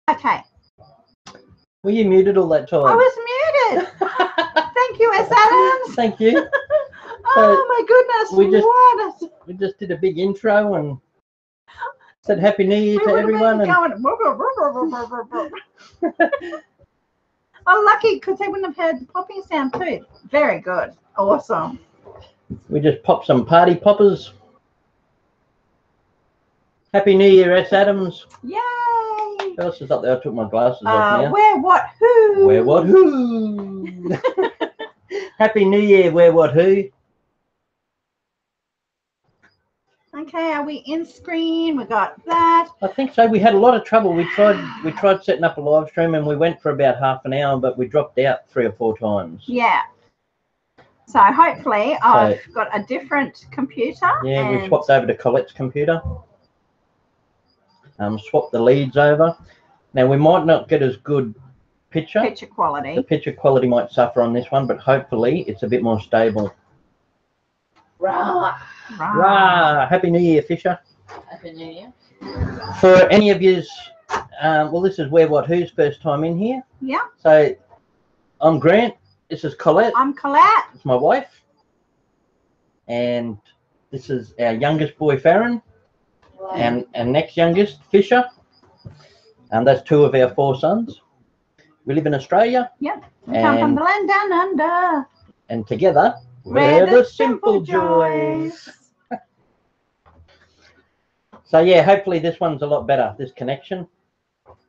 Okay. Were you muted all that time? I was muted. Thank you, S. Adams. Thank you. Oh my goodness. We just did a big intro and said Happy New Year to everyone. Oh, lucky, because they wouldn't have heard the popping sound too. Very good. Awesome. We just popped some party poppers. Happy New Year, S. Adams. Yay. Who else is up there? I took my glasses off now. Where, what, who? Where, what, who? Happy New Year, where, what, who? Okay, are we in screen? We got that. I think so. We had a lot of trouble. We tried setting up a live stream and we went for about half an hour, but we dropped out 3 or 4 times. Yeah. So hopefully I've got a different computer. Yeah, we swapped over to Colette's computer. Swapped the leads over. Now we might not get as good picture quality. The picture quality might suffer on this one, but hopefully it's a bit more stable. Rah. Rah. Happy New Year, Fisher. Happy New Year. For any of yous, well, this is Where What Who's first time in here. Yeah. So I'm Grant. This is Collette. I'm Collette. It's my wife. And this is our youngest boy, Faron. Wow. And next youngest, Fisher. And that's 2 of our 4 sons. We live in Australia. Yeah. We come from the land down under. And together, we're the simple joys. So yeah, hopefully this one's a lot better, this connection.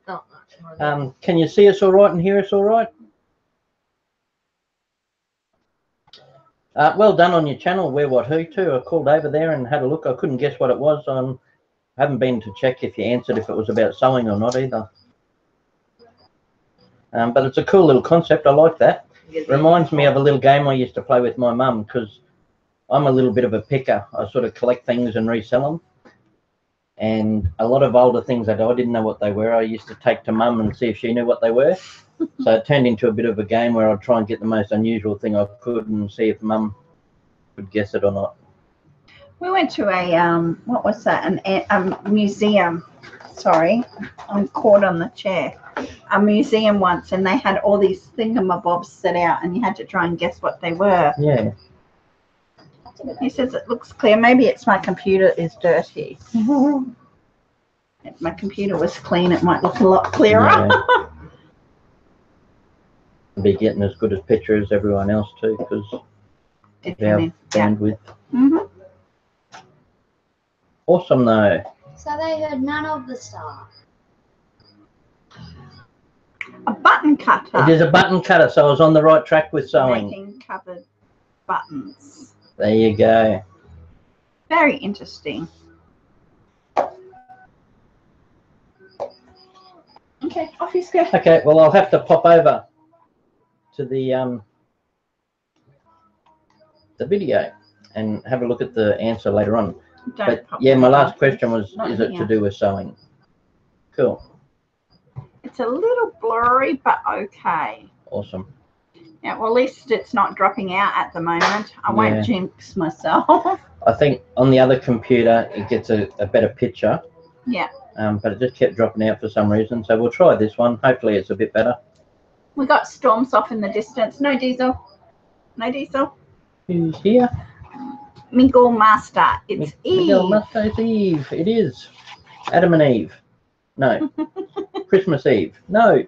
Not much more. Can you see us all right and hear us all right? Well done on your channel, Where What Who too. I called over there and had a look. I couldn't guess what it was. I haven't been to check if you answered if it was about sewing or not either. But it's a cool little concept. I like that. It reminds me of a little game I used to play with my mum, because I'm a little bit of a picker. I sort of collect things and resell them. And a lot of older things that I didn't know what they were, I used to take to mum and see if she knew what they were. So it turned into a bit of a game where I'd try and get the most unusual thing I could and see if mum could guess it or not. We went to a, what was that, a museum. Sorry, I'm caught on the chair. A museum once, and they had all these thingamabobs set out, and you had to try and guess what they were. Yeah. He says it looks clear. Maybe it's my computer is dirty. If my computer was clean, it might look a lot clearer. Yeah. Be getting as good a picture as everyone else too, because of our bandwidth. Awesome though. So they heard none of the stuff. A button cutter. It is a button cutter, so I was on the right track with sewing. Making covered buttons. There you go. Very interesting. Okay, off you go. Okay, well I'll have to pop over to the video and have a look at the answer later on. But yeah, my last question was, is it to do with sewing? Cool. It's a little blurry, but okay. Awesome. Yeah, well, at least it's not dropping out at the moment. I won't jinx myself. I think on the other computer it gets a better picture. Yeah. But it just kept dropping out for some reason. So we'll try this one. Hopefully it's a bit better. We got storms off in the distance. No diesel. No diesel. Who's here? Miguel Master. It's Eve. Miguel Master, it's Eve. It is. Adam and Eve. No. Christmas Eve. No.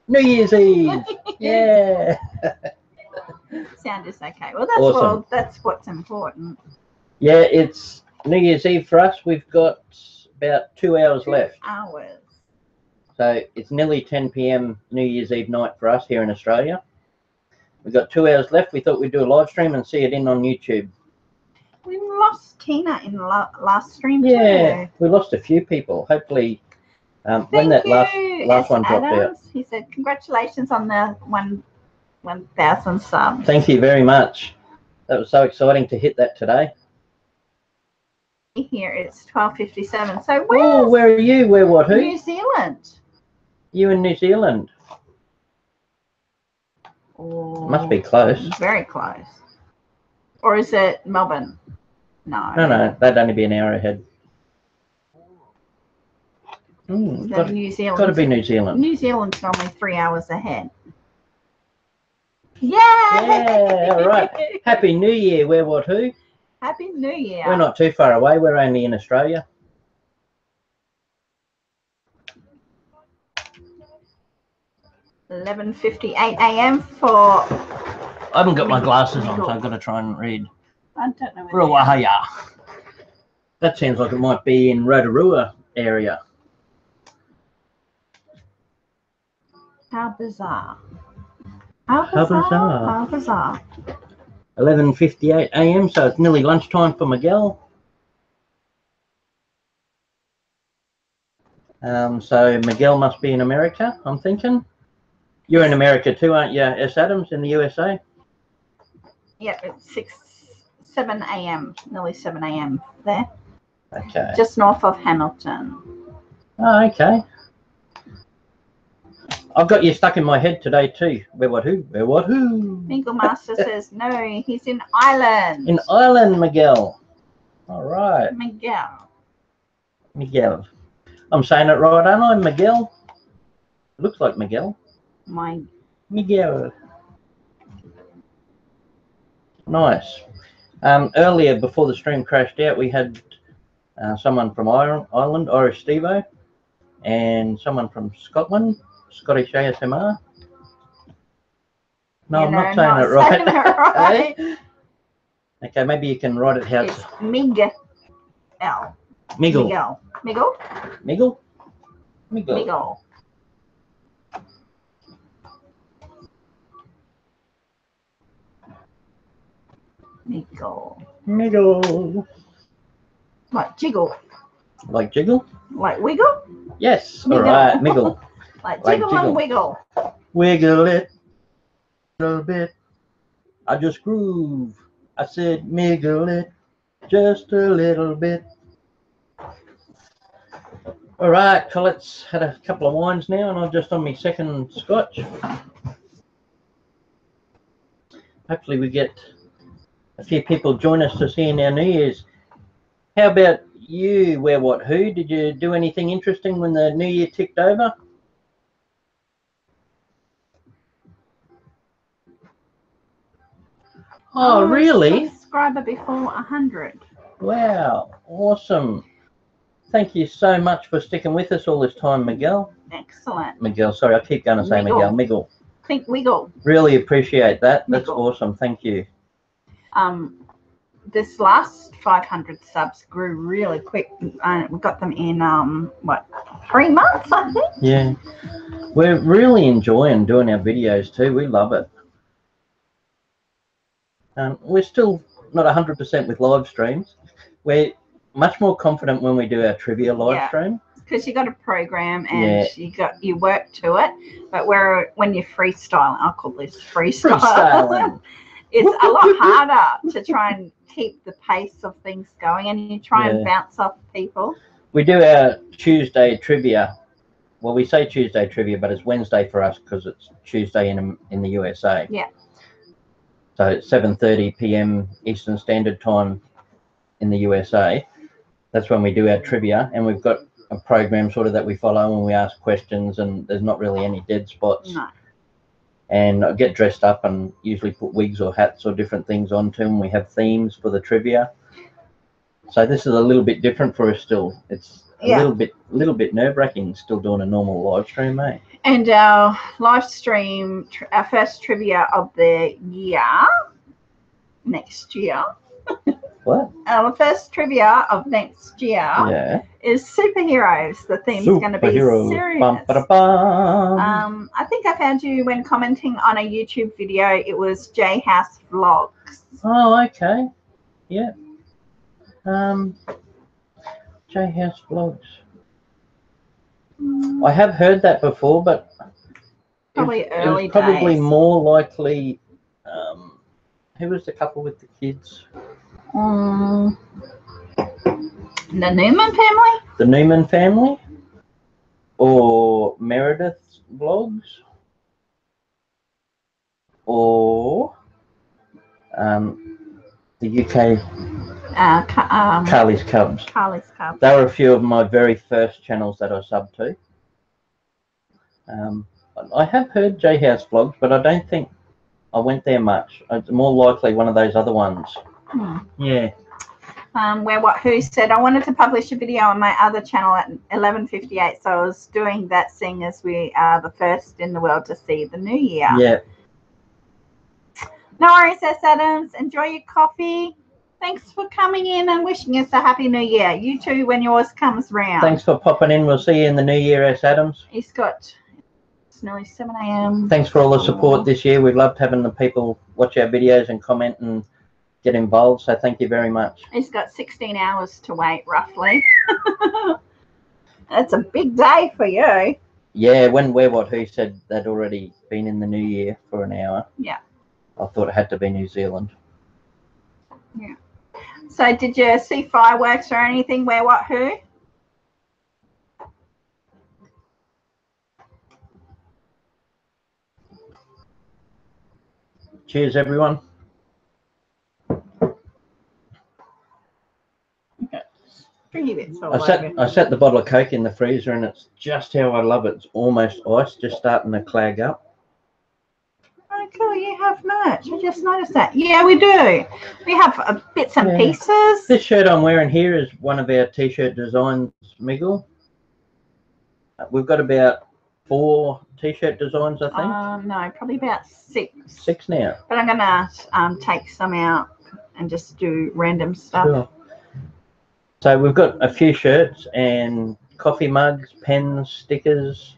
New Year's Eve. Yeah. Sound is okay. Well, that's awesome. That's what's important. Yeah, it's New Year's Eve for us. We've got about 2 hours left. Hours. So it's nearly 10 p.m. New Year's Eve night for us here in Australia. We've got 2 hours left. We thought we'd do a live stream and see it in on YouTube. We lost Tina in the last stream Yeah, too. we lost a few people. Hopefully, when that last one dropped out. He said, congratulations on the 1,000 subs. Thank you very much. That was so exciting to hit that today. Here it's 12:57. So where are you? Where what? Who? New Zealand. You in New Zealand? Oh, must be close. Very close. Or is it Melbourne? No. No, that'd only be an hour ahead. The New Zealand. Got to be New Zealand. New Zealand's normally 3 hours ahead. Yay! Yeah, all right. Happy New Year, where, what, who? Happy New Year. We're not too far away. We're only in Australia. $11:58 a.m. for. I haven't got my glasses on, so I've got to try and read. I don't know. Ruahaya. That sounds like it might be in Rotorua area. How bizarre. How bizarre. How bizarre. 11:58 a.m. So it's nearly lunchtime for Miguel. So Miguel must be in America, I'm thinking. You're in America too, aren't you, S. Adams, in the USA? Yep, it's 7 a.m. Nearly 7 a.m. there. Okay. Just north of Hamilton. Oh, okay. I've got you stuck in my head today too. Where, what, who? Where, what, who? Mingle Master says no, he's in Ireland. In Ireland, Miguel. All right. Miguel. Miguel. I'm saying it right, aren't I? Miguel. Looks like Miguel. Miguel. Nice. Earlier, before the stream crashed out, we had someone from Ireland, Irish Stevo, and someone from Scotland, Scottish ASMR. No, I'm not saying it right. Saying it right. Okay, maybe you can write it how It's Miguel. Miguel. Miguel. Miguel? Miguel. Miguel. Miguel. Miguel. Like jiggle. Like jiggle? Like wiggle? Yes. Miguel. All right, Miguel. Like Like jiggle jiggle. and wiggle. Wiggle it a little bit. I just groove. I said wiggle it just a little bit. All right, Colette's had a couple of wines now, and I'm just on my second scotch. Hopefully we get a few people join us to see in our New Year's. How about you, where, what, who? Did you do anything interesting when the New Year ticked over? Oh, really? Subscriber before 100. Wow, awesome. Thank you so much for sticking with us all this time, Miguel. Excellent. Miguel, sorry, I keep going to say Miguel. Miguel. Think wiggle. Really appreciate that. That's Miguel. awesome. Thank you. This last 500 subs grew really quick. We got them in, 3 months, I think? Yeah. We're really enjoying doing our videos too. We love it. We're still not 100% with live streams. We're much more confident when we do our trivia live stream. Because you got a program and you work to it. But when you freestyle, I'll call this freestyle. It's a lot harder to try and keep the pace of things going, and you try and bounce off people. We do our Tuesday trivia. Well, we say Tuesday trivia, but it's Wednesday for us because it's Tuesday in the USA. Yeah. So it's 7:30 p.m. Eastern Standard Time in the USA. That's when we do our trivia, and we've got a program sort of that we follow, and we ask questions, and there's not really any dead spots. No. And I get dressed up and usually put wigs or hats or different things onto them. We have themes for the trivia. So this is a little bit different for us still. It's a little bit nerve-wracking still doing a normal live stream, eh? And our live stream, our first trivia of the year, next year. What? Our first trivia of next year is superheroes. The theme's going to be serious. Bum, ba, da, bum. I think I found you when commenting on a YouTube video. It was J House Vlogs. Oh, okay. Yeah. J House Vlogs. I have heard that before, but probably it was probably days. More likely. Who was the couple with the kids? The Newman family? The Newman family? Or Meredith's vlogs? Or the UK Carly's Cubs. Carly's Cubs. They were a few of my very first channels that I subbed to. I have heard J House vlogs, but I don't think I went there much. It's more likely one of those other ones. Yeah. Where What Who said, I wanted to publish a video on my other channel at 11:58, so I was doing that, seeing as we are the first in the world to see the new year. Yeah. No worries, S. Adams. Enjoy your coffee. Thanks for coming in and wishing us a happy new year. You too, when yours comes round. Thanks for popping in. We'll see you in the new year, S. Adams. He's got, it's nearly 7 a.m. Thanks for all the support this year. We've loved having the people watch our videos and comment and get involved, so thank you very much. He's got 16 hours to wait, roughly. That's a big day for you. Yeah, when Where What Who said they'd already been in the new year for an hour. Yeah. I thought it had to be New Zealand. Yeah. So did you see fireworks or anything? Where What Who? Cheers, everyone. I set the bottle of Coke in the freezer, and it's just how I love it. It's almost ice, just starting to clag up. Oh, cool. You have merch. I just noticed that. Yeah, we do. We have bits and pieces. This shirt I'm wearing here is one of our T-shirt designs, Miggle. We've got about 4 T-shirt designs, I think. No, probably about 6. 6 now. But I'm going to take some out and just do random stuff. Sure. So we've got a few shirts and coffee mugs, pens, stickers,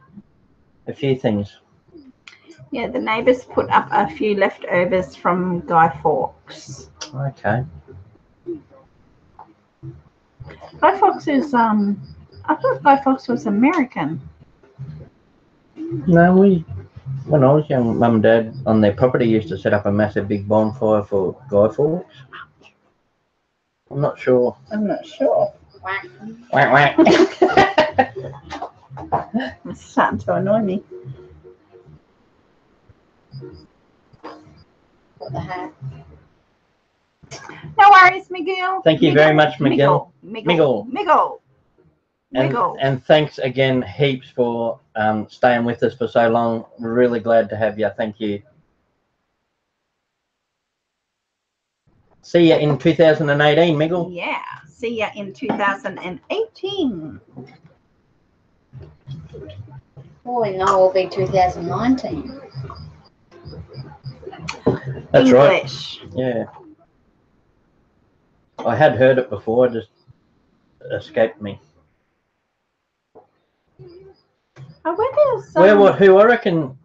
a few things. Yeah, the neighbours put up a few leftovers from Guy Fawkes. Okay. Guy Fawkes is, I thought Guy Fawkes was American. No, when I was young, Mum and Dad on their property used to set up a massive big bonfire for Guy Fawkes. I'm not sure. Whack. Whack, whack. It's starting to annoy me. What the heck? No worries, Miguel. Thank you very much, Miguel. Miguel. And thanks again heaps for staying with us for so long. We're really glad to have you. Thank you. See you in 2018, Miguel. Yeah, see you in 2018. All we know will be 2019. That's English. right. Yeah. I had heard it before, it just escaped me. Where What Who? I reckon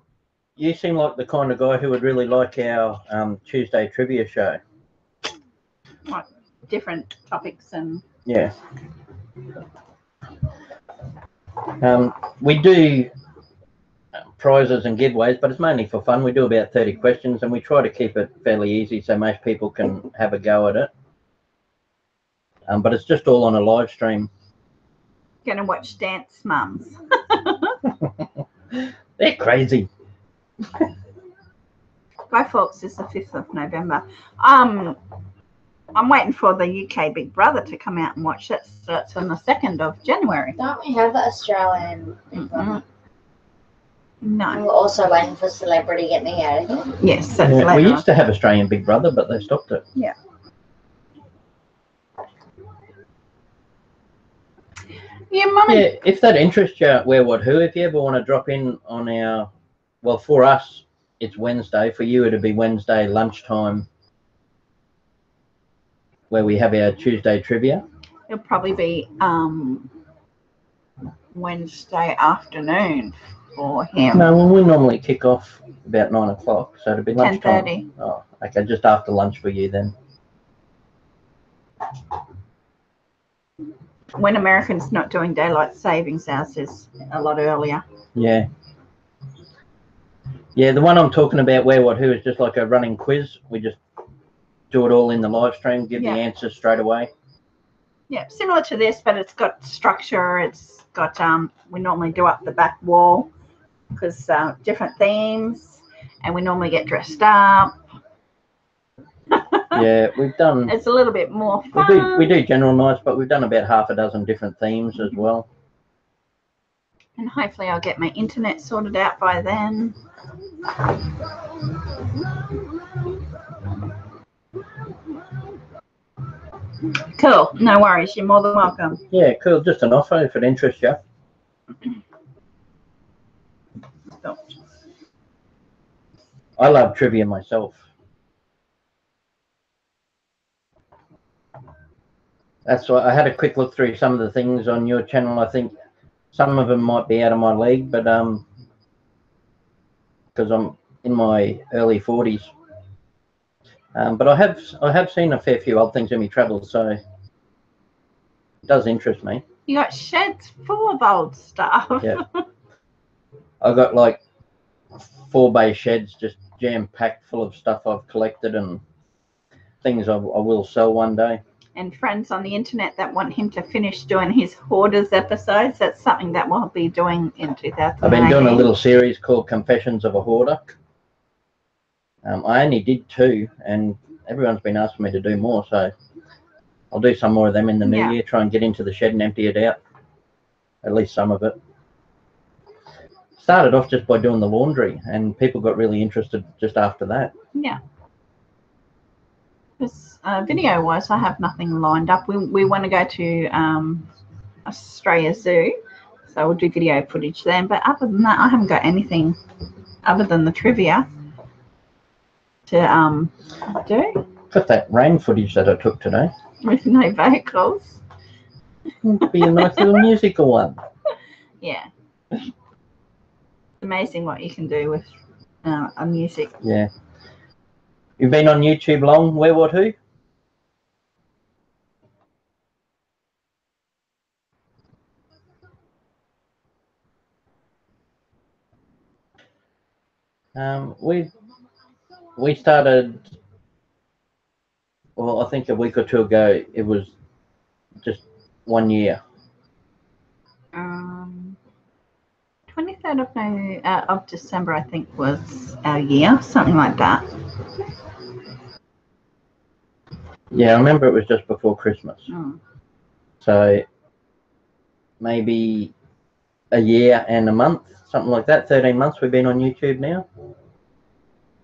you seem like the kind of guy who would really like our Tuesday trivia show. What, different topics and... Yeah. We do prizes and giveaways, but it's mainly for fun. We do about 30 questions and we try to keep it fairly easy so most people can have a go at it. But it's just all on a live stream. Gonna watch Dance Mums. They're crazy. Guy Fawkes is the 5th of November. I'm waiting for the UK Big Brother to come out and watch it. So it's on the 2nd of January. Don't we have the Australian Big Brother? No. We're also waiting for Celebrity Get Me Out of Here. Yes, that's Yeah, we later used to have Australian Big Brother, but they stopped it. Yeah. Yeah, Mummy. Yeah, if that interests you, Where What Who, if you ever want to drop in on our, well, for us, it's Wednesday. For you, it'd be Wednesday lunchtime, where we have our Tuesday trivia. It'll probably be Wednesday afternoon for him. No, well, we normally kick off about 9 o'clock, so it'd be lunchtime. 10:30. Oh, okay, just after lunch for you then. When Americans not doing daylight savings hours is a lot earlier. Yeah. Yeah, the one I'm talking about, Where What Who, is just like a running quiz. We just do it all in the live stream, give the answers straight away. Yeah, similar to this, but it's got structure. It's got, we normally do up the back wall because different themes, and we normally get dressed up. Yeah, we've done. It's a little bit more fun. We do general nights, but we've done about half a dozen different themes as well. And hopefully I'll get my internet sorted out by then. Cool. No worries. You're more than welcome. Yeah, cool. Just an offer if it interests you. I love trivia myself. That's why I had a quick look through some of the things on your channel. I think some of them might be out of my league, but because I'm in my early 40s. But I have seen a fair few old things in my travels, so it does interest me. You got sheds full of old stuff. Yeah. I got like 4 bay sheds just jam packed full of stuff I've collected and things I will sell one day. And friends on the internet that want him to finish doing his hoarders episodes, that's something that we'll be doing in 2018. I've been doing a little series called Confessions of a Hoarder. I only did 2 and everyone's been asking me to do more, so I'll do some more of them in the new year, try and get into the shed and empty it out, at least some of it. Started off just by doing the laundry and people got really interested just after that. Yeah. Because video wise, I have nothing lined up. We want to go to Australia Zoo, so we'll do video footage then. But other than that, I haven't got anything other than the trivia to do. Got that rain footage that I took today. With no vocals. It'd be a nice little musical one. Yeah. It's amazing what you can do with a music. Yeah. You've been on YouTube long, Where, What, Who? We started, well, I think a week or 2 ago. It was just 1 year. 23rd of December, I think, was our year, something like that. Yeah, I remember it was just before Christmas. Mm. So maybe a year and a month, something like that. 13 months we've been on YouTube now.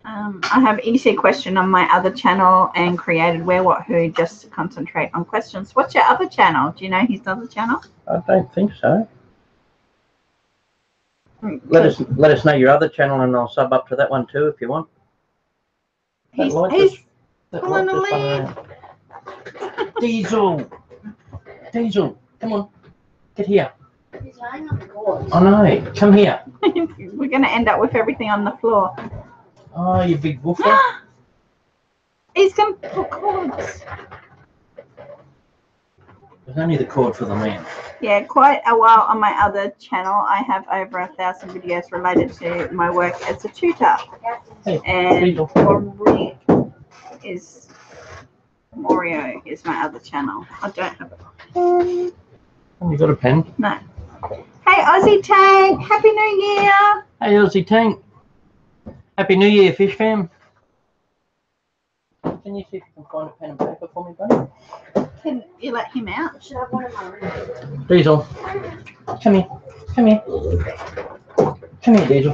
I have easy question on my other channel and created Where, What, Who just to concentrate on questions. What's your other channel? Do you know his other channel? I don't think so. Let us know your other channel and I'll sub up to that one too if you want. He's pulling a leg. Diesel, come on, get here. He's laying on the board. I know, come here. We're going to end up with everything on the floor. Oh, you big woofer. He's going to pull cords. There's only the cord for the man. Yeah, quite a while on my other channel. I have over 1,000 videos related to my work as a tutor. Hey, and Morio is my other channel. I don't have it. You got a pen? No. Hey, Aussie Tank. Happy New Year. Hey, Aussie Tank. Happy New Year, Fish Fam. Can you see if you can find a pen and paper for me, buddy? Can you let him out? Should I have one in my room? Diesel, come here. Come here. Come here, Diesel.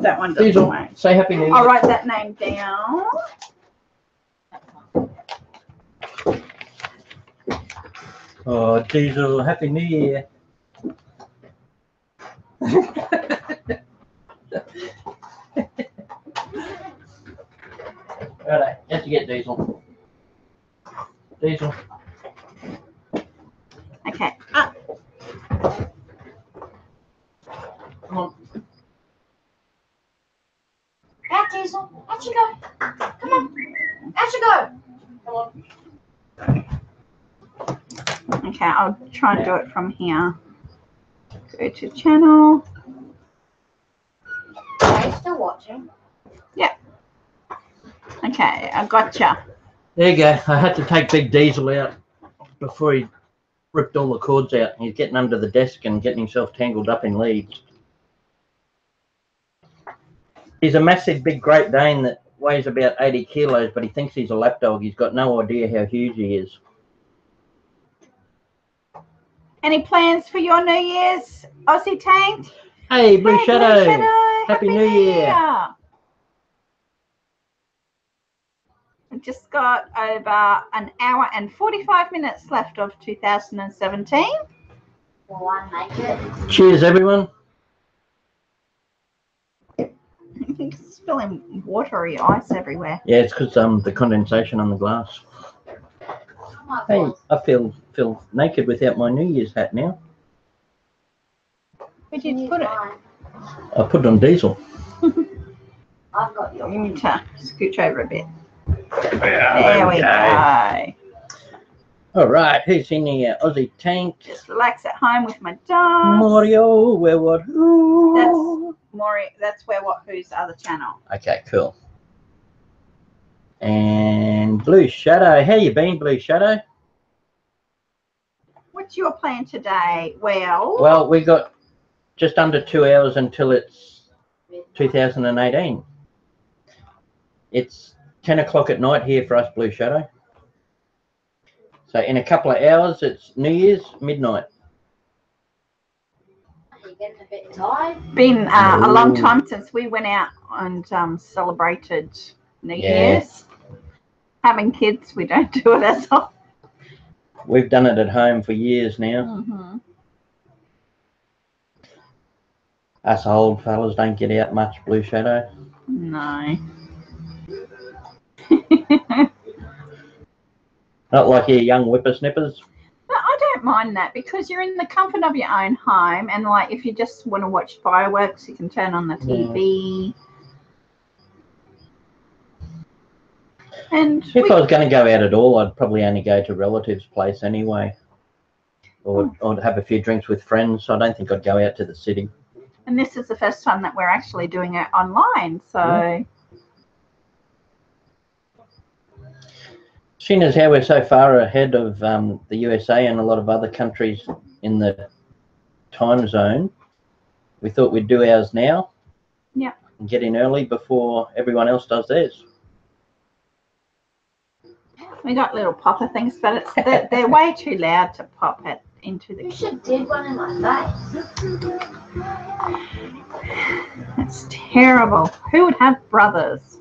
That one doesn't Diesel, work. say Happy New Year. I'll write that name down. Oh, Diesel, Happy New Year. Righto, have to get Diesel. Diesel. Okay. Up. Come on. Out, Diesel. Out you go. Come on. Out you go. Come on. Okay, I'll try and do it from here. Go to channel. Are you still watching? Yeah. Okay, I gotcha. There you go. I had to take Big Diesel out before he ripped all the cords out. He's getting under the desk and getting himself tangled up in leaves. He's a massive big Great Dane that weighs about 80 kilos, but he thinks he's a lapdog. He's got no idea how huge he is. Any plans for your New Year's, Aussie Tank? Hey, Blue Hey, Shadow. Blue Shadow. Happy New Year. We've just got over an hour and 45 minutes left of 2017. Well, I make it. Cheers, everyone. It's spilling watery ice everywhere. Yeah, it's because the condensation on the glass. My Hey, voice. I feel naked without my New Year's hat now. Where'd you put it? Mine. I put it on diesel. I've got yours. You need to scooch over a bit. There we go. All right, who's in here? Aussie Tank. Just relax at home with my dog. Mario, where, what, who? That's Maury. That's Where What Who's other channel. Okay, cool. And Blue Shadow. How you been, Blue Shadow? What's your plan today? Well, we got just under 2 hours until it's 2018. It's 10 o'clock at night here for us, Blue Shadow. So in a couple of hours, it's New Year's, midnight. Are you getting a bit tired? Been a Ooh. long time since we went out and celebrated New Yeah. Year's. Having kids, we don't do it as often. We've done it at home for years now. Mm-hmm. Us old fellas don't get out much, Blue Shadow. No. Not like you young whippersnippers. No, I don't mind that because you're in the comfort of your own home, and like if you just want to watch fireworks, you can turn on the TV. And If I was going to go out at all, I'd probably only go to relatives' place anyway, or have a few drinks with friends. I don't think I'd go out to the city. and this is the first time that we're actually doing it online, so. Yeah. Seeing as how we're so far ahead of the USA and a lot of other countries in the time zone, we thought we'd do ours now. Yeah. And get in early before everyone else does theirs. We got little popper things, but they're way too loud to pop it into the You should did one in my face. It's terrible. Who would have brothers?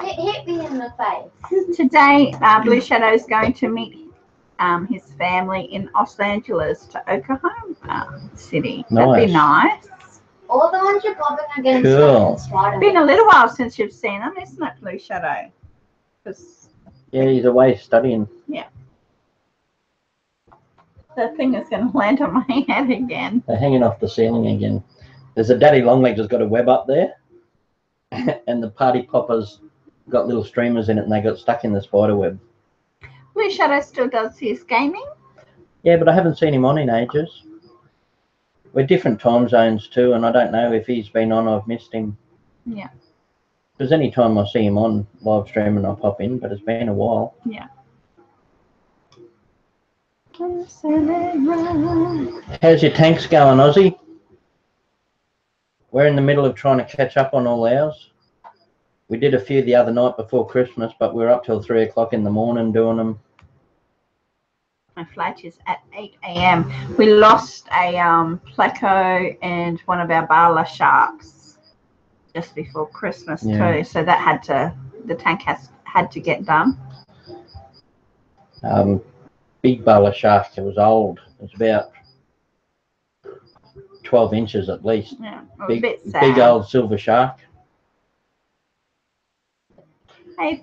It hit me in the face. Today, Blue Shadow is going to meet his family in Los Angeles to Oklahoma City. That'd be nice. All the ones you're popping are getting Cool. stuck in Been a little while since you've seen them, isn't it, Blue Shadow? 'Cause Yeah, he's away studying. the thing is going to land on my head again. They're hanging off the ceiling again. There's a daddy longlegs that's got a web up there, and the party poppers got little streamers in it, and they got stuck in the spider web. Blue Shadow still does his gaming. Yeah, but I haven't seen him on in ages. We're different time zones too, and I don't know if he's been on. I've missed him. Yeah. Because any time I see him on live streaming, I'll pop in, but it's been a while. Yeah. How's your tanks going, Aussie? We're in the middle of trying to catch up on all ours. We did a few the other night before Christmas, but we were up till 3 o'clock in the morning doing them. My flight is at 8 a.m. We lost a pleco and one of our Bala sharks just before Christmas too, so that the tank had to get done. Big Bala shark. It was old. It was about 12 inches at least. Yeah, it was a bit sad. Big old silver shark.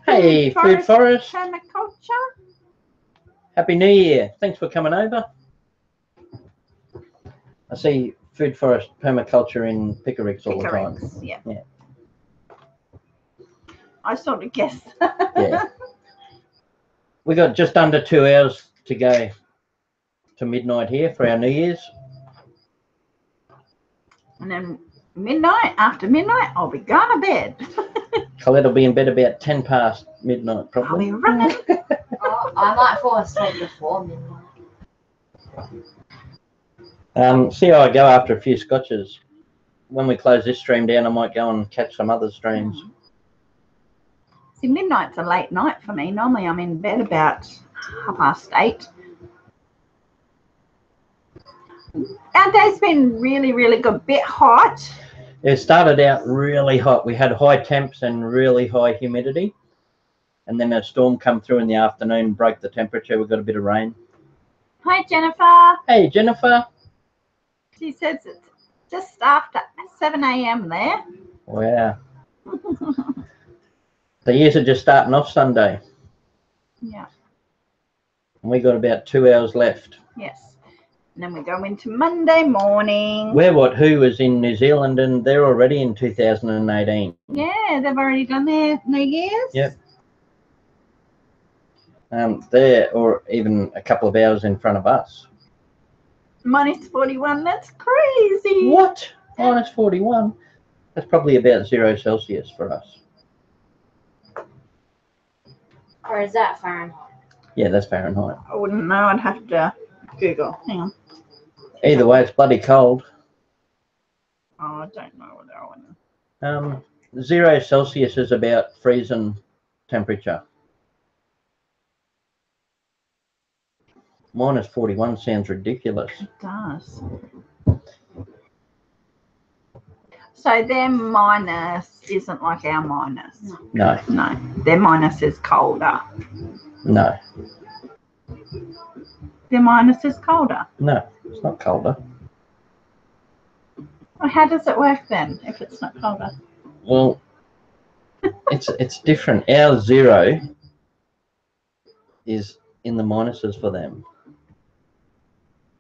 Hey, Food Forest. Permaculture. Happy New Year. Thanks for coming over. I see Food Forest Permaculture in Pickericks all the time. Yeah. Yeah. I sort of guessed. Yeah. We got just under 2 hours to go to midnight here for our New Year's. And then after midnight, I'll be going to bed. Collette will be in bed about 10 past midnight, I'll probably. be running. I might fall asleep before midnight. See how I go after a few scotches. When we close this stream down, I might go and catch some other streams. See, midnight's a late night for me. Normally I'm in bed about 8:30. Our day's been really, really good. Bit hot. It started out really hot. We had high temps and really high humidity. And then a storm come through in the afternoon, broke the temperature. We got a bit of rain. Hi, Jennifer. Hey, Jennifer. She says it's just after 7 a.m. there. Wow. The years are just starting off Sunday. Yeah. And we got about 2 hours left. Yes. And then we go into Monday morning. Who was in New Zealand, and they're already in 2018. Yeah, they've already done their New Year's. Yep. They're or even a couple of hours in front of us. Minus 41, that's crazy. What? Minus 41? That's probably about 0 Celsius for us. Or is that Fahrenheit? Yeah, that's Fahrenheit. I wouldn't know. I'd have to Google. Hang on. Either way, it's bloody cold. Oh, I don't know what I want. 0 Celsius is about freezing temperature. Minus 41 sounds ridiculous. It does. So their minus isn't like our minus. No. No, their minus is colder. No. Their minus is colder. No, it's not colder. Well, how does it work then if it's not colder? Well, it's different. Our 0 is in the minuses for them.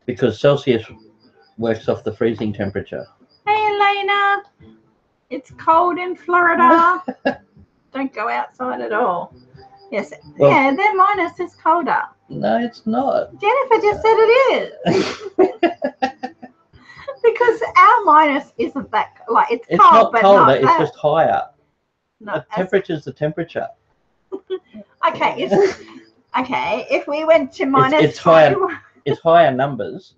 Because Celsius works off the freezing temperature. Hey, Elena. It's cold in Florida. Don't go outside at all. Yes. Well, yeah, their minus is colder. No, it's not. Jennifer just said it is. Because our minus isn't that, like, it's cold, not but colder, not it's that. just higher. No, The temperature's the temperature. okay, okay, if we went to minus it's higher. 41. It's higher numbers,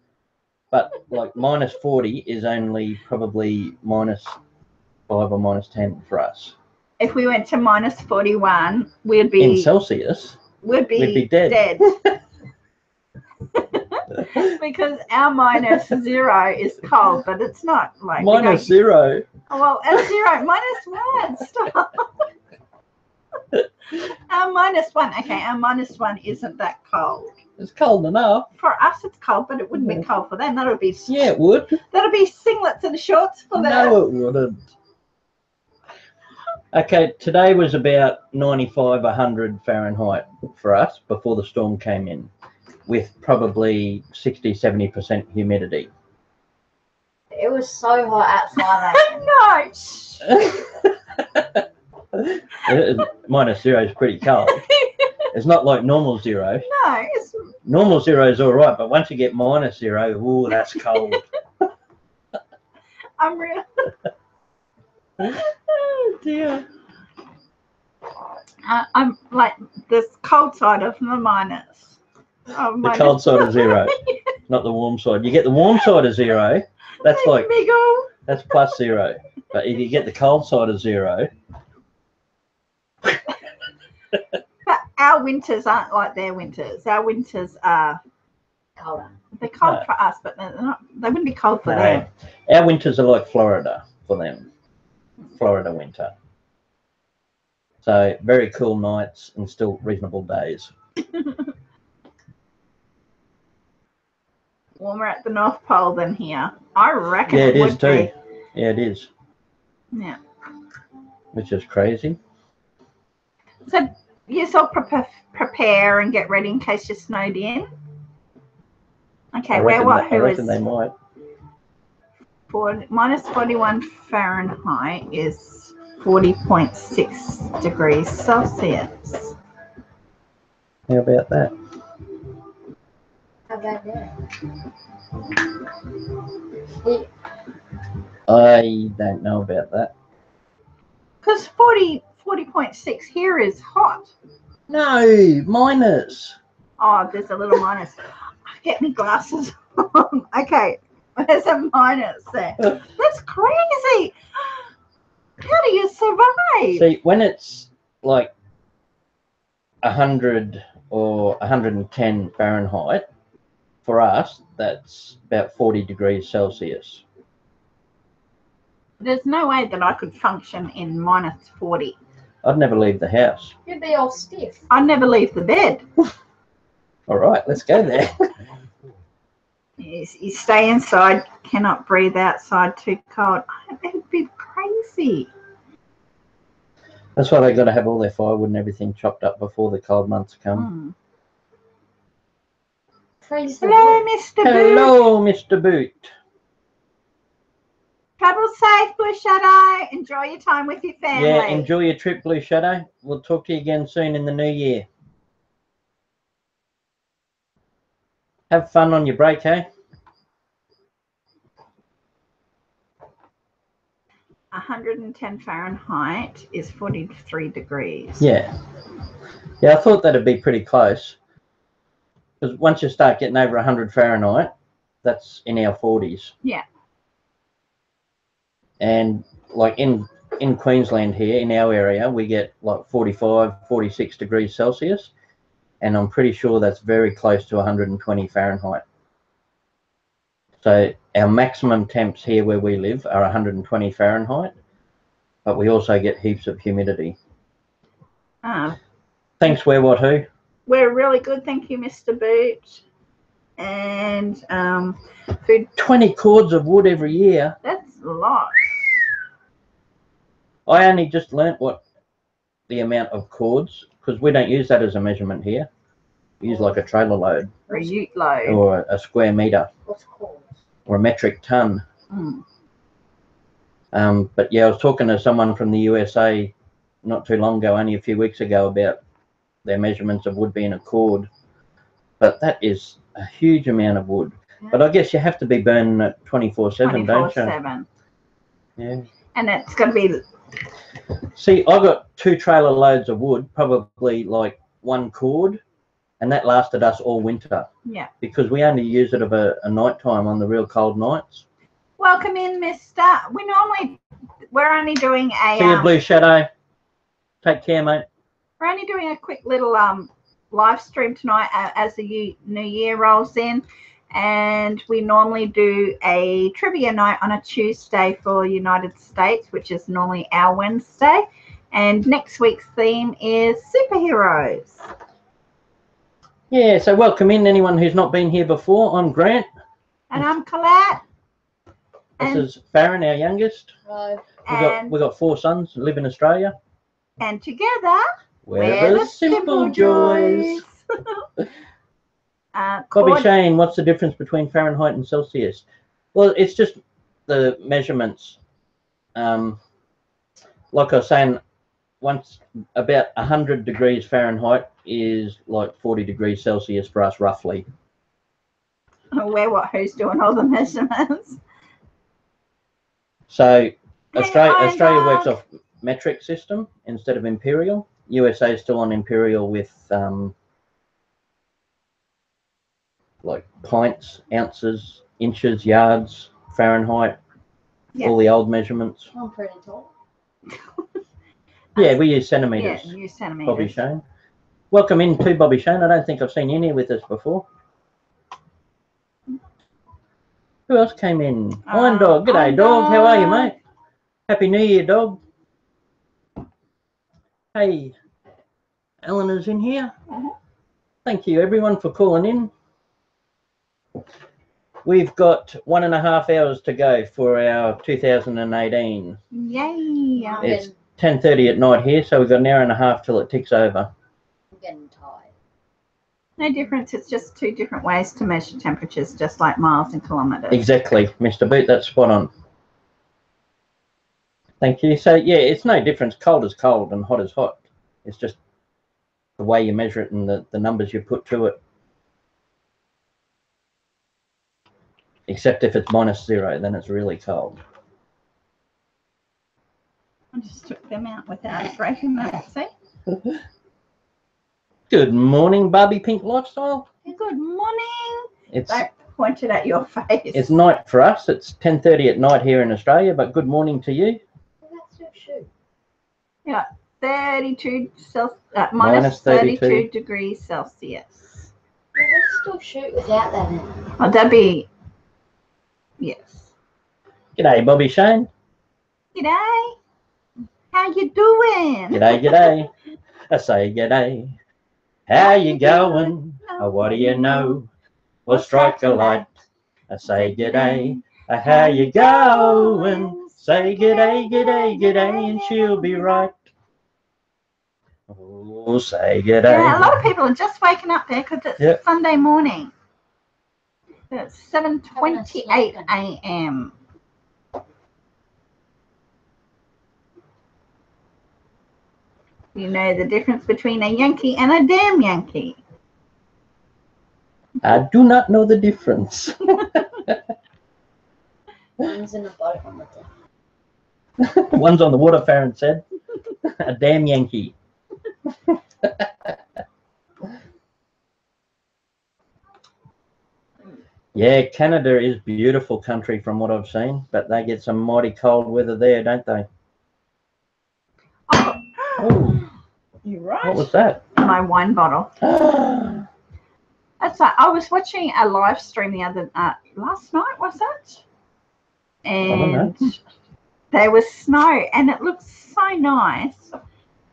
but like minus 40 is only probably minus 5 or minus 10 for us. If we went to minus 41, we'd be in Celsius. We'd be dead. Because our minus 0 is cold, but it's not like minus 0. Well, at 0, minus 1. Stop. Our minus 1. Okay, our minus 1 isn't that cold. It's cold enough. For us, it's cold, but it wouldn't be cold for them. That would be. Yeah, it would. That would be singlets and shorts for them. No, it wouldn't. Okay, today was about 95, 100 Fahrenheit for us before the storm came in, with probably 60, 70% humidity. It was so hot outside. No. Minus 0 is pretty cold. It's not like normal 0. No, it's normal 0 is all right, but once you get minus 0, ooh, that's cold. I'm real. Oh dear. I'm like this cold side of the minus. The cold side of 0, not the warm side. You get the warm side of 0, that's like Miggle. that's plus 0. But if you get the cold side of 0. But our winters aren't like their winters. Our winters are Colder. they're cold for us, but they're not. They wouldn't be cold for them. Our winters are like Florida for them. Florida winter. So very cool nights and still reasonable days. Warmer at the North Pole than here. I reckon. Yeah, it is would too. be. Yeah, it is. Yeah. Which is crazy. So you all prepare and get ready in case you're snowed in. Okay, I reckon they might. Minus 41 Fahrenheit is 40.6 degrees Celsius. How about that? How about that? I don't know about that. Because 40.6 here is hot. No, minus. Oh, there's a little minus. Get me glasses on. Okay, there's a minus there. That's crazy. How do you survive? See, when it's like 100 or 110 Fahrenheit, for us, that's about 40 degrees Celsius. There's no way that I could function in -40. I'd never leave the house. You'd be all stiff. I'd never leave the bed. All right, let's go there. You stay inside, cannot breathe outside, too cold. It'd be crazy. That's why they got to have all their firewood and everything chopped up before the cold months come. Praise the Hello, Lord. Mr. Boot. Hello, Mr. Boot. Travel safe, Blue Shadow. Enjoy your time with your family. Yeah, enjoy your trip, Blue Shadow. We'll talk to you again soon in the new year. Have fun on your break, eh? 110 Fahrenheit is 43 degrees. Yeah. Yeah, I thought that'd be pretty close. Because once you start getting over 100 Fahrenheit, that's in our 40s. Yeah. And like in Queensland here, in our area, we get like 45, 46 degrees Celsius. And I'm pretty sure that's very close to 120 Fahrenheit. So our maximum temps here where we live are 120 Fahrenheit, but we also get heaps of humidity. Thanks, Where What Who. We're really good, thank you, Mr. Boot. And food. 20 cords of wood every year. That's a lot. I only just learnt what the amount of cords, because we don't use that as a measurement here. We use like a trailer load. Or a ute load. Or a square metre. What's it called? Or a metric ton. Mm. But yeah, I was talking to someone from the USA not too long ago, only a few weeks ago, about their measurements of wood being a cord. But that is a huge amount of wood. Yeah. But I guess you have to be burning it 24/7, don't you? 24/7. Yeah. And it's going to be... See, I got 2 trailer loads of wood, probably like 1 cord, and that lasted us all winter. Yeah. Because we only use it of a night time on the real cold nights. Welcome in, Mr. We're only doing a... See you, Blue Shadow. Take care, mate. We're only doing a quick little live stream tonight as the new year rolls in, and we normally do a trivia night on a Tuesday for United States, which is normally our Wednesday, and next week's theme is superheroes. Yeah, so welcome in anyone who's not been here before. I'm Grant. And I'm Collette. This is Faron, our youngest. Hello. We got 4 sons who live in Australia. And together, we're the Simple Joys. Bobby Shane, what's the difference between Fahrenheit and Celsius? Well, it's just the measurements. Like I was saying, once about 100 degrees Fahrenheit is like 40 degrees Celsius for us, roughly. Who's doing all the measurements? So Australia works off metric system instead of imperial. USA is still on imperial with like pints, ounces, inches, yards, Fahrenheit, all the old measurements. I'm pretty tall. Yeah, we use centimetres. Yeah, use centimetres. Bobby Shane. Welcome in to Bobby Shane. I don't think I've seen you in here with us before. Who else came in? Iron Dog. G'day, Dog. How are you, mate? Happy New Year, Dog. Hey, Eleanor's in here. Thank you, everyone, for calling in. We've got 1.5 hours to go for our 2018. Yay! It's 10:30 at night here, so we've got an hour and a half till it ticks over. I'm getting tired. No difference. It's just 2 different ways to measure temperatures, just like miles and kilometres. Exactly, Mr. Boot. That's spot on. Thank you. So, yeah, it's no difference. Cold is cold and hot is hot. It's just the way you measure it and the numbers you put to it. Except if it's -0, then it's really cold. I just took them out without breaking them. See? Good morning, Barbie Pink Lifestyle. Good morning. It's pointed at your face. It's night for us. It's 10:30 at night here in Australia, but good morning to you. That's your shoe. Yeah. 32 Minus 32 degrees Celsius. Yeah, let's still shoot without that in. Oh, that'd be, yes. G'day, Bobby Shane. G'day. How you doing? G'day, g'day. I say g'day. How you going? Oh, what do you know? Well, strike a light. I say g'day. How you going? Say g'day, g'day, g'day, and she'll be right. Oh, say g'day. Yeah, a lot of people are just waking up there because it's Sunday morning. It's 7:28 a.m. You know the difference between a Yankee and a damn Yankee. I do not know the difference. One's in the boat on the deck. One's on the water, Faron said. A damn Yankee. Yeah, Canada is beautiful country from what I've seen, but they get some mighty cold weather there, don't they? Oh, You're right. what was that? My wine bottle. That's right. I was watching a live stream the other last night, was it? And there was snow, and it looks so nice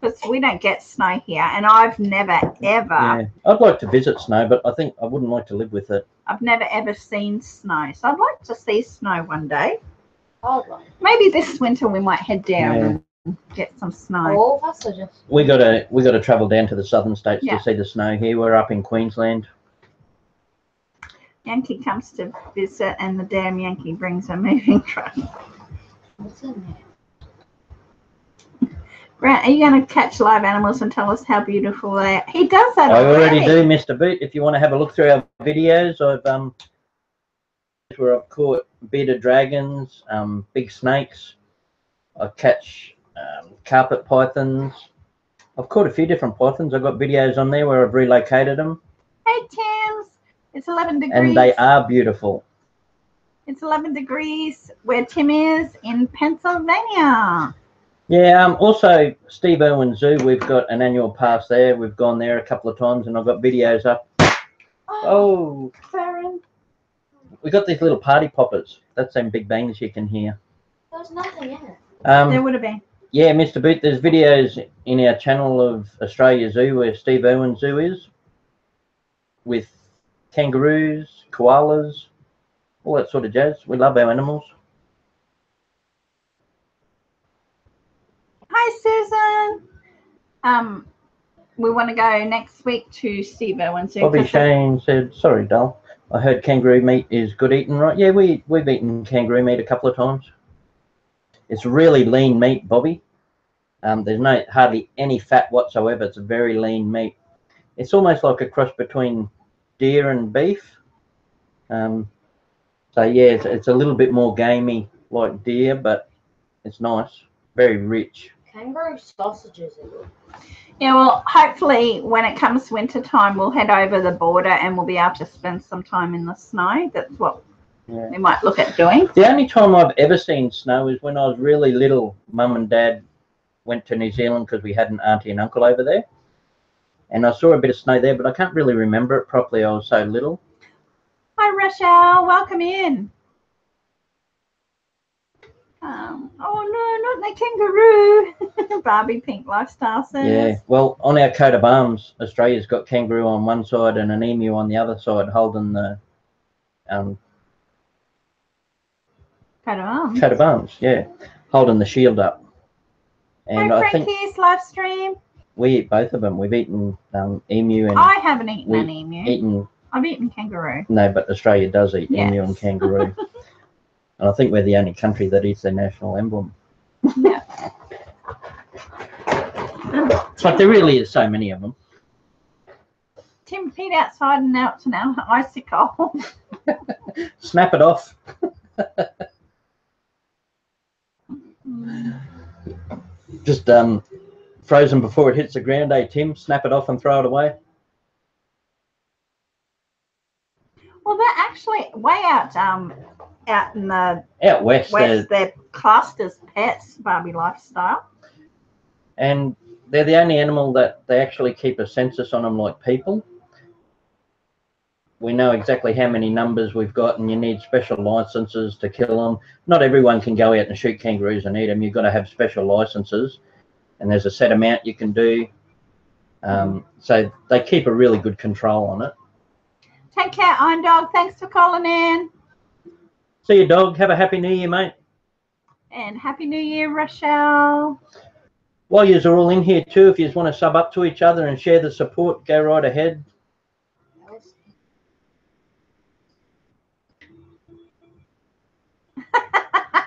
because we don't get snow here, and I've never ever. Yeah, I'd like to visit snow, but I think I wouldn't like to live with it. I've never ever seen snow, so I'd like to see snow one day. Oh, right. Maybe this winter we might head down and get some snow. All of us are just. We gotta travel down to the southern states Yeah. to see the snow here. We're up in Queensland. Yankee comes to visit, and the damn Yankee brings a moving truck. What's in there? Grant, are you going to catch live animals and tell us how beautiful they are? He does that I already do, Mr. Boot. If you want to have a look through our videos, where I've caught bearded dragons, big snakes. I catch carpet pythons. I've caught a few different pythons. I've got videos on there where I've relocated them. Hey, Tims. It's 11 degrees. And they are beautiful. It's 11 degrees where Tim is in Pennsylvania. Yeah, also Steve Irwin Zoo, we've got an annual pass there. We've gone there a couple of times and I've got videos up. Oh, Faron. we got these little party poppers. That's them big bangs you can hear. There's nothing in it. There would have been. Yeah, Mr. Boot, there's videos in our channel of Australia Zoo where Steve Irwin Zoo is with kangaroos, koalas, all that sort of jazz. We love our animals. Hi, Susan. We want to go next week to Steve Irwin Zoo. Bobby Shane said, sorry, Dull. I heard kangaroo meat is good eating, right? Yeah, we've eaten kangaroo meat a couple of times. It's really lean meat, Bobby. There's hardly any fat whatsoever. It's a very lean meat. It's almost like a cross between deer and beef. So yeah, it's a little bit more gamey like deer, but it's nice, very rich. Kangaroo sausages are good. Yeah, well, hopefully when it comes winter time, we'll head over the border and we'll be able to spend some time in the snow. That's what we might look at doing. The only time I've ever seen snow is when I was really little. Mum and Dad went to New Zealand because we had an auntie and uncle over there. And I saw a bit of snow there, but I can't really remember it properly. I was so little. Hi, Rochelle. Welcome in. Oh, no, not the kangaroo. Barbie Pink Lifestyle says. Yeah, well, on our coat of arms, Australia's got kangaroo on one side and an emu on the other side holding the Coat of arms. coat of arms, yeah, holding the shield up. And Hi, I think Frankie's live stream. we eat both of them. We've eaten emu and I haven't eaten an emu. eaten. I've eaten kangaroo. No, but Australia does eat Yes. emu and kangaroo. And I think we're the only country that eats their national emblem. Yeah. But there really is so many of them. Tim peed outside and now it's an icicle. Snap it off. Just frozen before it hits the ground, eh, Tim? Snap it off and throw it away. Well, they're actually way out in the Out west, they're classed as pets, Barbie Lifestyle. and they're the only animal that they actually keep a census on them like people. We know exactly how many numbers we've got, and you need special licenses to kill them. Not everyone can go out and shoot kangaroos and eat them. You've got to have special licenses, and there's a set amount you can do. So they keep a really good control on it. Take care, Iron Dog. Thanks for calling in. See you, dog. Have a happy new year, mate. And happy new year, Rochelle. While you're all in here too, if you just want to sub up to each other and share the support, go right ahead.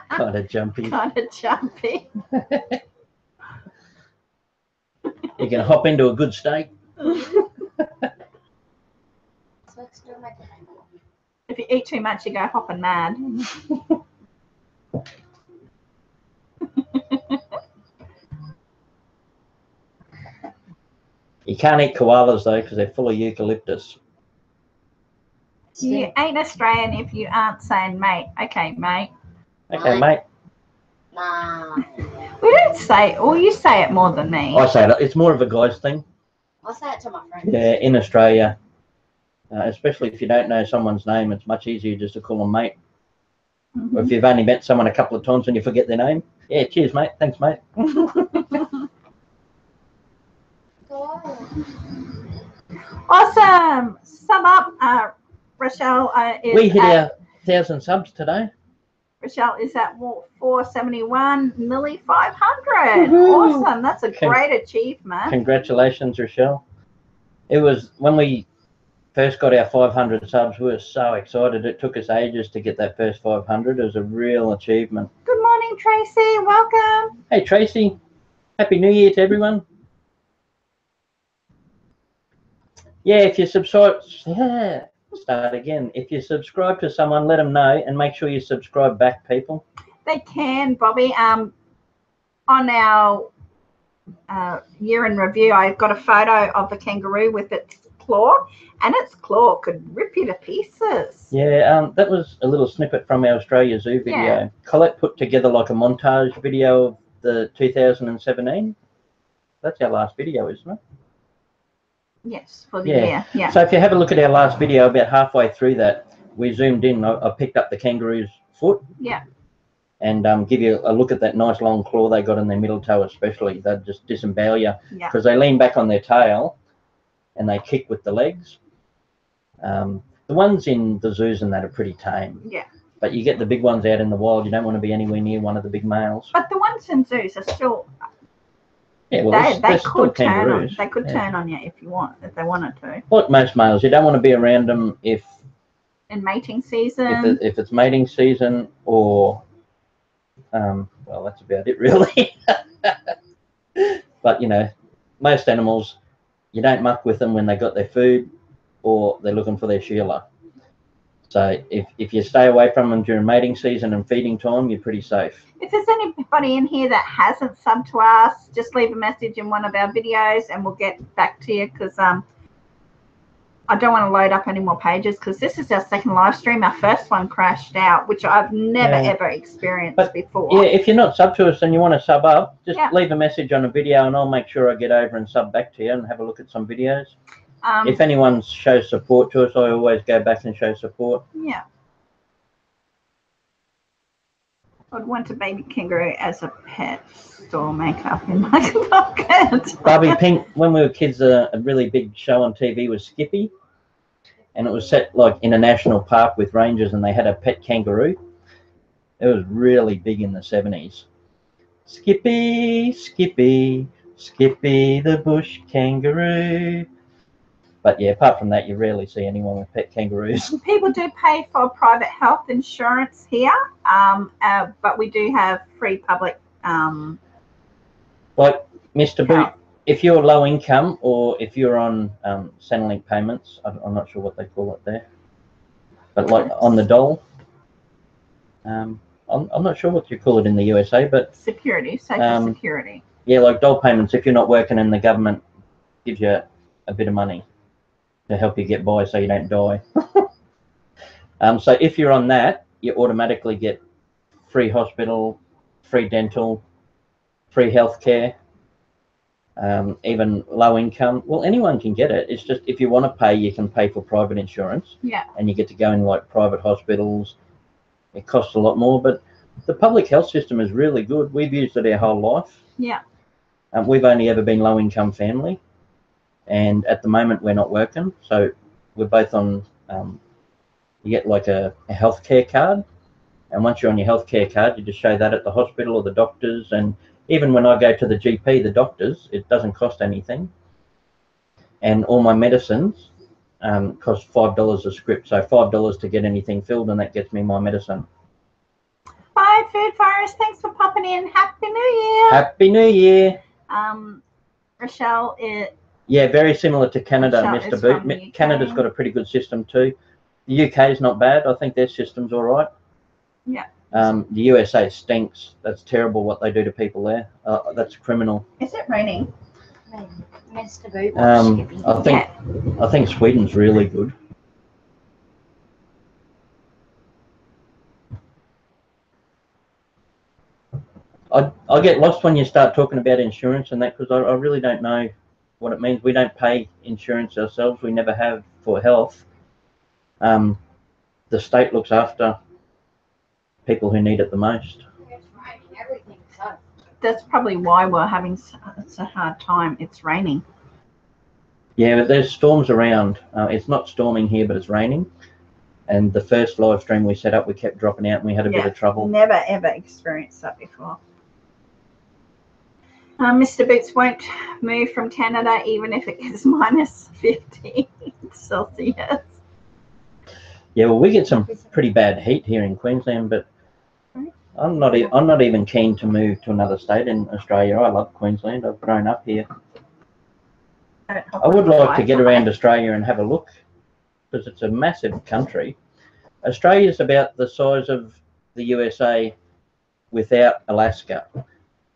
Kind of jumpy. Kind of jumpy. You can hop into a good steak. If you eat too much, you go hopping mad. You can't eat koalas though because they're full of eucalyptus. You ain't Australian if you aren't saying mate. Okay, mate. Okay, mate. Nah. We don't say, or you say it more than me. I say it. It's more of a guy's thing. I'll say it to my friends. Yeah, in Australia, especially if you don't know someone's name, it's much easier just to call them mate. Mm-hmm. Or if you've only met someone a couple of times and you forget their name, yeah, cheers, mate. Thanks, mate. Awesome. Sum up, Rochelle is We hit our 1,000 subs today. Rochelle is at 471, nearly 500. Woohoo. Awesome. That's a great achievement. Congratulations, Rochelle. It was when we first got our 500 subs, we were so excited. It took us ages to get that first 500. It was a real achievement. Good morning, Tracy. Welcome. Hey, Tracy. Happy New Year to everyone. Yeah, if you subscribe, start again. If you subscribe to someone, let them know and make sure you subscribe back, people. They can, Bobby. On our year in review, I've got a photo of the kangaroo with its claw, and its claw could rip you to pieces. Yeah, that was a little snippet from our Australia Zoo video. Yeah. Collette put together like a montage video of the 2017. That's our last video, isn't it? Yes, for the year. Yeah. So if you have a look at our last video, about halfway through that, we zoomed in. I picked up the kangaroo's foot. Yeah. And give you a look at that nice long claw they got in their middle toe especially. They just disembowel you because they lean back on their tail and they kick with the legs. The ones in the zoos and that are pretty tame. Yeah. But you get the big ones out in the wild, you don't want to be anywhere near one of the big males. But the ones in zoos are still... Yeah, well, they could turn on. kangaroos. They could turn on you if they wanted to. Like most males, you don't want to be around them if in mating season. If it's mating season or well, that's about it really. But you know, most animals, you don't muck with them when they got their food or they're looking for their Sheila. So if you stay away from them during mating season and feeding time, you're pretty safe. If there's anybody in here that hasn't subbed to us, just leave a message in one of our videos and we'll get back to you because I don't want to load up any more pages because this is our second live stream. Our first one crashed out, which I've never ever experienced before. Yeah, if you're not subbed to us and you want to sub up, just leave a message on a video and I'll make sure I get over and sub back to you and have a look at some videos. If anyone shows support to us, I always go back and show support. Yeah. I'd want a baby kangaroo as a pet. Store makeup in my pocket. Barbie Pink, when we were kids, a really big show on TV was Skippy. And it was set like in a national park with rangers and they had a pet kangaroo. It was really big in the 70s. Skippy, Skippy, Skippy the bush kangaroo. But yeah, apart from that, you rarely see anyone with pet kangaroos. People do pay for private health insurance here, but we do have free public. Like Mr. Boot, if you're low income or if you're on Centrelink payments, I'm not sure what they call it there, but like on the dole, I'm not sure what you call it in the USA, but security, social security. Yeah, like dole payments. If you're not working and the government gives you a bit of money to help you get by so you don't die. So if you're on that, you automatically get free hospital, free dental, free healthcare, even low income. Well, anyone can get it. It's just if you want to pay, you can pay for private insurance. Yeah. And you get to go in like private hospitals. It costs a lot more, but the public health system is really good. We've used it our whole life. Yeah. We've only ever been low income family, and at the moment we're not working, so we're both on. You get like a healthcare card, and once you're on your healthcare card, you just show that at the hospital or the doctors, and even when I go to the GP, the doctors, it doesn't cost anything, and all my medicines cost $5 a script, so $5 to get anything filled, and that gets me my medicine. Bye, Food Forest. Thanks for popping in. Happy New Year. Happy New Year. Rochelle is. Yeah, very similar to Canada, Rochelle Mr. Boot. Canada's got a pretty good system too. The UK is not bad. I think their system's all right. Yeah. The USA stinks. That's terrible what they do to people there. That's criminal. Is it raining? Mr. Boot, I think Sweden's really good. I get lost when you start talking about insurance and that, because I really don't know what it means. We don't pay insurance ourselves. We never have for health. The state looks after people who need it the most. That's probably why we're having such a hard time. It's raining. Yeah, but there's storms around. It's not storming here, but it's raining. And the first live stream we set up, we kept dropping out and we had a bit of trouble. Never, ever experienced that before. Mr. Boots won't move from Canada even if it gets minus 50 Celsius. Yeah, well, we get some pretty bad heat here in Queensland, but I'm not even keen to move to another state in Australia. I love Queensland. I've grown up here. I would like to get around Australia and have a look, because it's a massive country. Australia's about the size of the USA without Alaska.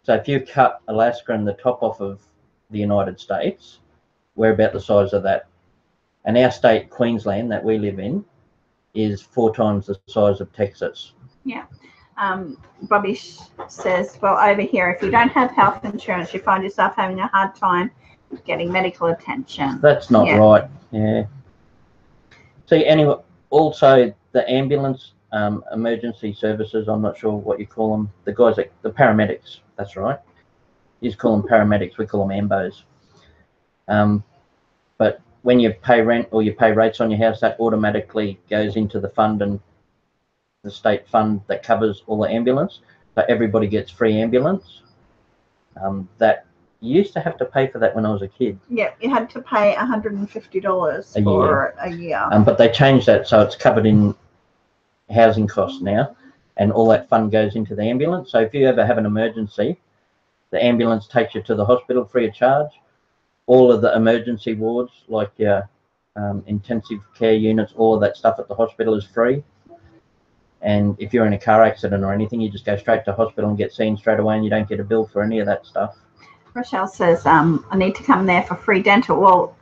So if you cut Alaska and the top off of the United States, we're about the size of that. And our state, Queensland, that we live in, is 4 times the size of Texas. Yeah. Bobby says, well, over here, if you don't have health insurance, you find yourself having a hard time getting medical attention. That's not right. Yeah. See, anyway, also the ambulance emergency services, I'm not sure what you call them. The guys, the paramedics, that's right. You just call them paramedics, we call them ambos. But when you pay rent or you pay rates on your house, that automatically goes into the fund, and the state fund that covers all the ambulance. So everybody gets free ambulance. That you used to have to pay for that when I was a kid. Yeah, you had to pay $150 for a year. But they changed that, so it's covered in housing costs now, and all that fund goes into the ambulance. So if you ever have an emergency, the ambulance takes you to the hospital free of charge. All of the emergency wards, like your intensive care units, all of that stuff at the hospital is free. And if you're in a car accident or anything, you just go straight to hospital and get seen straight away, and you don't get a bill for any of that stuff. Rochelle says, I need to come there for free dental. Well,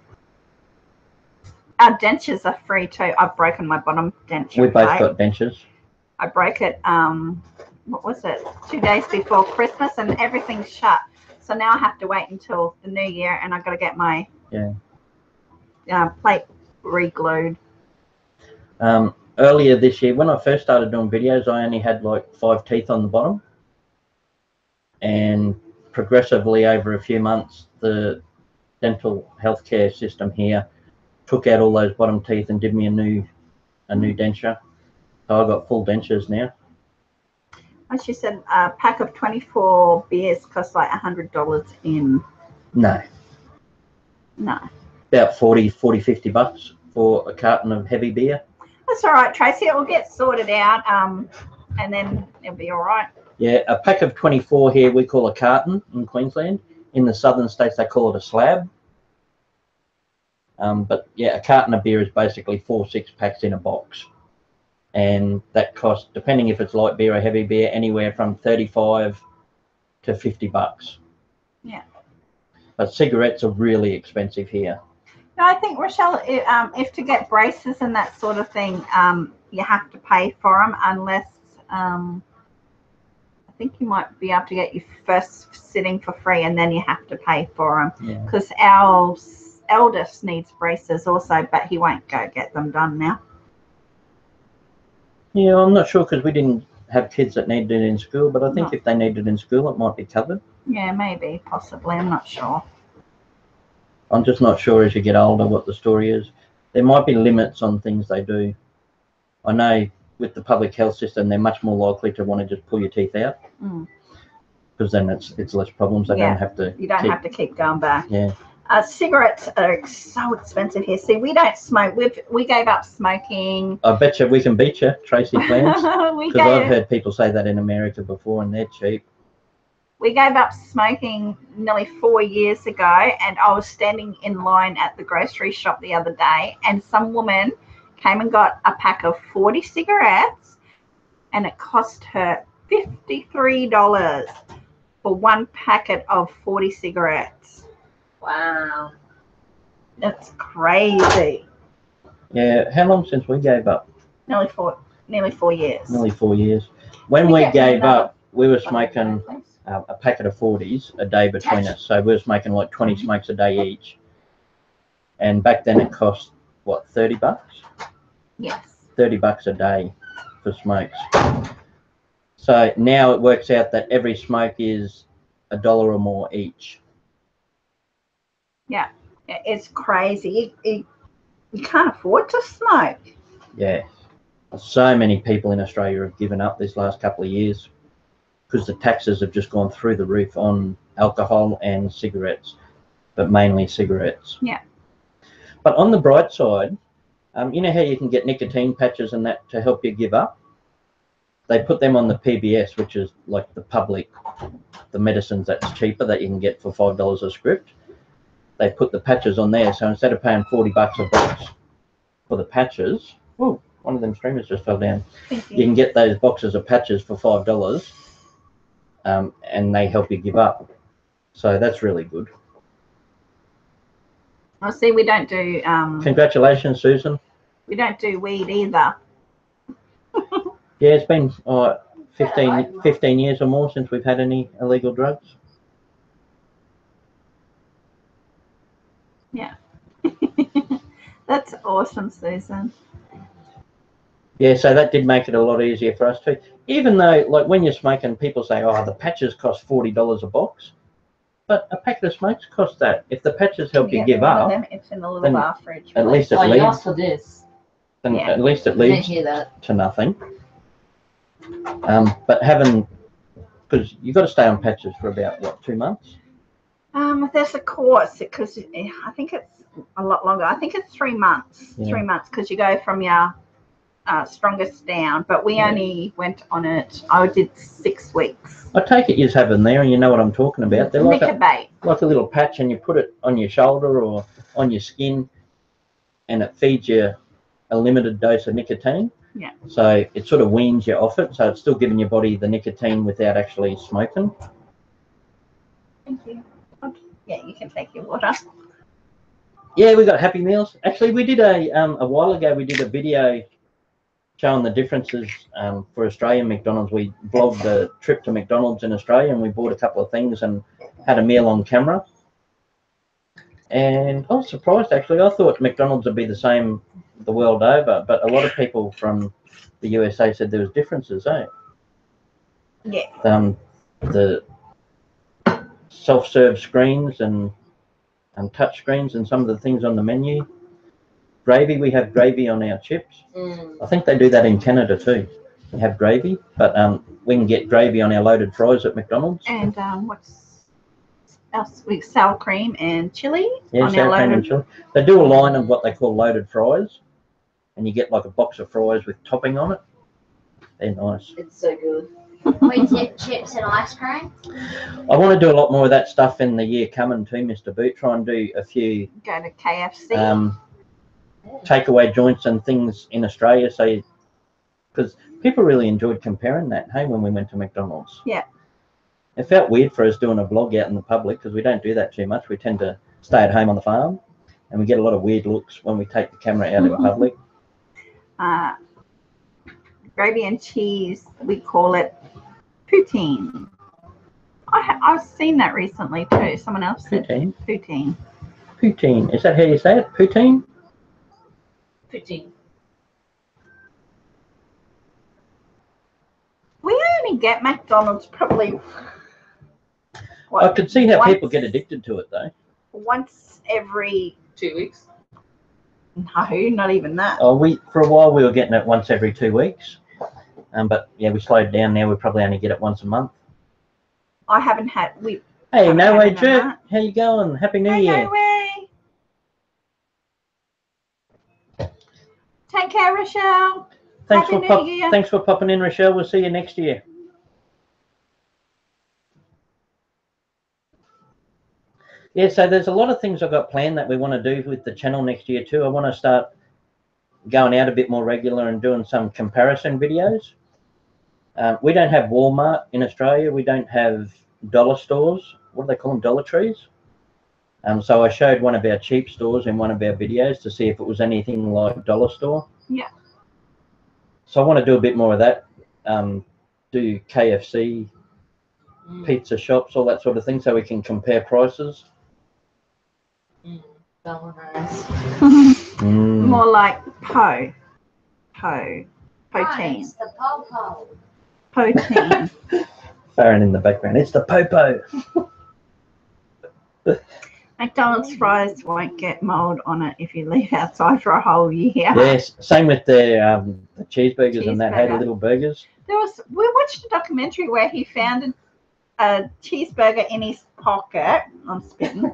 our dentures are free too. I've broken my bottom denture. We both got dentures. I broke it, what was it, 2 days before Christmas, and everything's shut. So now I have to wait until the new year, and I've got to get my plate re-glued. Earlier this year, when I first started doing videos, I only had like 5 teeth on the bottom. And progressively over a few months, the dental healthcare system here took out all those bottom teeth and did me a new denture. So I've got full dentures now. And she said a pack of 24 beers costs like $100 in. No. About 40, 50 bucks for a carton of heavy beer. That's all right, Tracy. It will get sorted out, and then it'll be all right. Yeah, a pack of 24 here we call a carton in Queensland. In the southern states they call it a slab. But yeah, a carton of beer is basically 4 6-packs in a box. And that costs, depending if it's light beer or heavy beer, anywhere from 35 to 50 bucks. Yeah. But cigarettes are really expensive here. No, I think, Rochelle, if to get braces and that sort of thing, you have to pay for them, unless I think you might be able to get your first sitting for free, and then you have to pay for them. Yeah. Because our eldest needs braces also, but he won't go get them done now. Yeah, I'm not sure because we didn't have kids that needed it in school, but I think No. if they needed it in school, it might be covered. Yeah, maybe, possibly. I'm not sure. I'm just not sure as you get older what the story is. There might be limits on things they do. I know with the public health system, they're much more likely to want to just pull your teeth out because then it's less problems. They don't have to. You don't have to keep going back. Yeah. Cigarettes are so expensive here. See, we don't smoke. We gave up smoking. I bet you we can beat you, Tracy plans. Because I've heard people say that in America before, and they're cheap. We gave up smoking nearly 4 years ago, and I was standing in line at the grocery shop the other day, and some woman came and got a pack of 40 cigarettes, and it cost her $53 for one packet of 40 cigarettes. Wow. That's crazy. Yeah. How long since we gave up? Nearly 4 years. Nearly 4 years. When we gave up, we were smoking a packet of 40s a day between us. So we were smoking like 20 smokes a day each. And back then it cost, what, $30? Yes. $30 a day for smokes. So now it works out that every smoke is $1 or more each. Yeah, it's crazy. You can't afford to smoke. Yeah. So many people in Australia have given up this last couple of years because the taxes have just gone through the roof on alcohol and cigarettes, but mainly cigarettes. Yeah. But on the bright side, you know how you can get nicotine patches and that to help you give up? They put them on the PBS, which is like the medicines that's cheaper that you can get for $5 a script. They put the patches on there, so instead of paying $40 a box for the patches, oh, one of them streamers just fell down. You can get those boxes of patches for $5, and they help you give up. So that's really good. I see. We don't do. Congratulations, Susan. We don't do weed either. Yeah, it's been 15 years or more since we've had any illegal drugs. Yeah. That's awesome, Susan. Yeah, so that did make it a lot easier for us too. Even though, like, when you're smoking, people say, oh, the patches cost $40 a box. But a packet of smokes costs that. If the patches help you give up, it's in the little bar fridge. At least it you leads. asked for this. Then Yeah. at least it I didn't leads hear that. to nothing. But having, because you've got to stay on patches for about, what, 2 months? There's a course because I think it's a lot longer. I think it's 3 months. Yeah. 3 months because you go from your strongest down. But we only went on it. I did 6 weeks. I take it you have them there, and you know what I'm talking about. They're like a little patch, and you put it on your shoulder or on your skin, and it feeds you a limited dose of nicotine. Yeah. So it sort of weans you off it. So it's still giving your body the nicotine without actually smoking. Thank you. Okay. Yeah, you can take your water. Yeah, we got Happy Meals. Actually, we did a while ago. We did a video showing the differences for Australian McDonald's. We vlogged a trip to McDonald's in Australia, and we bought a couple of things and had a meal on camera. And I was surprised, actually. I thought McDonald's would be the same the world over, but a lot of people from the USA said there was differences, eh? Yeah. The self-serve screens and touch screens and some of the things on the menu. Gravy, we have gravy on our chips. I think they do that in Canada too. We have gravy, but we can get gravy on our loaded fries at McDonald's. And what's else? We sour cream and chili. Yeah, on sour our cream loaded. and chili. They do a line of what they call loaded fries, and you get like a box of fries with topping on it. They're nice. It's so good. We dip chips and ice cream. I want to do a lot more of that stuff in the year coming too, Mr. Boot. Try and do a few Go to KFC. takeaway joints and things in Australia. So, because people really enjoyed comparing that, hey, when we went to McDonald's. Yeah. It felt weird for us doing a vlog out in the public because we don't do that too much. We tend to stay at home on the farm, and we get a lot of weird looks when we take the camera out in public. Gravy and cheese, we call it Poutine. I've seen that recently too. Someone else said Poutine. poutine. Poutine. Is that how you say it? Poutine? Poutine. We only get McDonald's probably. I could see how once- people get addicted to it though. Once every. 2 weeks. No, not even that. Oh, for a while we were getting it once every 2 weeks, but yeah, we slowed down. Now we probably only get it once a month. I haven't had. Hey, haven't no had way, it in a Jerk. month. How you going? Happy New Hey, Year. no way. Take care, Rochelle. Thanks Happy for New Year. thanks for popping in, Rochelle. We'll see you next year. Yeah, so there's a lot of things I've got planned that we want to do with the channel next year too. I want to start going out a bit more regular and doing some comparison videos. We don't have Walmart in Australia. We don't have dollar stores. What do they call them? Dollar trees. So I showed one of our cheap stores in one of our videos to see if it was anything like dollar store. Yeah. So I want to do a bit more of that. Do KFC, pizza shops, all that sort of thing, so we can compare prices. Domino's. More like poutine. It's the po-po. Poutine. Faron in the background. It's the popo. McDonald's fries won't get mold on it if you leave outside for a whole year. Yes, same with the cheeseburgers and that. Had Cheeseburger. little burgers. We watched a documentary where he found a cheeseburger in his pocket. I'm spitting.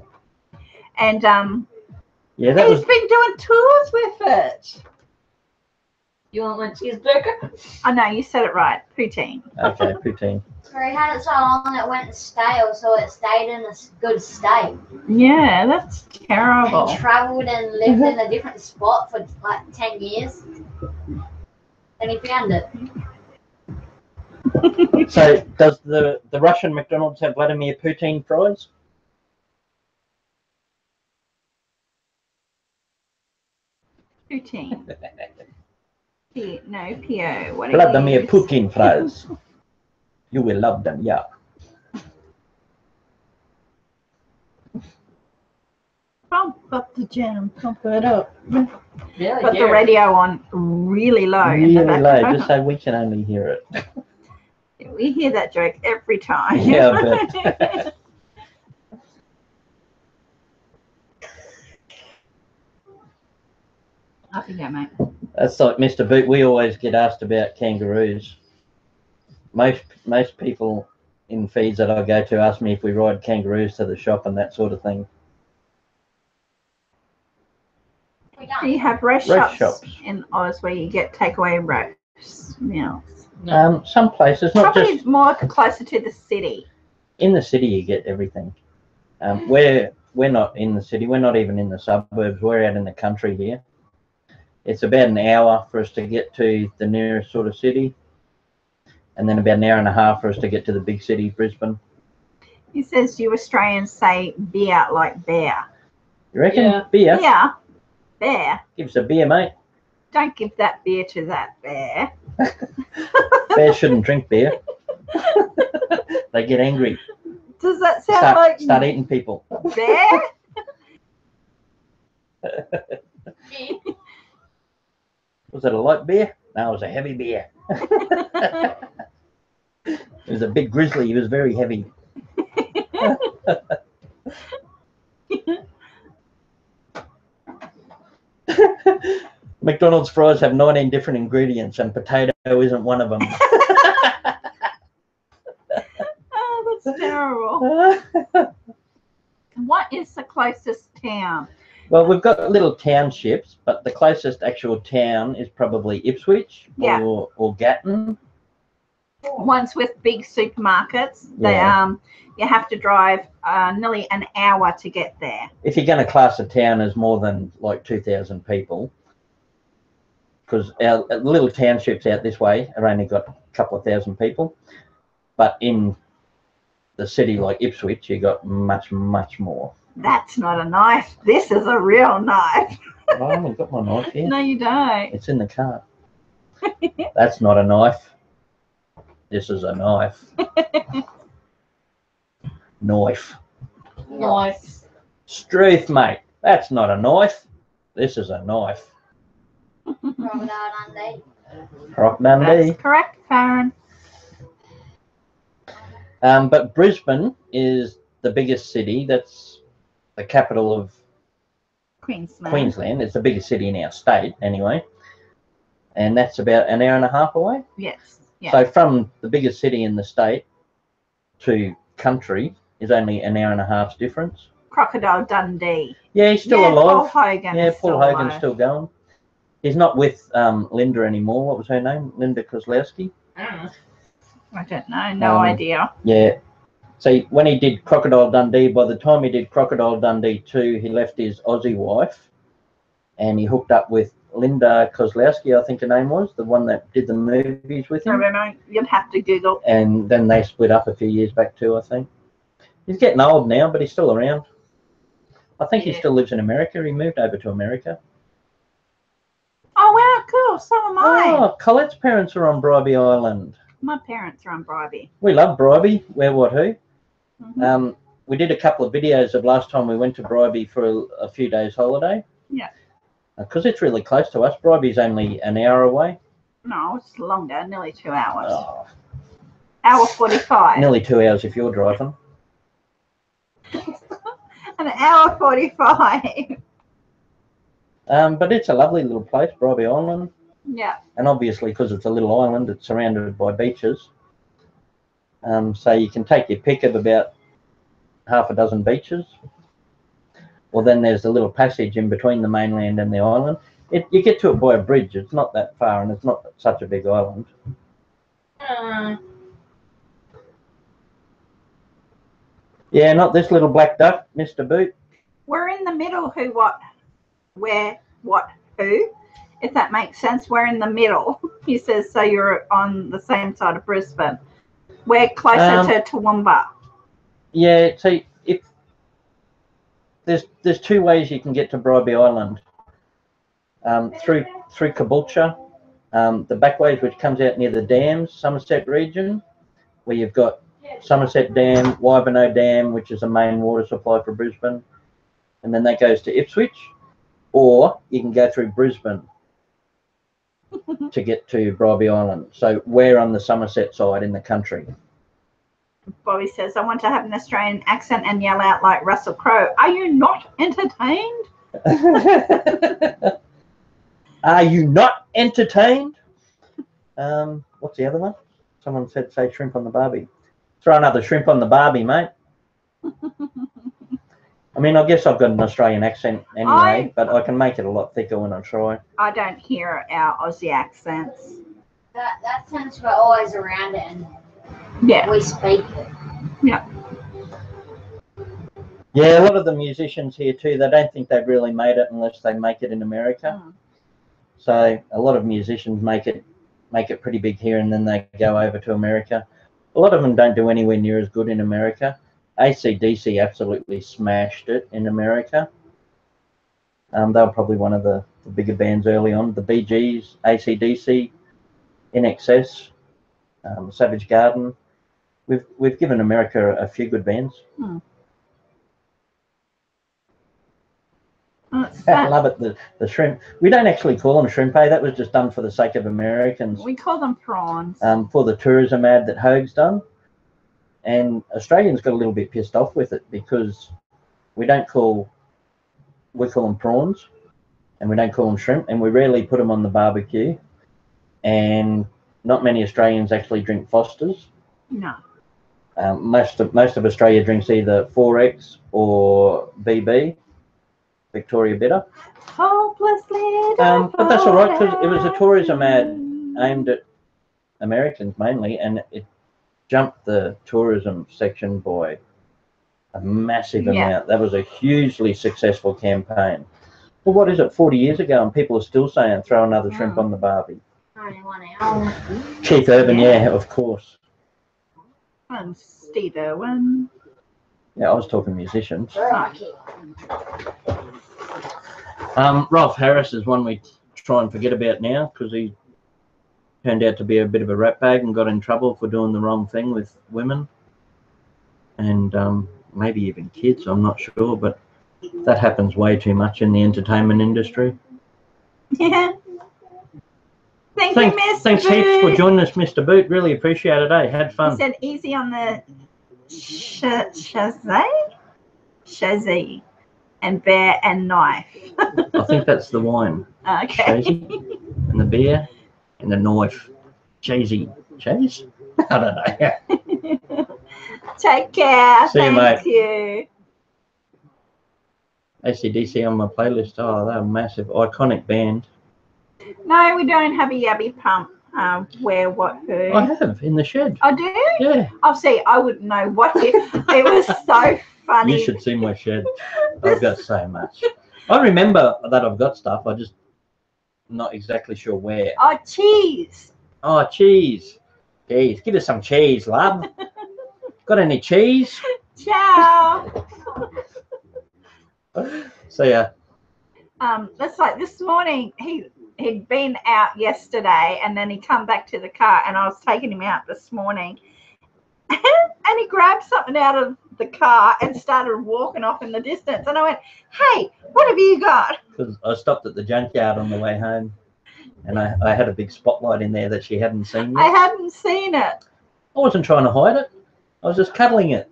And Yeah, that he's was. been doing tours with it. You want my cheeseburger? Oh no, you said it right. Poutine. Okay, poutine. So he had it so long it went stale, so it stayed in a good state. Yeah, that's terrible. And he travelled and lived in a different spot for like 10 years. Then he found it. So does the Russian McDonald's have Vladimir Putin fries? Poutine. No, P.O. What Vladimir are Putin fries. You will love them, yeah. Pump up the jam, pump it up. Yeah, Put the radio on really low. in the Really low, background. just so we can only hear it. We hear that joke every time. Yeah, I bet. Off you go, mate. That's like Mr. Boot. We always get asked about kangaroos. Most people in feeds that I go to ask me if we ride kangaroos to the shop and that sort of thing. We Do you don't. have roast Roast shops shops. in Oz where you get takeaway roast meals? Some places, not Probably just more closer to the city. in the city, you get everything. We're not in the city. We're not even in the suburbs. We're out in the country here. It's about an hour for us to get to the nearest sort of city, and then about an hour and a half for us to get to the big city, Brisbane. He says you Australians say beer like bear. You reckon? Yeah. Beer? Beer? Bear? Give us a beer, mate. Don't give that beer to that bear. Bears shouldn't drink beer. They get angry. Does that sound like Start eating people. bear? Was it a light beer? No, it was a heavy beer. It was a big grizzly. He was very heavy. McDonald's fries have 19 different ingredients and potato isn't one of them. Oh, that's terrible. What is the closest town? Well, we've got little townships, but the closest actual town is probably Ipswich Yeah. or Gatton. Ones with big supermarkets. They Yeah. you have to drive nearly an hour to get there. If you're going to class a town as more than like 2,000 people, because our little townships out this way have only got a couple of thousand people, but in the city like Ipswich, you got much, much more. That's not a knife. This is a real knife. I haven't got my knife here. No, you don't. It's in the car. That's not a knife. This is a knife. Knife. Nice. Struth, mate. That's not a knife. This is a knife. Crocodile Dundee. Croc Dundee. That's correct, Faron. But Brisbane is the biggest city. That's the capital of Queensland. Queensland. It's the biggest city in our state, anyway. And that's about an hour and a half away. Yes. Yeah. So from the biggest city in the state to country is only an hour and a half's difference. Crocodile Dundee. Yeah, he's still Paul alive. Hogan. Yeah, is Paul still Hogan's alive. still going. He's not with Linda anymore. What was her name? Linda Kozlowski. I don't know. I don't know. No idea. Yeah. So when he did Crocodile Dundee, by the time he did Crocodile Dundee 2, he left his Aussie wife and he hooked up with Linda Kozlowski, I think her name was, the one that did the movies with I him. don't know. You'd have to Google. And then they split up a few years back too, I think. He's getting old now, but he's still around. I think he Yeah. still lives in America. He moved over to America. Oh, wow, cool. So am I. Oh, Colette's parents are on Bribey Island. My parents are on Bribey. We love Bribey. Where, what, who? Mhm. We did a couple of videos of last time we went to Bribey for a few days holiday. Yeah. Because it's really close to us. Bribey's only an hour away. No, it's longer, nearly 2 hours. Oh, Hour 45. nearly 2 hours if you're driving. An hour 45. But it's a lovely little place, Bribey Island. Yeah. And obviously, because it's a little island, it's surrounded by beaches. So you can take your pick of about half a dozen beaches. Well, then there's a little passage in between the mainland and the island. You get to it by a bridge. It's not that far, and it's not such a big island. Yeah, not this little black duck, Mr. Boot. We're in the middle. Who, what, where, what, who? If that makes sense, we're in the middle. He says, so you're on the same side of Brisbane. We're closer to Toowoomba. Yeah, see, if there's two ways you can get to Bribey Island. Through Caboolture, the back ways, which comes out near the dams, Somerset region, where you've got Somerset Dam, Wivenhoe Dam, which is a main water supply for Brisbane, and then that goes to Ipswich, or you can go through Brisbane to get to Bribey Island. So we're on the Somerset side in the country. Bobby says, I want to have an Australian accent and yell out like Russell Crowe. Are you not entertained? Are you not entertained? What's the other one? Someone said, say shrimp on the barbie. Throw another shrimp on the barbie, mate. I mean, I guess I've got an Australian accent anyway, but I can make it a lot thicker when I try. I don't hear our Aussie accents. That's since we're always around it and Yeah. we speak it. Yeah, a lot of the musicians here too, they don't think they've really made it unless they make it in America. Mm. So a lot of musicians make it pretty big here and then they go over to America. A lot of them don't do anywhere near as good in America. AC/DC absolutely smashed it in America. They were probably one of the bigger bands early on. The Bee Gees, AC/DC, In Excess, Savage Garden. We've given America a few good bands. Mm. I love it, the shrimp. We don't actually call them shrimp, that was just done for the sake of Americans. We call them prawns. For the tourism ad that Hoag's done. And Australians got a little bit pissed off with it because we call them prawns and we don't call them shrimp, and we rarely put them on the barbecue. And not many Australians actually drink Foster's. No. Most of Australia drinks either 4X or BB, Victoria Bitter. Hopelessly But that's all right because it was a tourism ad aimed at Americans mainly, and it jumped the tourism section by a massive amount. That was a hugely successful campaign. Well, what is it, 40 years ago, and people are still saying throw another shrimp on the barbie. 91 hours. Keith Urban, yeah, of course. And Steve Irwin. Yeah, I was talking musicians. Okay. Ralph Harris is one we try and forget about now because turned out to be a bit of a rat bag and got in trouble for doing the wrong thing with women and maybe even kids, I'm not sure, but that happens way too much in the entertainment industry. Yeah. Thank you, Mr. Thanks Boot. heaps for joining us, Mr. Boot. Really appreciate it, eh? Had He fun. said easy on the Shazzy and bear and knife. I think that's the wine. Okay. Shazy, and the beer and the knife. Cheesy. Cheese? I don't know. Take care. See you, Thank mate. you. AC/DC on my playlist. Oh, they're a massive, iconic band. No, we don't have a yabby pump. Where, what, who? I have in the shed. I do? Yeah. I'll see. I wouldn't know what it was so funny. You should see my shed. I've got so much. I remember that I've got stuff. I just not exactly sure where. Oh, cheese. Oh, cheese. Cheese. Give us some cheese, love. Got any cheese? Ciao. See ya. That's like this morning. He'd been out yesterday, and then he come back to the car, and I was taking him out this morning, and he grabbed something out of the car and started walking off in the distance. And I went, "Hey, what have you got?" Because I stopped at the junkyard on the way home, and I had a big spotlight in there that she hadn't seen I yet. hadn't seen it. I wasn't trying to hide it. I was just cuddling it.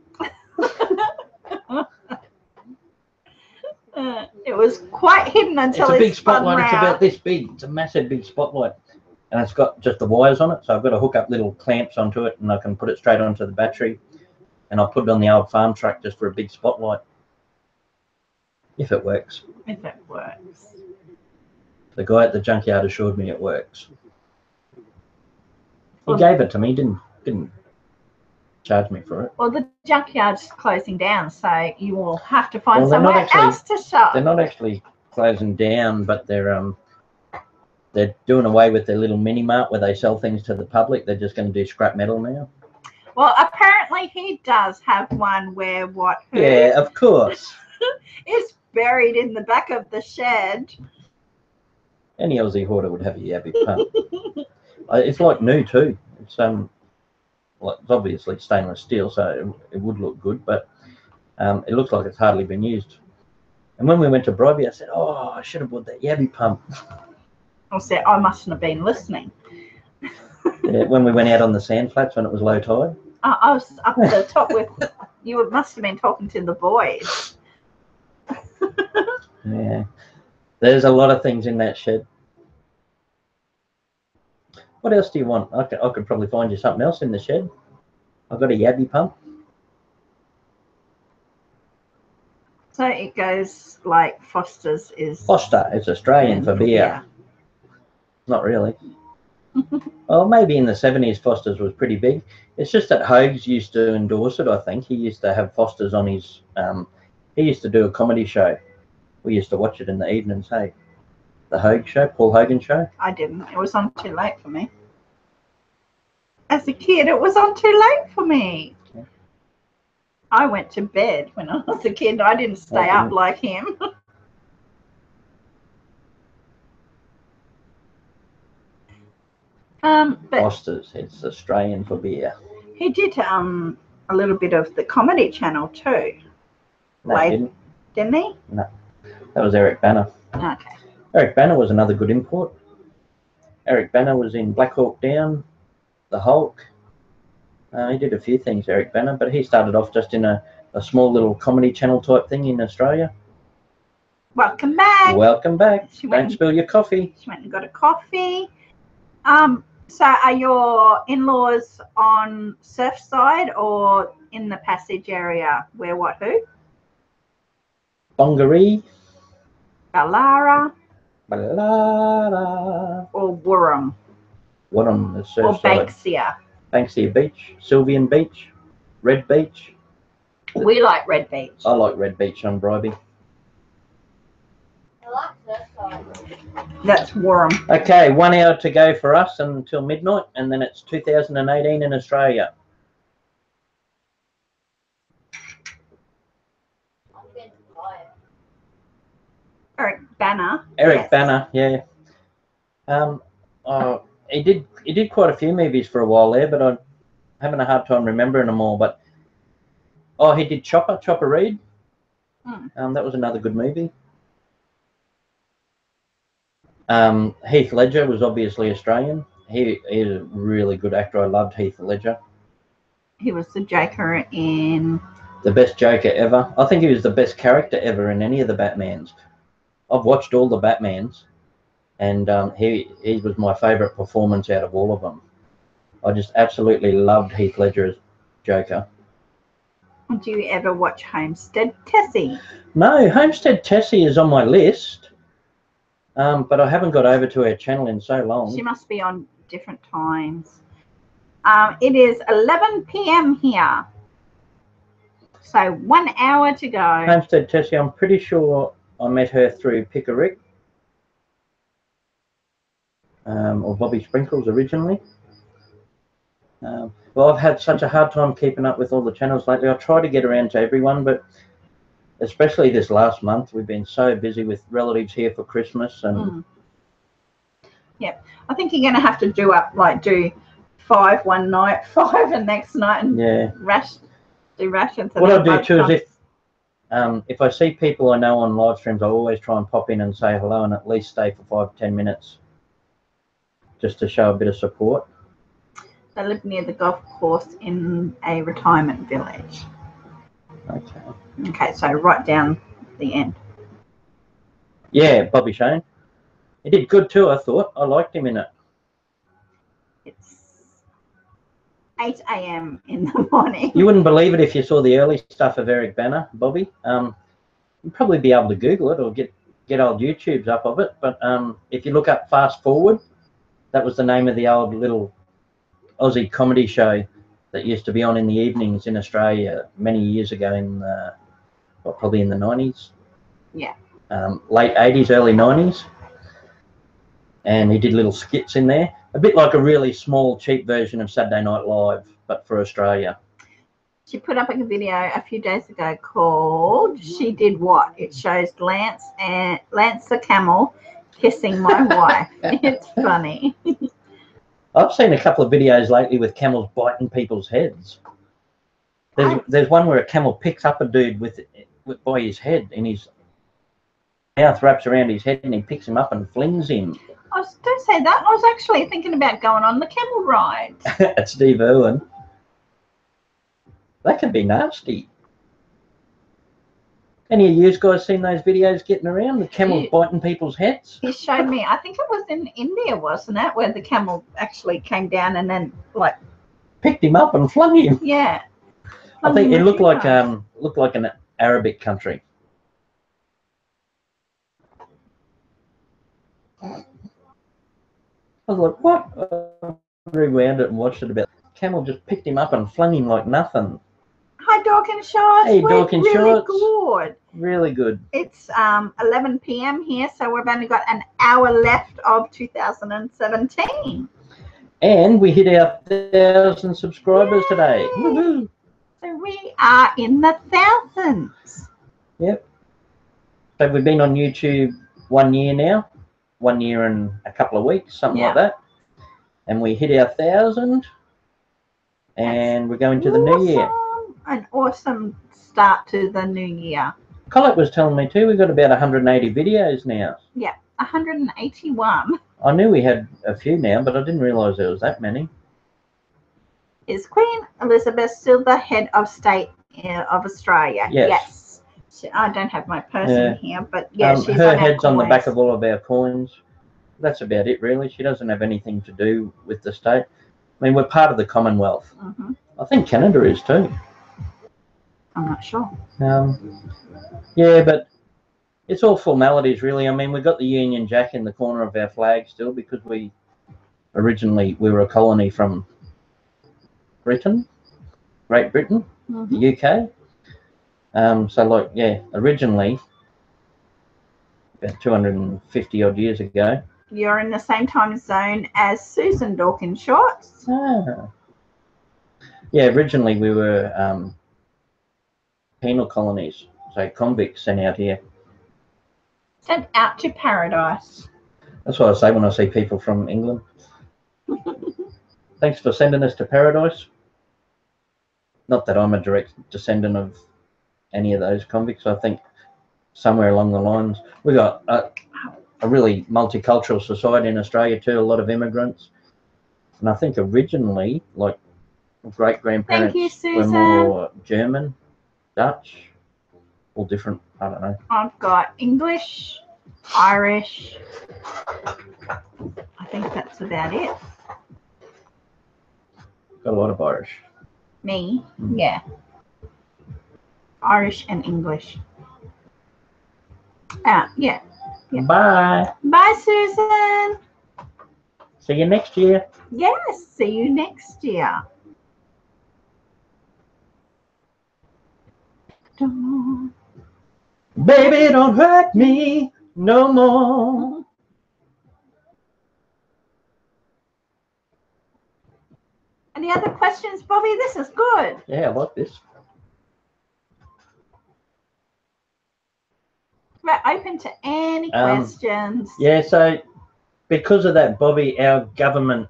It was quite hidden until It's a big spun spotlight. It's round. about this big. It's a massive big spotlight. And it's got just the wires on it. So I've got to hook up little clamps onto it, and I can put it straight onto the battery. And I'll put it on the old farm truck just for a big spotlight. If it works. If it works. The guy at the junkyard assured me it works. He gave it to me, didn't charge me for it. Well, the junkyard's closing down, so you will have to find Well, they're not somewhere actually- else to shop. They're not actually closing down, but they're doing away with their little mini mart where they sell things to the public. They're just going to do scrap metal now. Well, apparently he does have one where what? Who Yeah, of course. is buried in the back of the shed. Any Aussie hoarder would have a yabby pump. It's like new too. It's like it's obviously stainless steel, so it would look good, but it looks like it's hardly been used. And when we went to Bribey, I said, "Oh, I should have bought that yabby pump." I said, I mustn't have been listening. Yeah, when we went out on the sand flats when it was low tide. I was up at the top with you. Must have been talking to the boys. Yeah, there's a lot of things in that shed. What else do you want? I could probably find you something else in the shed. I've got a yabby pump. So it goes like Foster's is. Foster, it's Australian for beer. Not really. Well, maybe in the 70s Foster's was pretty big. It's just that Hoag's used to endorse it, I think. He used to have Foster's on his... he used to do a comedy show. We used to watch it in the evenings, hey? The Hoag show, Paul Hogan show. I didn't. It was on too late for me. As a kid, it was on too late for me. Okay. I went to bed when I was a kid. I didn't stay up like him. But Foster's, it's Australian for beer. he did a little bit of the Comedy Channel too, No, he didn't. didn't he? That was Eric Banner. Okay. Eric Banner was another good import. Eric Banner was in Black Hawk Down, The Hulk. He did a few things, Eric Banner, but he started off just in a small little Comedy Channel type thing in Australia. Welcome back. Welcome back. She went Don't spill your coffee. She went and got a coffee. So are your in-laws on Surfside or in the Passage area? Where, what, who? Bongaree. Ballara Ballara. or Wurrum What on the or Surfside? Banksia? Banksia Beach, Sylvian Beach, Red Beach. We like Red Beach. I like Red Beach on Bribey. I like that side. That's Wurrum. Okay, 1 hour to go for us until midnight, and then it's 2018 in Australia. I'm getting tired. Eric Banner. Eric Yes. Banner, yeah. he did quite a few movies for a while there, but I'm having a hard time remembering them all. But oh, he did Chopper Reed. That was another good movie. Heath Ledger was obviously Australian. He is a really good actor. I loved Heath Ledger. He was the Joker in... The best Joker ever. I think he was the best character ever in any of the Batmans. I've watched all the Batmans, and he was my favourite performance out of all of them. I just absolutely loved Heath Ledger as Joker. Do you ever watch Homestead Tessie? No, Homestead Tessie is on my list, but I haven't got over to her channel in so long. She must be on different times. It is 11 p.m. here. So 1 hour to go. Homestead Tessie, I'm pretty sure I met her through Pick a Rick. Or Bobby Sprinkles originally. Well, I've had such a hard time keeping up with all the channels lately. I try to get around to everyone, but especially this last month, we've been so busy with relatives here for Christmas. And Yep. I think you're going to have to do 5 one night, 5 the next night, and do rations. What I do too is if I see people I know on live streams, I always try and pop in and say hello and at least stay for 5-10 minutes just to show a bit of support. They live near the golf course in a retirement village. Okay. Okay, so right down the end. Yeah, Bobby Shane. He did good too, I thought. I liked him in it. It's 8 a.m. in the morning. You wouldn't believe it if you saw the early stuff of Eric Banner, Bobby. You'd probably be able to Google it or get old YouTubes up of it. But if you look up Fast Forward, that was the name of the old little Aussie comedy show that used to be on in the evenings in Australia many years ago in probably in the 90s. Yeah. Late 80s, early 90s. And he did little skits in there. A bit like a really small, cheap version of Saturday Night Live, but for Australia. She put up a video a few days ago called She Did What? It shows Lance the camel kissing my wife. It's funny. I've seen a couple of videos lately with camels biting people's heads. There's one where a camel picks up a dude by his head, and his mouth wraps around his head, and he picks him up and flings him. Don't say that. I was actually thinking about going on the camel ride. At Steve Irwin. That could be nasty. Any of you guys seen those videos getting around? The camels biting people's heads? He showed me, I think it was in India, wasn't it? Where the camel actually came down and then picked him up and flung him. Yeah. I think it looked like an Arabic country. I was like, what? I rewound it and watched it about. Camel just picked him up and flung him like nothing. Hi, Dawkins Shorts. Hey, Dawkins Shorts. Good. Really good. It's 11 p.m. here, so we've only got an hour left of 2017. And we hit our 1,000 subscribers today. Woohoo! So we are in the thousands. Yep. So we've been on YouTube 1 year now. 1 year and a couple of weeks, something like that. And we hit our 1,000. And we're going to the new year. An awesome start to the new year. Collette was telling me too, we've got about 180 videos now. Yeah, 181. I knew we had a few now, but I didn't realise there was that many. Is Queen Elizabeth still the head of state of Australia? Yes. I don't have my person here, but yeah, she's her on head's our on the back coins. of all of our coins. That's about it, really. She doesn't have anything to do with the state. I mean, we're part of the Commonwealth. Mm-hmm. I think Canada is too. I'm not sure. Yeah, but it's all formalities, really. I mean, we've got the Union Jack in the corner of our flag still because we were a colony from Britain, Great Britain, the UK. Originally, about 250 odd years ago. You're in the same time zone as Susan Dawkins Shorts. Ah. Yeah, originally we were penal colonies, so convicts sent out here. Sent out to paradise. That's what I say when I see people from England. Thanks for sending us to paradise. Not that I'm a direct descendant of any of those convicts. I think somewhere along the lines we got a really multicultural society in Australia too. A lot of immigrants, and I think originally, like great grandparents were more German, Dutch, all different. I don't know. I've got English, Irish. I think that's about it. Got a lot of Irish. Me, yeah. Irish and English. Yeah. Bye. Bye, Susan. See you next year. Yes, see you next year. Baby, don't hurt me no more. Any other questions, Bobby? This is good. Yeah, I like this. We're open to any questions. Yeah, so because of that, Bobby, our government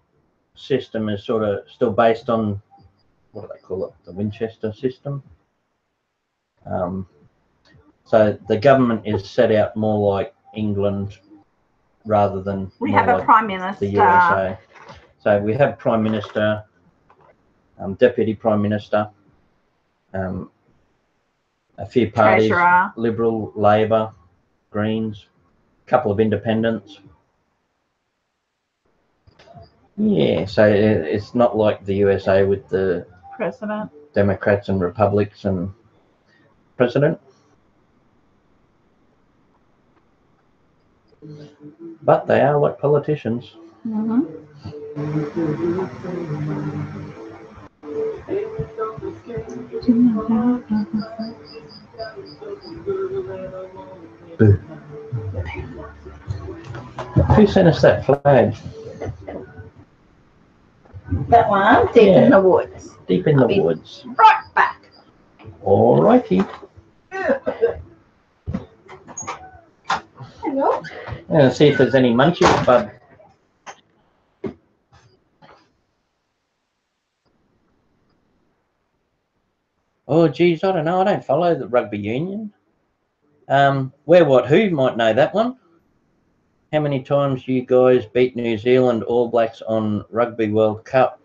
system is sort of still based on, what do they call it, the Winchester system. So the government is set out more like England rather than we have a prime minister. The USA. So we have prime minister, deputy prime minister, a few parties, Treasurer. Liberal, Labor, Greens, a couple of independents. Yeah, so it's not like the USA with the president, Democrats and Republicans and president. But they are like politicians. Mm-hmm. Who sent us that flag? That one, deep in the woods. Deep in the woods. Right back. All righty. Hello. Let's see if there's any munchies, bud. Oh, geez, I don't know. I don't follow the rugby union. Where, what, who might know that one. How many times you guys beat New Zealand All Blacks on Rugby World Cup?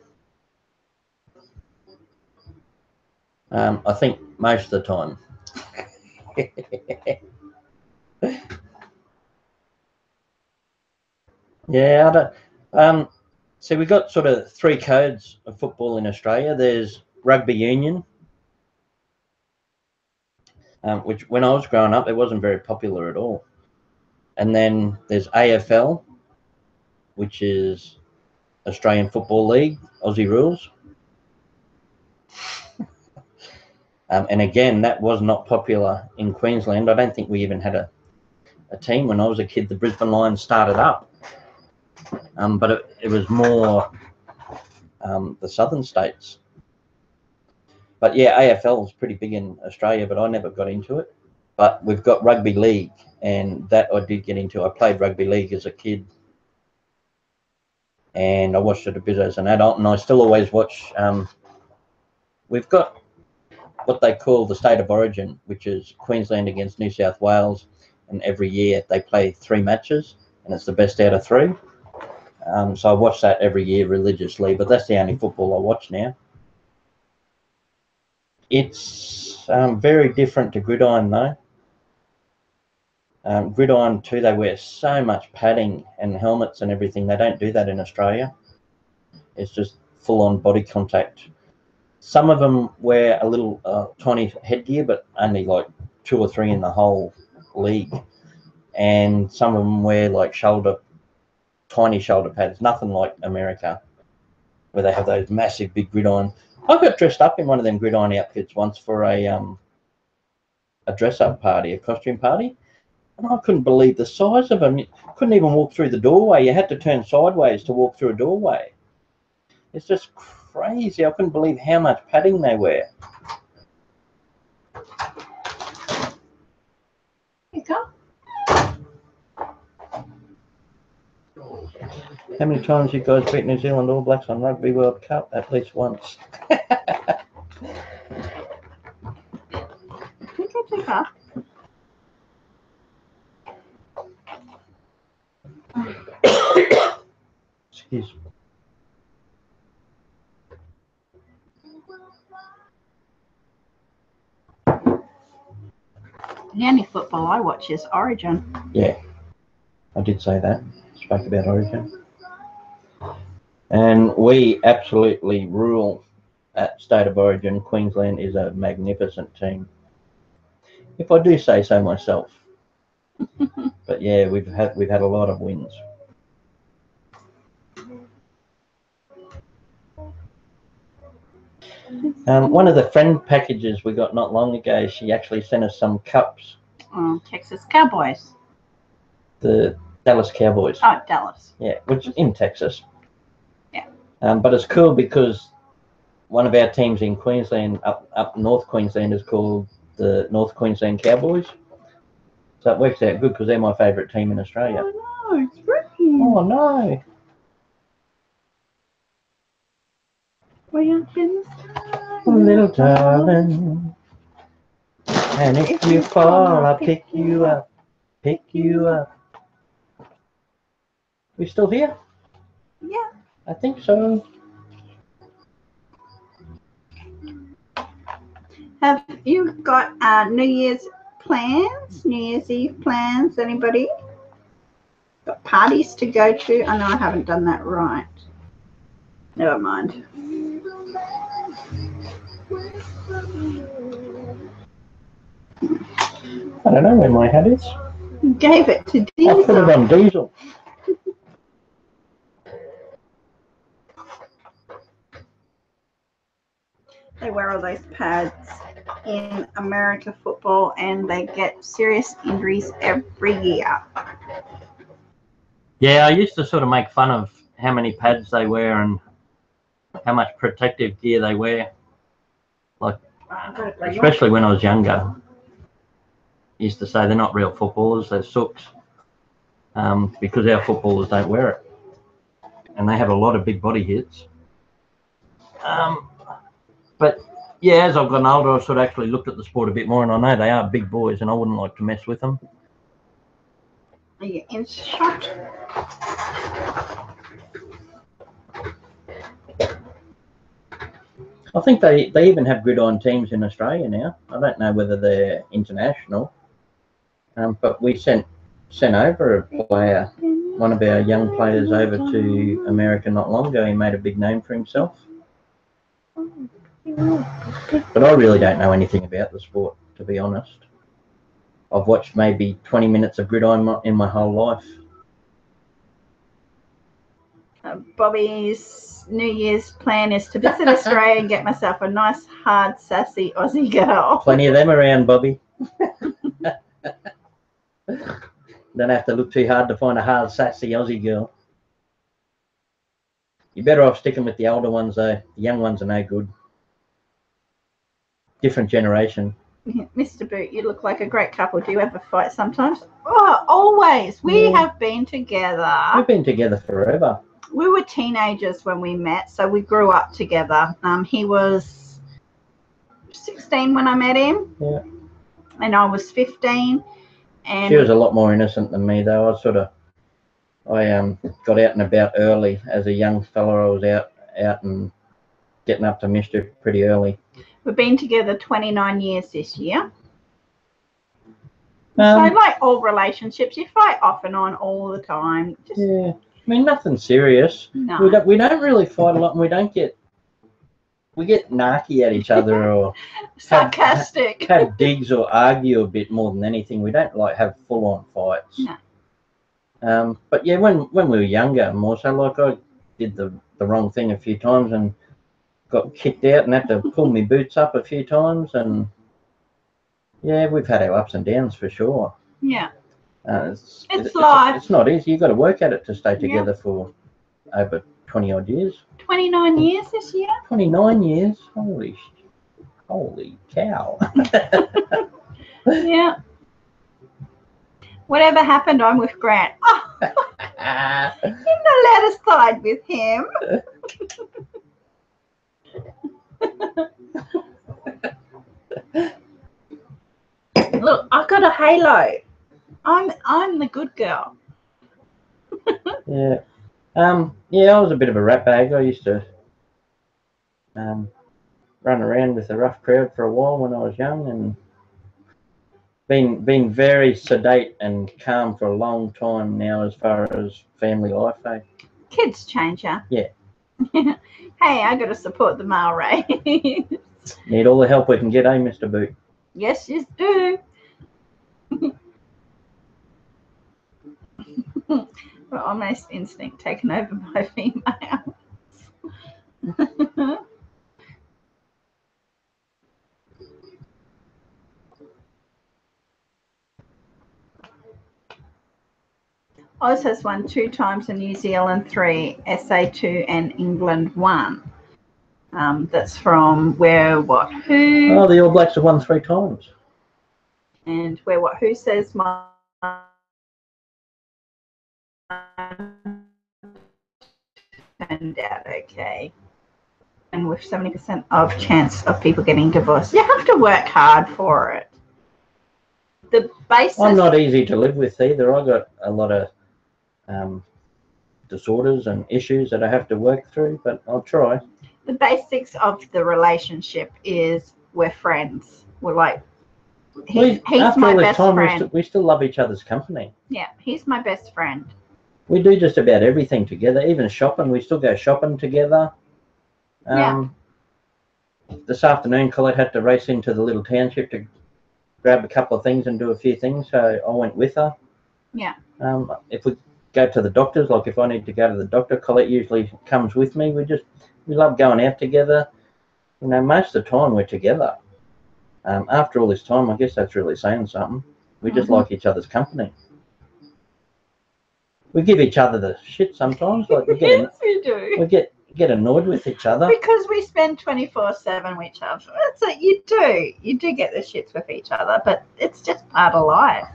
I think most of the time. Yeah, I don't, so we've got sort of three codes of football in Australia. There's rugby union, which when I was growing up, it wasn't very popular at all. And then there's AFL, which is Australian Football League, Aussie rules. And again, that was not popular in Queensland. I don't think we even had a team when I was a kid. The Brisbane Lions started up, but it was more the southern states. But yeah, AFL is pretty big in Australia, but I never got into it. But we've got rugby league, and that I did get into. I played rugby league as a kid, and I watched it a bit as an adult, and I still always watch. We've got what they call the State of Origin, which is Queensland against New South Wales, and every year they play 3 matches, and it's the best out of 3. So I watch that every year religiously, but that's the only football I watch now. It's very different to gridiron though. Gridiron too, they wear so much padding and helmets and everything. They don't do that in Australia. It's just full-on body contact. Some of them wear a little tiny headgear, but only like 2 or 3 in the whole league. And some of them wear like tiny shoulder pads, nothing like America, where they have those massive big gridiron. I got dressed up in one of them gridiron outfits once for a dress-up party, a costume party. And I couldn't believe the size of them. You couldn't even walk through the doorway. You had to turn sideways to walk through a doorway. It's just crazy. I couldn't believe how much padding they wear. You go. How many times you guys beat New Zealand All Blacks on Rugby World Cup? At least once. I think I took off. Excuse me. The only football I watch is Origin. Yeah, I did say that. Spoke about Origin. And we absolutely rule at State of Origin. Queensland is a magnificent team, if I do say so myself. But yeah, we've had a lot of wins. One of the friend packages we got not long ago, she actually sent us some cups. Oh, Texas Cowboys. The Dallas Cowboys. Oh, Dallas. Yeah, which in Texas. Yeah. But it's cool because one of our teams in Queensland, up North Queensland, is called the North Queensland Cowboys. So it works out good because they're my favourite team in Australia. Oh no, it's breaking. Oh no. Way up in the Oh, little darling. And if you fall, I'll pick you up. Pick you up. We still here? Yeah. I think so. Have you got New Year's plans? New Year's Eve plans? Anybody? Got parties to go to? I know I haven't done that right. Never mind. I don't know where my hat is. You gave it to I put Diesel. it on Diesel. They wear all those pads in America football and they get serious injuries every year. Yeah, I used to sort of make fun of how many pads they wear and how much protective gear they wear. Like, especially when I was younger. I used to say they're not real footballers, they're sooks. Because our footballers don't wear it. And they have a lot of big body hits. But yeah, as I've gotten older, I've sort of actually looked at the sport a bit more, and I know they are big boys, and I wouldn't like to mess with them. Are you in shot? I think they even have gridiron teams in Australia now. I don't know whether they're international, but we sent over a player, one of our young players, over to America not long ago. He made a big name for himself. But I really don't know anything about the sport, to be honest. I've watched maybe 20 minutes of gridiron in my whole life. Bobby's New Year's plan is to visit Australia and get myself a nice, hard, sassy Aussie girl. Plenty of them around, Bobby. Don't have to look too hard to find a hard, sassy Aussie girl. You're better off sticking with the older ones, though. The young ones are no good. Different generation. Mr. Boot, you look like a great couple. Do you ever fight sometimes? Oh, always. We have been together. We've been together forever. We were teenagers when we met, so we grew up together. He was 16 when I met him. Yeah. And I was 15. And She was a lot more innocent than me, though. I got out and about early as a young fella. I was out and getting up to mischief pretty early. We've been together 29 years this year. So Um, like all relationships, you fight off and on all the time. Just, yeah, I mean, nothing serious. no. We don't really fight a lot, and we get narky at each other or Sarcastic. have digs or argue a bit more than anything. We don't like have full on fights. No. But yeah, when we were younger, more so, like I did the wrong thing a few times and got kicked out and had to pull my boots up a few times, and yeah, we've had our ups and downs for sure. Yeah. It's life. It's not easy. You've got to work at it to stay together for over 20 odd years. 29 years this year. 29 years. Holy cow. Yeah. Whatever happened, I'm with Grant. Oh, You're not allowed to side with him. Look, I got a halo. I'm the good girl. Yeah. Yeah, I was a bit of a rat bag. I used to run around with a rough crowd for a while when I was young, and been very sedate and calm for a long time now as far as family life. Eh? Kids change, yeah. Yeah. Hey, I got to support the male race. Need all the help we can get, eh, Mr. Boot? Yes, you do. We're almost instinct taken over by females. Oz has won 2 times and New Zealand 3, SA 2 and England 1. That's from Where What Who. Oh, the All Blacks have won 3 times. And Where What Who says my turned out okay. And with 70% of chance of people getting divorced, you have to work hard for it. The basis. I'm not easy to live with either. I got a lot of disorders and issues that I have to work through, but I'll try. The basics of the relationship is we're friends. We're like, he's my best friend. We still love each other's company. Yeah, he's my best friend. We do just about everything together, even shopping. We still go shopping together. Yeah. This afternoon, Collette had to race into the little township to grab a couple of things and do a few things, so I went with her. Yeah. If we go to the doctors, like if I need to go to the doctor, Collette usually comes with me. We love going out together. You know, most of the time we're together. After all this time, I guess that's really saying something. We just like each other's company. We give each other the shit sometimes. Like Yes, we do. We get annoyed with each other. Because we spend 24/7 with each other. That's what you do. You do get the shits with each other, but it's just part of life.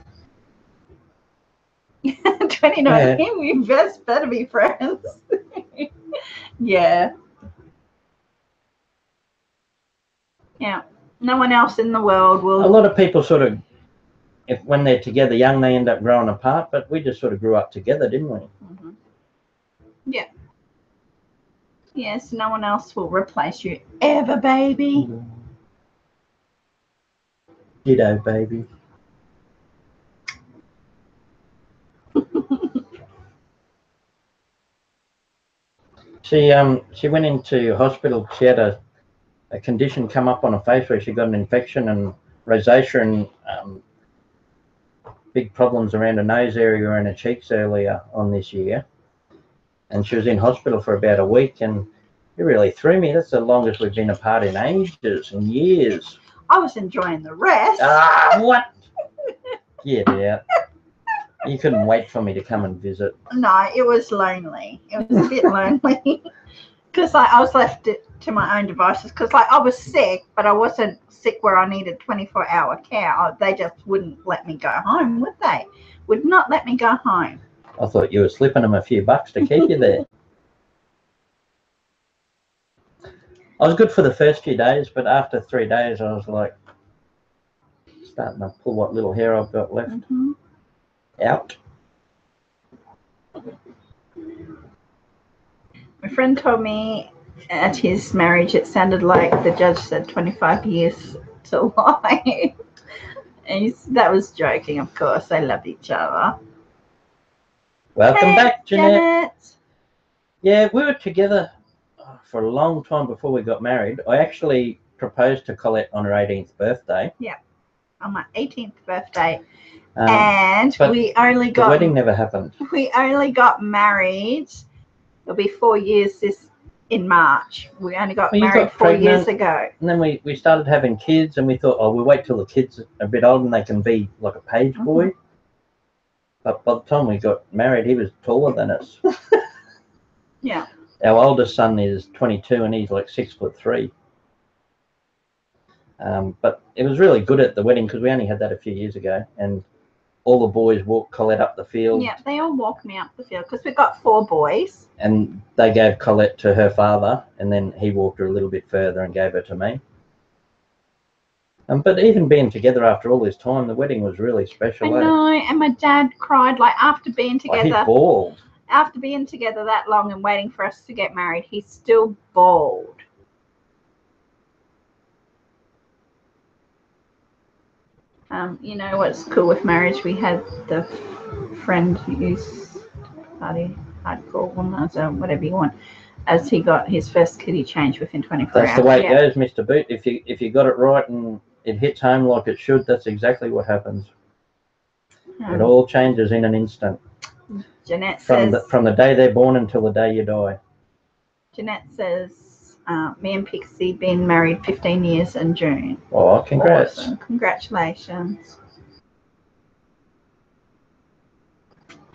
29, Yeah. We better be friends. Yeah. Yeah. No one else in the world will. A lot of people sort of, when they're together young, they end up growing apart, but we just sort of grew up together, didn't we? Mm-hmm. Yeah. Yes, no one else will replace you ever, baby. Ditto, baby. She went into hospital. She had a condition come up on her face where she got an infection and rosacea and big problems around her nose area and her cheeks earlier on this year. And she was in hospital for about a week, and it really threw me. That's the longest we've been apart in ages and years. I was enjoying the rest. Ah, what? Get out. You couldn't wait for me to come and visit. No, it was lonely. It was a bit lonely because I was left to my own devices because I was sick, but I wasn't sick where I needed 24-hour care. They just wouldn't let me go home, would they? Would not let me go home. I thought you were slipping them a few bucks to keep you there. I was good for the first few days, but after 3 days, I was like starting to pull what little hair I've got left out. My friend told me at his marriage, it sounded like the judge said 25 years to life. And that was joking, of course. They love each other. Welcome back, Jeanette. Janet. Yeah, we were together for a long time before we got married. I actually proposed to Collette on her 18th birthday. Yeah, on my 18th birthday. And we only got... The wedding never happened. We only got married. It'll be 4 years in March. We only got married 4 years ago. And then we started having kids, and we thought, oh, we'll wait till the kids are a bit older and they can be like a page boy. But by the time we got married, he was taller than us. Yeah. Our oldest son is 22 and he's like 6'3". But it was really good at the wedding because we only had that a few years ago, and all the boys walked Collette up the field. Yeah, they all walked me up the field because we've got 4 boys. And they gave Collette to her father, and then he walked her a little bit further and gave her to me. But even being together after all this time, the wedding was really special. I know, and my dad cried like after being Like, he together. bawled. After being together that long and waiting for us to get married, he still bawled. You know what's cool with marriage? We had the friend who's hardcore woman, so whatever you want. As he got his first kid, he changed within 24 hours. That's the way it goes, Mr. Boot. If you got it right and it hits home like it should, that's exactly what happens. It all changes in an instant. Jeanette From says, the day they're born until the day you die. Jeanette says, me and Pixie been married 15 years in June. Oh, congrats. Awesome. Congratulations.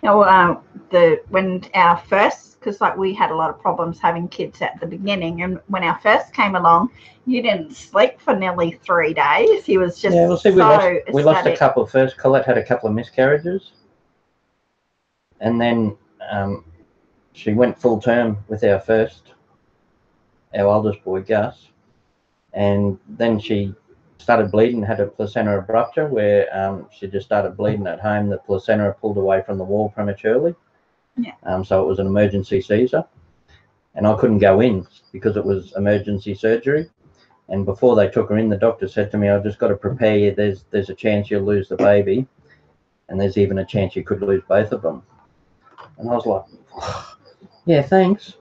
Now, when our first, because like we had a lot of problems having kids at the beginning, and when our first came along, you didn't sleep for nearly 3 days. He was just we lost a couple first. Collette had a couple of miscarriages, and then she went full term with our oldest boy, Gus, and then she started bleeding, had a placenta abrupta where she just started bleeding at home. The placenta pulled away from the wall prematurely. Yeah. So it was an emergency Caesar, and I couldn't go in because it was emergency surgery. And before they took her in, the doctor said to me, "I've just got to prepare you. There's a chance you'll lose the baby, and there's even a chance you could lose both of them." And I was like, "Yeah, thanks."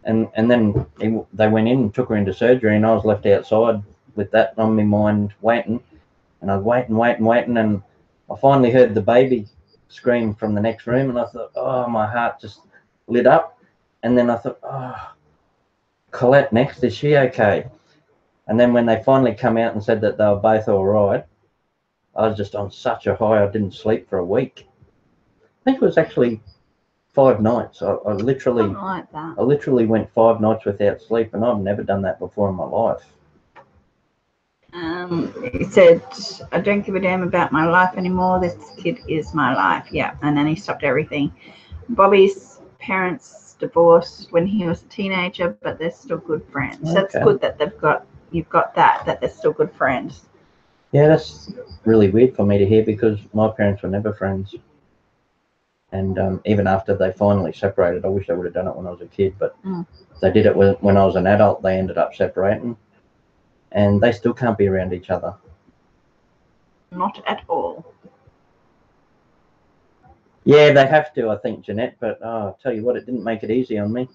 And then they went in and took her into surgery, and I was left outside with that on my mind, waiting. And I was waiting, and I finally heard the baby scream from the next room, and I thought, oh, my heart just lit up. And then I thought, oh, Collette next, is she okay? And then when they finally come out and said that they were both all right, I was just on such a high, I didn't sleep for a week. I think it was actually 5 nights. I literally went 5 nights without sleep, and I've never done that before in my life. He said, "I don't give a damn about my life anymore. This kid is my life." Yeah, and then he stopped everything. Bobby's parents divorced when he was a teenager, but they're still good friends. Okay. That's good that you've got that they're still good friends. Yeah, that's really weird for me to hear because my parents were never friends. And even after they finally separated, I wish they would have done it when I was a kid, but they did it when I was an adult. They ended up separating, and they still can't be around each other. Not at all. Yeah, they have to, I think, Jeanette, but I'll tell you what, it didn't make it easy on me.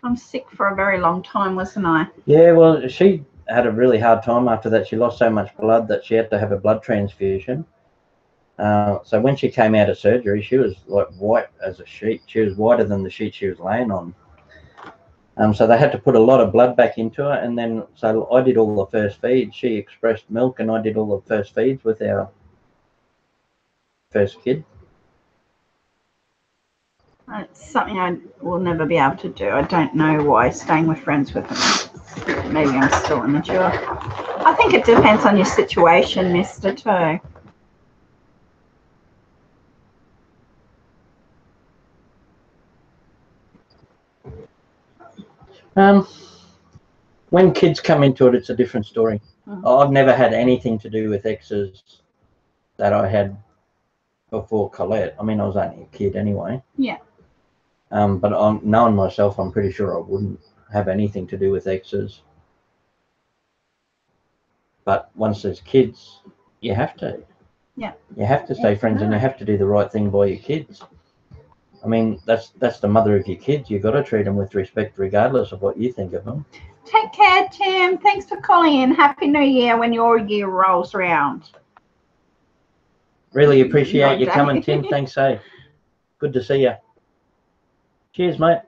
I'm sick for a very long time, wasn't I? Yeah, well, she had a really hard time after that. She lost so much blood that she had to have a blood transfusion. So when she came out of surgery, she was like white as a sheet. She was whiter than the sheet she was laying on. So they had to put a lot of blood back into her, and then so I did all the first feeds. She expressed milk, and I did all the first feeds with our first kid. It's something I will never be able to do. I don't know why staying with friends with them. Maybe I'm still immature. I think it depends on your situation, Mr. Toe. When kids come into it, it's a different story. I've never had anything to do with exes that I had before Collette. I mean, I was only a kid anyway. Yeah. But knowing myself, I'm pretty sure I wouldn't have anything to do with exes. But once there's kids, you have to. Yeah. You have to stay friends, and you have to do the right thing by your kids. I mean, that's the mother of your kids. You've got to treat them with respect regardless of what you think of them. Take care, Tim. Thanks for calling in. Happy New Year when your year rolls round. Really appreciate you coming, Tim. Thanks, eh? Good to see you. Cheers, mate.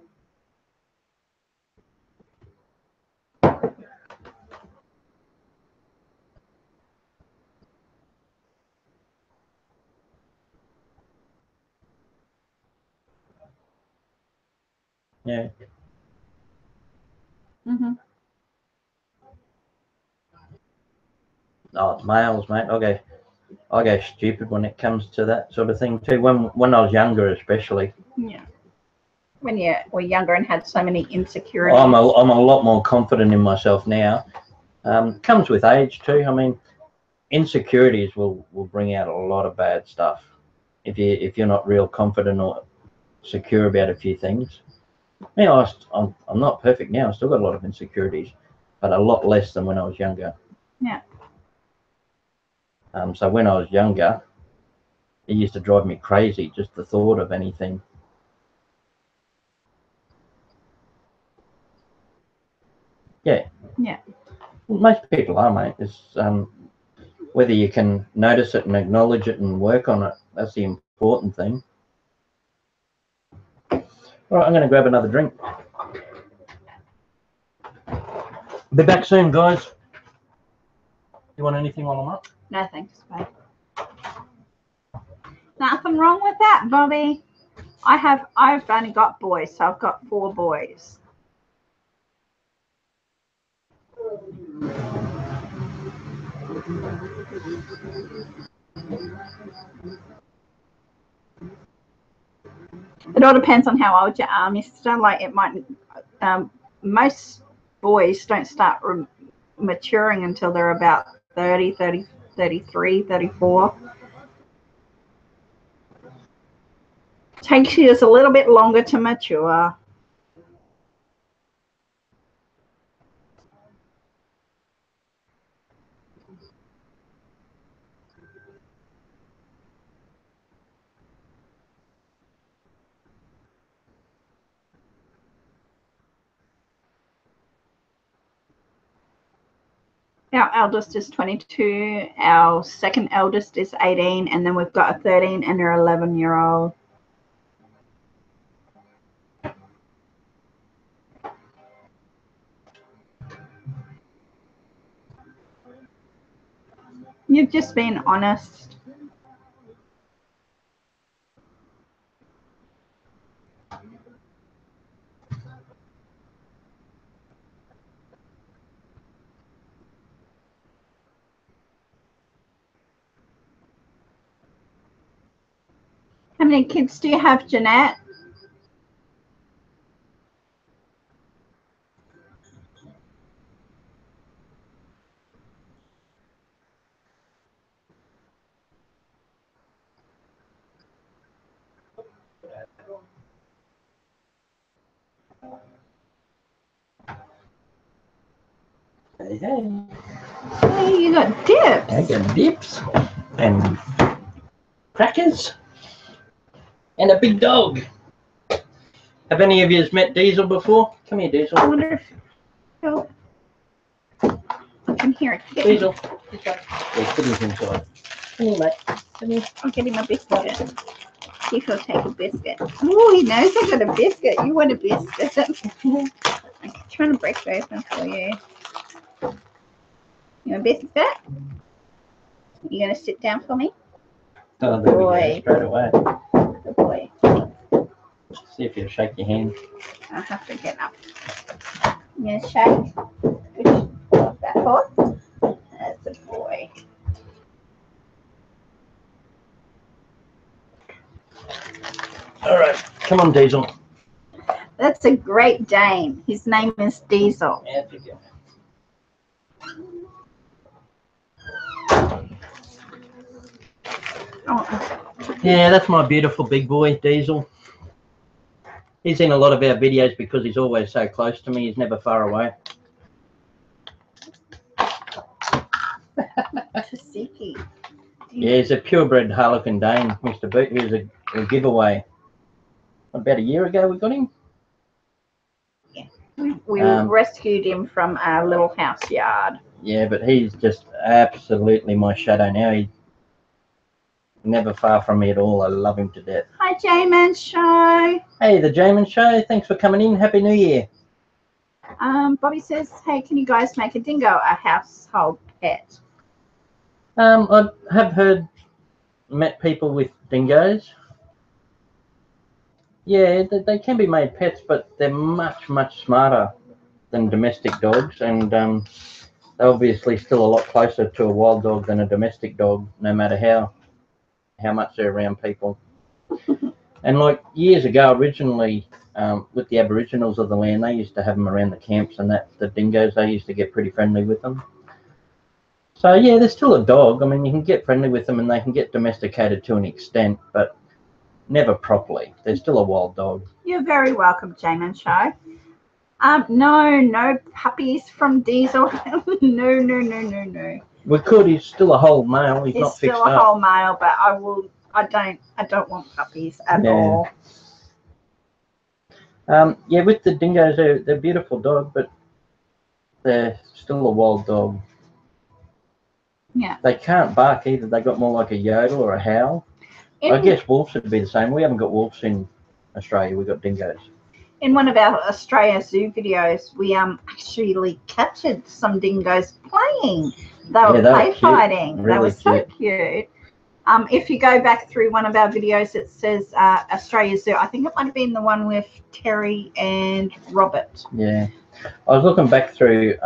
Yeah. Oh, males, mate. I go stupid when it comes to that sort of thing too. When I was younger, especially. Yeah. When you were younger and had so many insecurities. I'm a lot more confident in myself now. Comes with age too. I mean, insecurities will bring out a lot of bad stuff if you're not real confident or secure about a few things. You know, I'm not perfect now. I still got a lot of insecurities, but a lot less than when I was younger. Yeah. So when I was younger, it used to drive me crazy, just the thought of anything. Yeah. Yeah. Most people are, mate. It's whether you can notice it and acknowledge it and work on it. That's the important thing. All right, I'm going to grab another drink. Be back soon, guys. You want anything while I'm up? No thanks, babe. Nothing wrong with that, Bobby. I've only got boys, so I've got 4 boys. It all depends on how old you are, mister. Like it might, most boys don't start maturing until they're about 30, 33, 34. Takes you just a little bit longer to mature. Our eldest is 22, our second eldest is 18, and then we've got a 13 and an 11-year-old. You've just been honest. How many kids do you have, Jeanette? Hey, hey. Hey, you got dips. I got dips and crackers and a big dog. Have any of you met Diesel before? Come here, Diesel. I wonder if I can hear it. Diesel. Yeah, put him inside. Come here, mate. Come here. I'll get him a biscuit. See if he'll take a biscuit. Oh, he knows I got a biscuit. You want a biscuit? I'm trying to break it open for you. You want a biscuit? You gonna sit down for me? Oh, there we go, straight away. Good boy. See if you'll shake your hand. I'll have to get up. You gonna shake? Push that forward. That's a boy. All right, come on, Diesel. That's a Great Dane. His name is Diesel. Yeah, there you go. Oh. Yeah, that's my beautiful big boy, Diesel. He's in a lot of our videos because he's always so close to me. He's never far away. Tasiki. Yeah, he's a purebred Harlequin Dane, Mr. Boot. He was a giveaway. About a year ago we got him. We rescued him from our little house yard. Yeah, but he's just absolutely my shadow now. He's never far from me at all. I love him to death. Hi, Jamin Show. Hey, the Jamin Show. Thanks for coming in. Happy New Year. Bobby says, hey, can you guys make a dingo a household pet? I have met people with dingoes. Yeah, they can be made pets, but they're much, much smarter than domestic dogs. And they're obviously still a lot closer to a wild dog than a domestic dog, no matter how much they're around people. And like years ago, originally, with the Aboriginals of the land, they used to have them around the camps, and that the dingoes, they used to get pretty friendly with them. So yeah, they're still a dog. I mean, you can get friendly with them and they can get domesticated to an extent, but never properly. They're still a wild dog. You're very welcome, Jane and Show. No puppies from Diesel. No. We could. He's still a whole male. He's not still fixed a up. whole male, but I don't want puppies at all. Yeah, with the dingoes, they're beautiful dog, but they're still a wild dog. Yeah. They can't bark either. They got more like a yodel or a howl. I guess wolves would be the same. We haven't got wolves in Australia. We've got dingoes. In one of our Australia Zoo videos, we actually captured some dingoes playing. They were play fighting. Really, they were so cute. If you go back through one of our videos, it says Australia Zoo. I think it might have been the one with Terry and Robert. Yeah. I was looking back through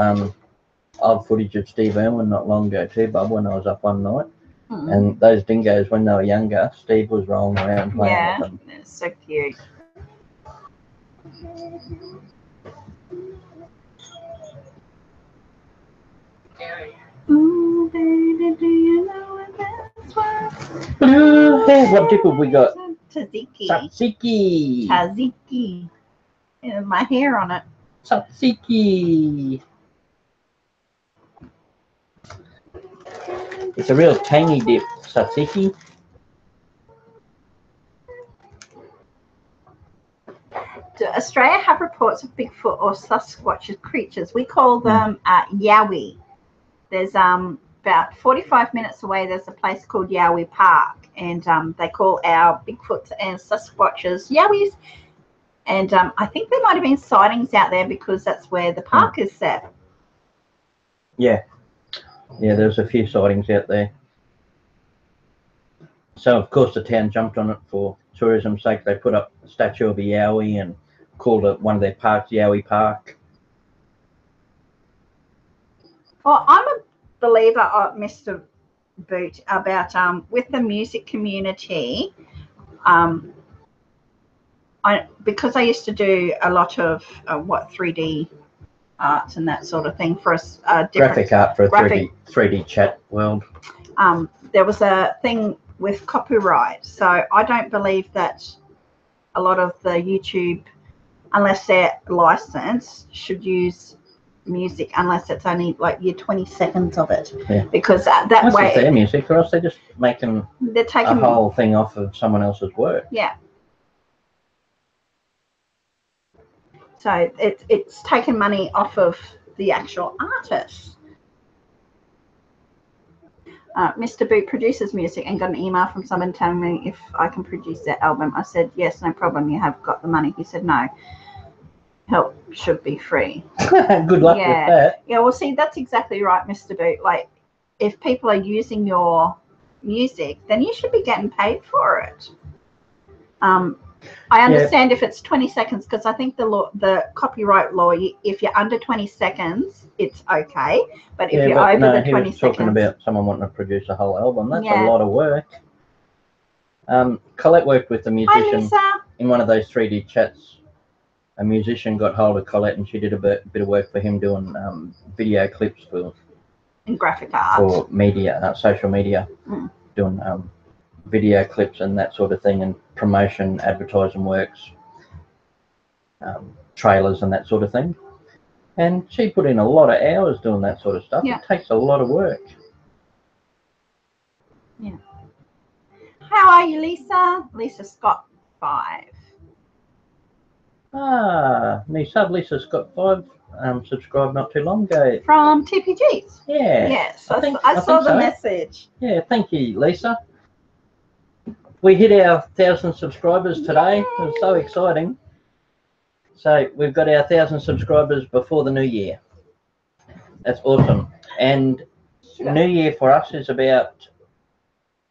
old footage of Steve Irwin not long ago too, Bob, when I was up one night. And those dingoes, when they were younger, Steve was rolling around playing with them. Yeah, it's so cute. Ooh, baby, do you know what that's worth? Blue hair. What dip have we got? Tzatziki. Tzatziki. Tzatziki. Yeah, my hair on it. Tzatziki. It's a real tangy dip, tzatziki. Do Australia have reports of Bigfoot or Sasquatch creatures? We call them Yowie. There's about 45 minutes away, there's a place called Yowie Park, and they call our Bigfoots and Sasquatches Yowies. And I think there might have been sightings out there because that's where the park is set. Yeah. Yeah, there's a few sightings out there. So, of course, the town jumped on it for tourism's sake. They put up a statue of a Yowie and called it one of their parks Yowie Park. Well, I'm a believer of Mr. Boot about with the music community. Because I used to do a lot of 3D arts and that sort of thing for a graphic art for a 3D chat world. There was a thing with copyright, so I don't believe that a lot of the YouTube, unless they're licensed, should use music unless it's only like 20 seconds of it. Yeah. Because that way, it's their music, or else they're just making a whole thing off of someone else's work. Yeah. So it's taken money off of the actual artist. Mr. Boot produces music and got an email from someone telling me if I can produce their album. I said, yes, no problem. You have got the money. He said, no. Help should be free. Good luck with that. Yeah, well, see, that's exactly right, Mr. Boot. Like, if people are using your music, then you should be getting paid for it. I understand if it's 20 seconds, because I think the copyright law, if you're under 20 seconds, it's okay. But if you're over the 20 seconds... he was talking about someone wanting to produce a whole album. That's a lot of work. Collette worked with a musician in one of those 3D chats. A musician got hold of Collette and she did a bit of work for him doing video clips and graphic art. For media, social media, doing video clips and that sort of thing, and promotion, advertising works, trailers and that sort of thing. And she put in a lot of hours doing that sort of stuff. Yeah. It takes a lot of work. Yeah. How are you, Lisa? Lisa Scott 5. Me sub Lisa Scott 5 subscribed not too long ago. From TPGs? Yeah. Yes, I saw the message. Yeah, thank you, Lisa. We hit our 1,000 subscribers today. It was so exciting. So we've got our 1,000 subscribers before the new year. That's awesome. And New Year for us is about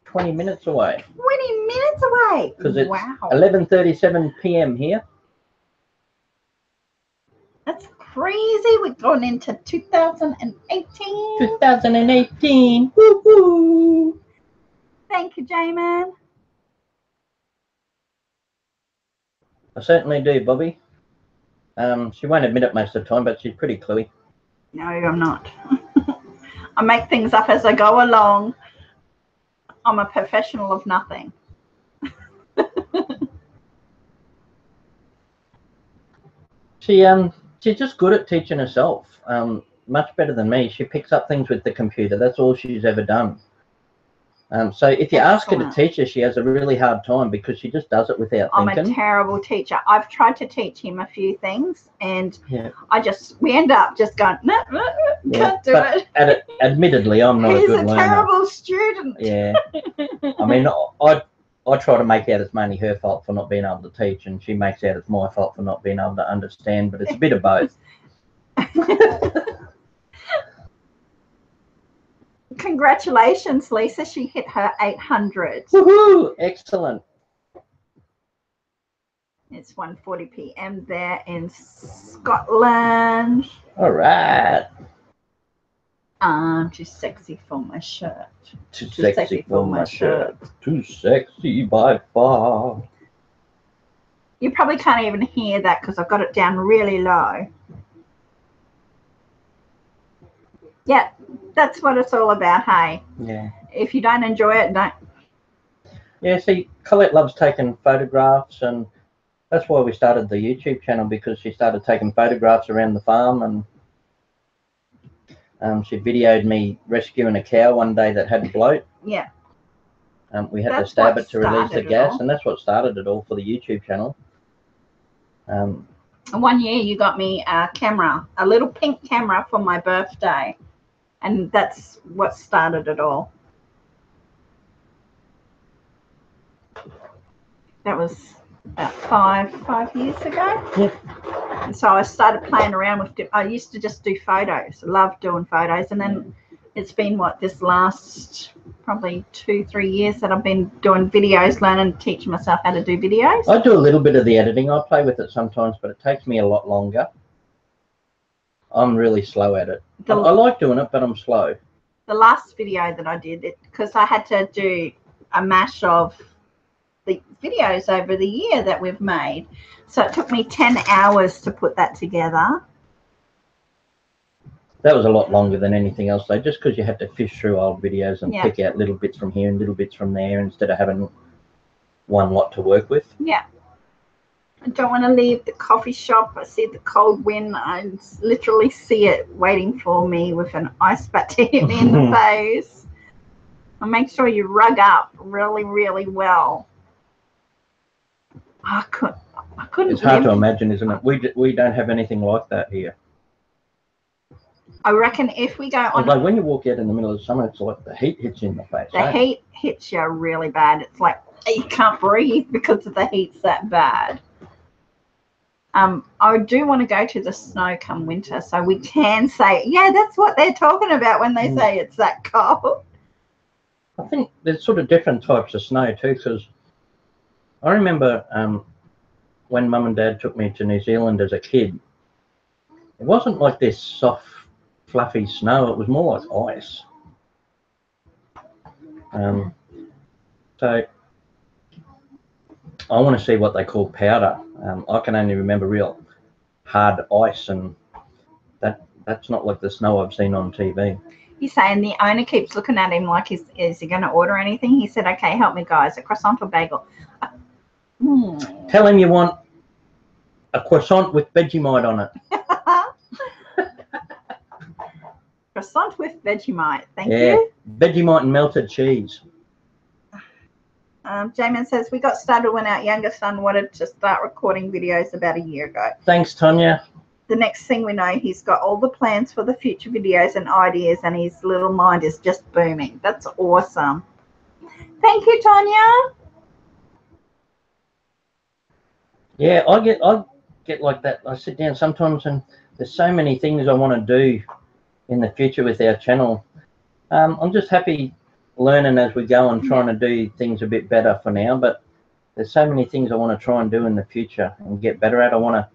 20 minutes away. 20 minutes away? Because it's 11:37 p.m. here. That's crazy. We've gone into 2018. 2018. Woo-hoo. Thank you, Jamin. I certainly do, Bobby. She won't admit it most of the time, but she's pretty cluey. No, I'm not. I make things up as I go along. I'm a professional of nothing. She's just good at teaching herself. Much better than me. She picks up things with the computer. That's all she's ever done. So if you ask her to teach her, she has a really hard time because she just does it without thinking. I'm a terrible teacher. I've tried to teach him a few things, and yeah. we end up just going, no, can't do it. Admittedly, I'm not a good learner. He's a terrible student. Yeah. I mean, I try to make out it's mainly her fault for not being able to teach, and she makes out it's my fault for not being able to understand, but it's a bit of both. Congratulations, Lisa. She hit her 800. Woohoo! Excellent. It's 1:40 p.m. there in Scotland. All right. Too sexy for my shirt. Too sexy for my shirt. Too sexy by far. You probably can't even hear that because I've got it down really low. Yeah, that's what it's all about, hey? Yeah. If you don't enjoy it, don't. Yeah, see, Collette loves taking photographs, and that's why we started the YouTube channel, because she started taking photographs around the farm, and she videoed me rescuing a cow one day that had bloat. Yeah. We had to stab it to release the gas, and that's what started it all for the YouTube channel. One year you got me a camera, a little pink camera for my birthday. And that's what started it all. That was about five years ago. Yep. And so I started playing around with it. I used to just do photos. I loved doing photos. And then it's been, this last probably 2-3 years that I've been doing videos, learning, teaching myself how to do videos. I do a little bit of the editing. I play with it sometimes, but it takes me a lot longer. I'm really slow at it. I like doing it, but I'm slow. The last video that I did, because I had to do a mash of the videos over the year that we've made. So it took me 10 hours to put that together. That was a lot longer than anything else, though, just because you had to fish through old videos and pick out little bits from here and little bits from there instead of having one lot to work with. Yeah. I don't want to leave the coffee shop. I see the cold wind. I literally see it waiting for me with an ice bat to hit me in the face. And make sure you rug up really, really well. I couldn't. It's hard to imagine, isn't it? We don't have anything like that here. I reckon if we go on... Like when you walk out in the middle of summer, it's like the heat hits you in the face. The heat hits you really bad. It's like you can't breathe because the heat's that bad. I do want to go to the snow come winter, so we can say, yeah, that's what they're talking about when they say it's that cold. I think there's sort of different types of snow too, because I remember when Mum and Dad took me to New Zealand as a kid, it wasn't like this soft, fluffy snow. It was more like ice. So I want to see what they call powder. I can only remember real hard ice, and that's not like the snow I've seen on TV. He's saying the owner keeps looking at him like, is he going to order anything? He said, okay, help me, guys, a croissant or bagel. Tell him you want a croissant with Vegemite on it. Croissant with Vegemite, thank you. Vegemite and melted cheese. Jamin says, we got started when our youngest son wanted to start recording videos about a year ago. Thanks, Tanya. The next thing we know, he's got all the plans for the future videos and ideas, and his little mind is just booming. That's awesome. Thank you, Tanya. Yeah, I get like that. I sit down sometimes and there's so many things I want to do in the future with our channel. I'm just happy learning as we go and trying to do things a bit better for now, but there's so many things I want to try and do in the future and get better at. I want to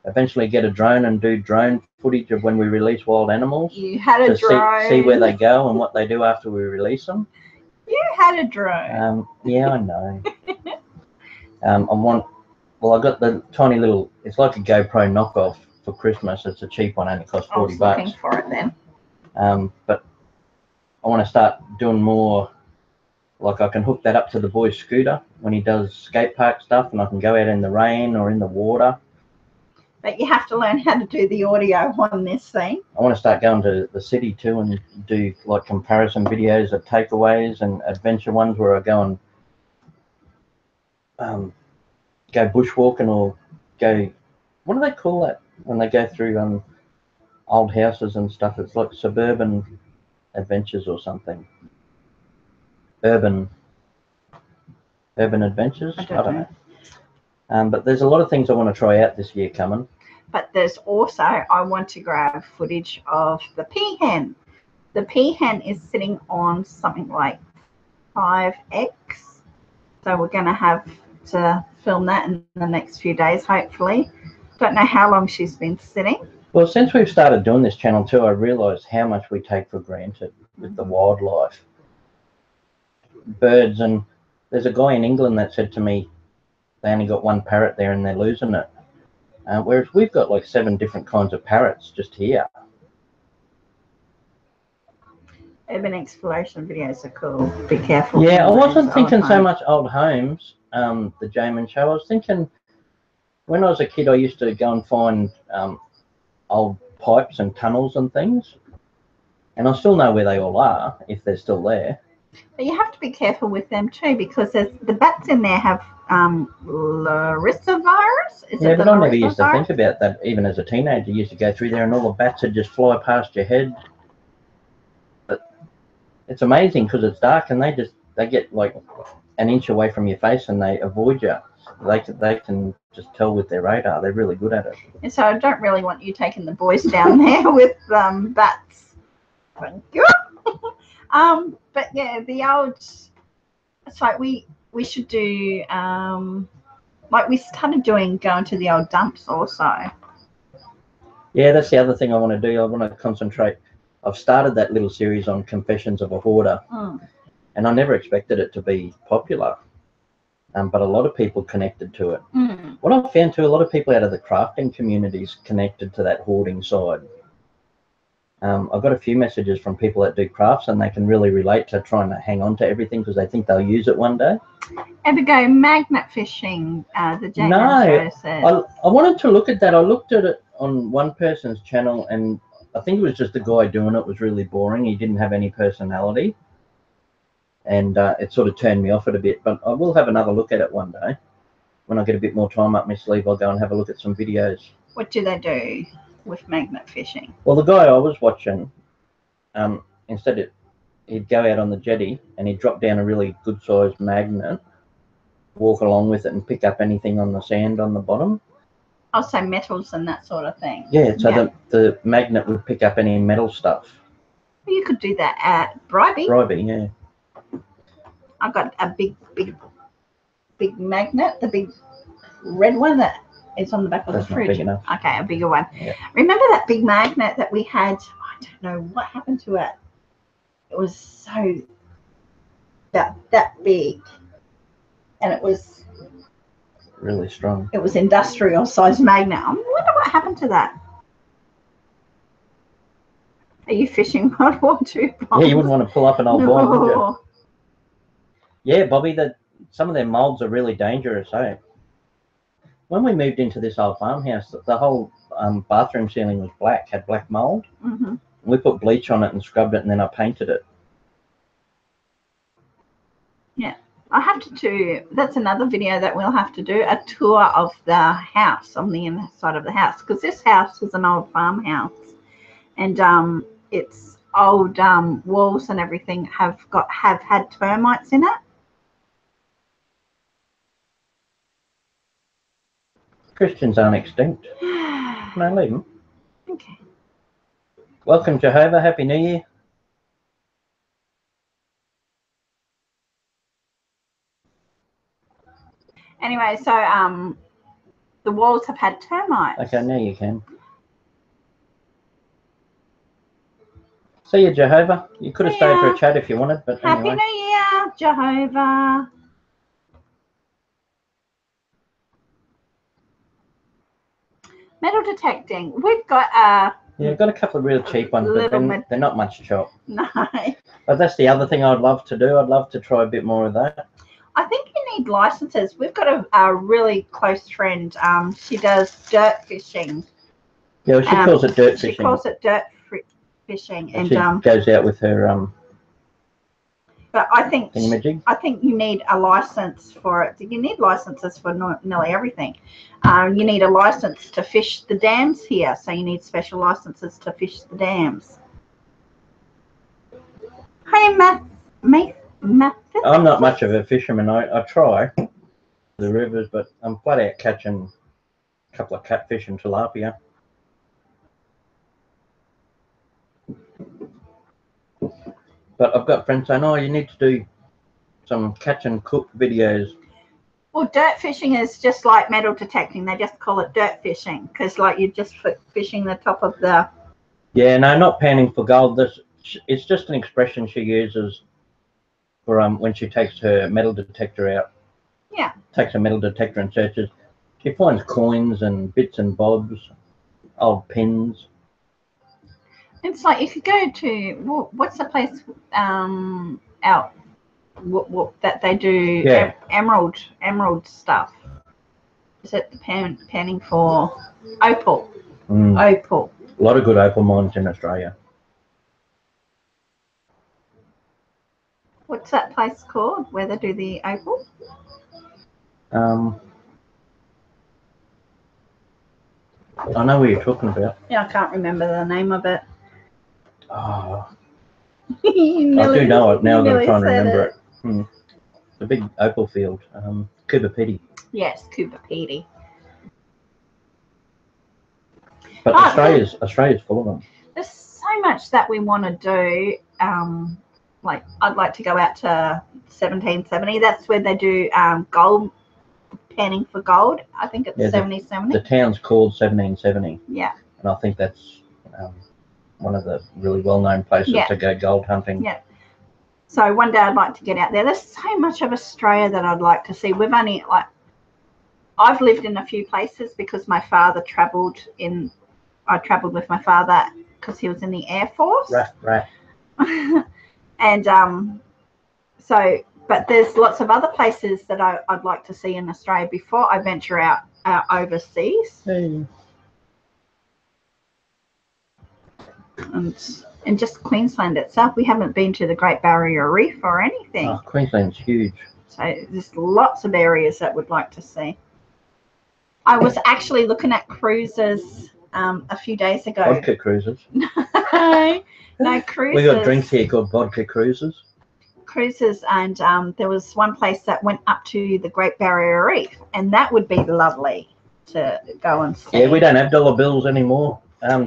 eventually get a drone and do drone footage of when we release wild animals. You had a to drone. see where they go and what they do after we release them. You had a drone. Yeah, I know. Well, I got the tiny little, it's like a GoPro knockoff for Christmas. It's a cheap one, only costs 40 bucks. Looking for it then. But I want to start doing more, like I can hook that up to the boy's scooter when he does skate park stuff, and I can go out in the rain or in the water. But you have to learn how to do the audio on this thing. I want to start going to the city too and do like comparison videos of takeaways and adventure ones where I go and go bushwalking or go, what do they call that when they go through old houses and stuff? It's like suburban adventures or something. Urban adventures. I don't know. But there's a lot of things I want to try out this year coming. But there's also, I want to grab footage of the peahen. The peahen is sitting on something like 5x. So we're going to have to film that in the next few days, hopefully. Don't know how long she's been sitting. Well, since we've started doing this channel too, I realised how much we take for granted with the wildlife. Birds, and there's a guy in England that said to me they only got one parrot there and they're losing it. Whereas we've got like 7 different kinds of parrots just here. Urban exploration videos are cool. Be careful. Yeah, I wasn't thinking so much old homes, the Jamin show. I was thinking when I was a kid, I used to go and find old pipes and tunnels and things. And I still know where they all are, if they're still there. But you have to be careful with them too, because the bats in there have laryngovirus. Yeah, but I never used to think about that. Even as a teenager, you used to go through there and all the bats would just fly past your head. But it's amazing because it's dark and they get like an inch away from your face and they avoid you. They can just tell with their radar. They're really good at it. And so I don't really want you taking the boys down there with bats. Thank you. But yeah, the old, it's like we should do, like we started doing going to the old dumps also. Yeah, that's the other thing I want to do. I want to concentrate. I've started that little series on Confessions of a Hoarder, and I never expected it to be popular, but a lot of people connected to it. What I've found too, a lot of people out of the crafting communities connected to that hoarding side. I've got a few messages from people that do crafts and they can really relate to trying to hang on to everything because they think they'll use it one day. Ever go magnet fishing? The Jamin show says. I wanted to look at that. I looked at it on one person's channel and I think it was just the guy doing it was really boring. He didn't have any personality and it sort of turned me off it a bit. But I will have another look at it one day. When I get a bit more time up my sleeve, I'll go and have a look at some videos. What do they do with magnet fishing? Well, the guy I was watching, instead he'd go out on the jetty and he'd drop down a really good sized magnet, walk along with it and pick up anything on the sand on the bottom. Also metals and that sort of thing. Yeah, so the magnet would pick up any metal stuff. Well, you could do that at Bribey. Bribey, yeah. I've got a big magnet, the big red one that is on the back of the fridge. Big enough. Okay, a bigger one. Yeah. Remember that big magnet that we had? I don't know what happened to it. It was so that big, and it was really strong. It was industrial size magnet. I wonder what happened to that. Are you fishing World War II bombs? Yeah, you wouldn't want to pull up an old bomb, would you? Yeah, Bobby, some of their molds are really dangerous, eh? When we moved into this old farmhouse, the whole bathroom ceiling was black, had black mold. We put bleach on it and scrubbed it, and then I painted it. Yeah, I have to do, that's another video that we'll have to do, a tour of the house, on the inside of the house, because this house is an old farmhouse, and its old walls and everything have had termites in it. Christians aren't extinct. No, leave them. Okay. Welcome, Jehovah. Happy New Year. Anyway, so The walls have had termites. Okay, now you can. See you, Jehovah. You could have stayed for a chat if you wanted, but Happy anyway. New Year, Jehovah. Metal detecting. We've got Yeah, I've got a couple of real cheap ones, but they're not much chop. no. But that's the other thing I'd love to do. I'd love to try a bit more of that. I think you need licenses. We've got a really close friend. She does dirt fishing. Yeah, well, she calls it dirt fishing. She calls it dirt fishing, and she goes out with her But I think thingamajig. you need a license for it. You need licenses for nearly everything. You need a license to fish the dams here, so you need special licenses to fish the dams. Hey, Matt. I'm not much of a fisherman. I try the rivers, but I'm flat out catching a couple of catfish and tilapia. But I've got friends saying, oh, you need to do some catch and cook videos. Well, dirt fishing is just like metal detecting. They just call it dirt fishing because, like, you're just fishing the top of the... Yeah, no, not panning for gold. It's just an expression she uses for when she takes her metal detector out. Yeah. Takes her metal detector and searches. She finds coins and bits and bobs, old pins. It's like if you go to what's the place out that they do emerald stuff? Is it panning for opal? Opal. A lot of good opal mines in Australia. What's that place called where they do the opal? I know what you're talking about. Yeah, I can't remember the name of it. Oh, I do know it now. I've got to try and remember it. The big opal field, COOLPIX. Yes, COOLPIX. But Australia's full of them. There's so much that we want to do. Like I'd like to go out to 1770. That's where they do gold panning for gold. I think it's 1770. The town's called 1770. Yeah. And I think that's one of the really well-known places to go gold hunting. Yeah. So one day I'd like to get out there. There's so much of Australia that I'd like to see. We've only I've lived in a few places because my father travelled in. I travelled with my father because he was in the Air Force. Right. And but there's lots of other places that I'd like to see in Australia before I venture out overseas. Hey. And just Queensland itself, we haven't been to the Great Barrier Reef or anything. Oh, Queensland's huge. So there's lots of areas that would like to see. I was actually looking at cruises a few days ago. Vodka cruises. No cruises. We got drinks here called vodka cruises. Cruises, and there was one place that went up to the Great Barrier Reef, and that would be lovely to go and see. Yeah, we don't have dollar bills anymore.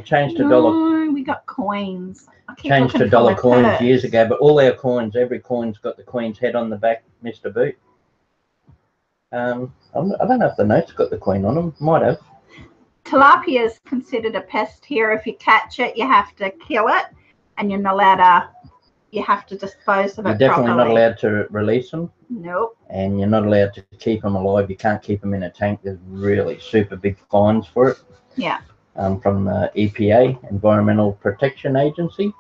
Changed to dollar. No, we got coins. Changed to dollar coins years ago, but all our coins, every coin's got the Queen's head on the back, Mr. Boot. I don't know if the note's got the Queen on them. Might have. Tilapia is considered a pest here. If you catch it, you have to kill it, and you're not allowed to. You have to dispose of it. You're definitely not allowed to release them. Nope. And you're not allowed to keep them alive. You can't keep them in a tank. There's really super big fines for it. Yeah. From the EPA, Environmental Protection Agency,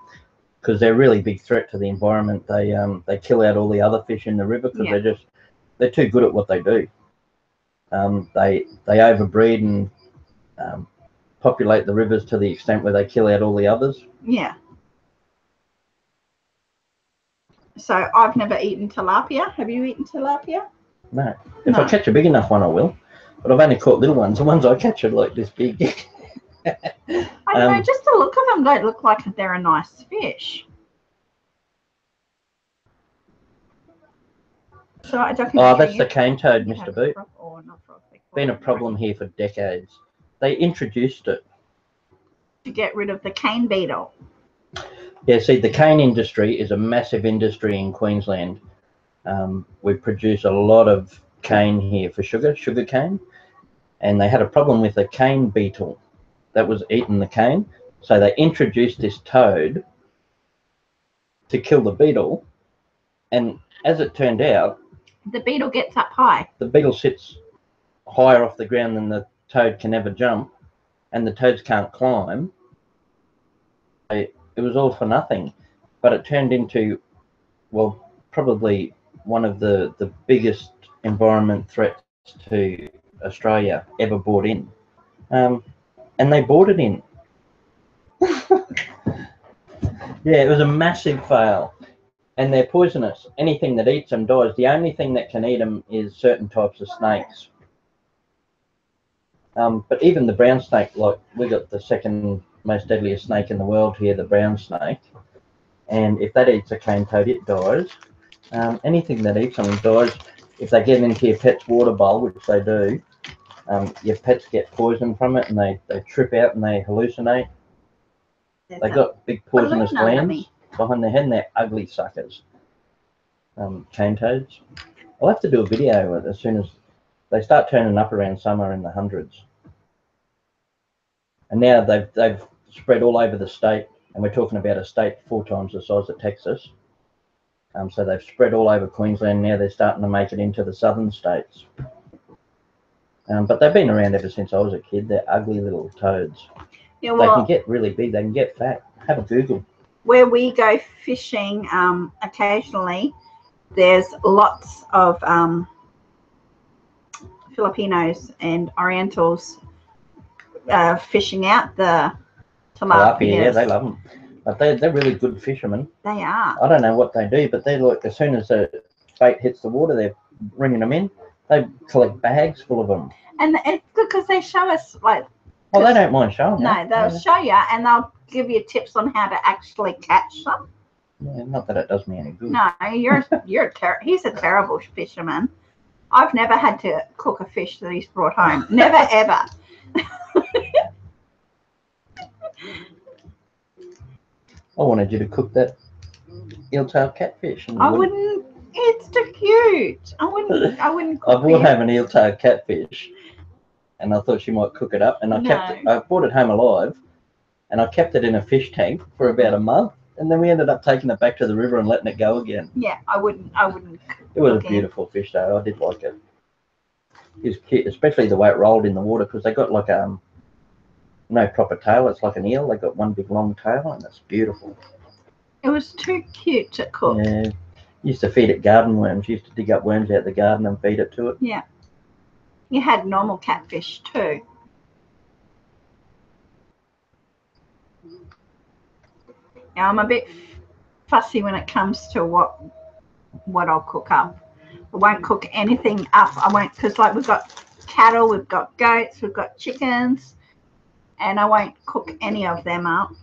because they're a really big threat to the environment. They kill out all the other fish in the river because they're too good at what they do. They overbreed and populate the rivers to the extent where they kill out all the others. Yeah. So I've never eaten tilapia. Have you eaten tilapia? No. If I catch a big enough one, I will. But I've only caught little ones. The ones I catch are like this big. I don't know. Just the look of them don't look like they're a nice fish. So I don't think. Oh, that's the cane toad, Mr. Boot. Been a problem here for decades. They introduced it to get rid of the cane beetle. Yeah, see, the cane industry is a massive industry in Queensland. We produce a lot of cane here for sugar cane, and they had a problem with a cane beetle that was eating the cane. So they introduced this toad to kill the beetle, and as it turned out, The beetle gets up high. the beetle sits higher off the ground than the toad can ever jump, and the toads can't climb. It was all for nothing, but it turned into, well, probably one of the biggest environment threats to Australia ever brought in. And they brought it in. Yeah, it was a massive fail. And they're poisonous. Anything that eats them dies. The only thing that can eat them is certain types of snakes. But even the brown snake, like we got the second most deadliest snake in the world here, the brown snake. And if that eats a cane toad, it dies. Anything that eats them dies. If they get into your pet's water bowl, which they do, your pets get poisoned from it, and they trip out and they hallucinate. They got big poisonous glands behind their head, and they're ugly suckers. Cane toads. I'll have to do a video as soon as they start turning up around summer in the hundreds. And now they've spread all over the state, and we're talking about a state 4 times the size of Texas. So they've spread all over Queensland. Now they're starting to make it into the southern states. But they've been around ever since I was a kid. They're ugly little toads. Yeah, well, they can get really big. They can get fat. Have a Google. Where we go fishing occasionally, there's lots of Filipinos and Orientals fishing out the tilapia. Yeah, they love them. But they're really good fishermen. They are. I don't know what they do, but they like, as soon as the bait hits the water, they're bringing them in. They collect bags full of them. And it's good because they show us, like... Oh, they don't mind showing. No, they'll show you, and they'll give you tips on how to actually catch them. Yeah, not that it does me any good. No, he's a terrible fisherman. I've never had to cook a fish that he's brought home. Never, ever. I wanted you to cook that eel-tail catfish. I wouldn't. It's too cute. I wouldn't cook I brought home an eel-tail catfish, and I thought she might cook it up. And I brought it home alive, and I kept it in a fish tank for about a month. And then we ended up taking it back to the river and letting it go again. Yeah, I wouldn't. It was a beautiful fish, though. I did like it. It was cute, especially the way it rolled in the water, because they got like no proper tail. It's like an eel. They got one big long tail, and it's beautiful. It was too cute to cook. Yeah. Used to feed it garden worms. Used to dig up worms out the garden and feed it to it. Yeah. You had normal catfish too. Now I'm a bit fussy when it comes to what I'll cook up. I won't cook anything up. I won't, because like we've got cattle, we've got goats, we've got chickens, and I won't cook any of them up.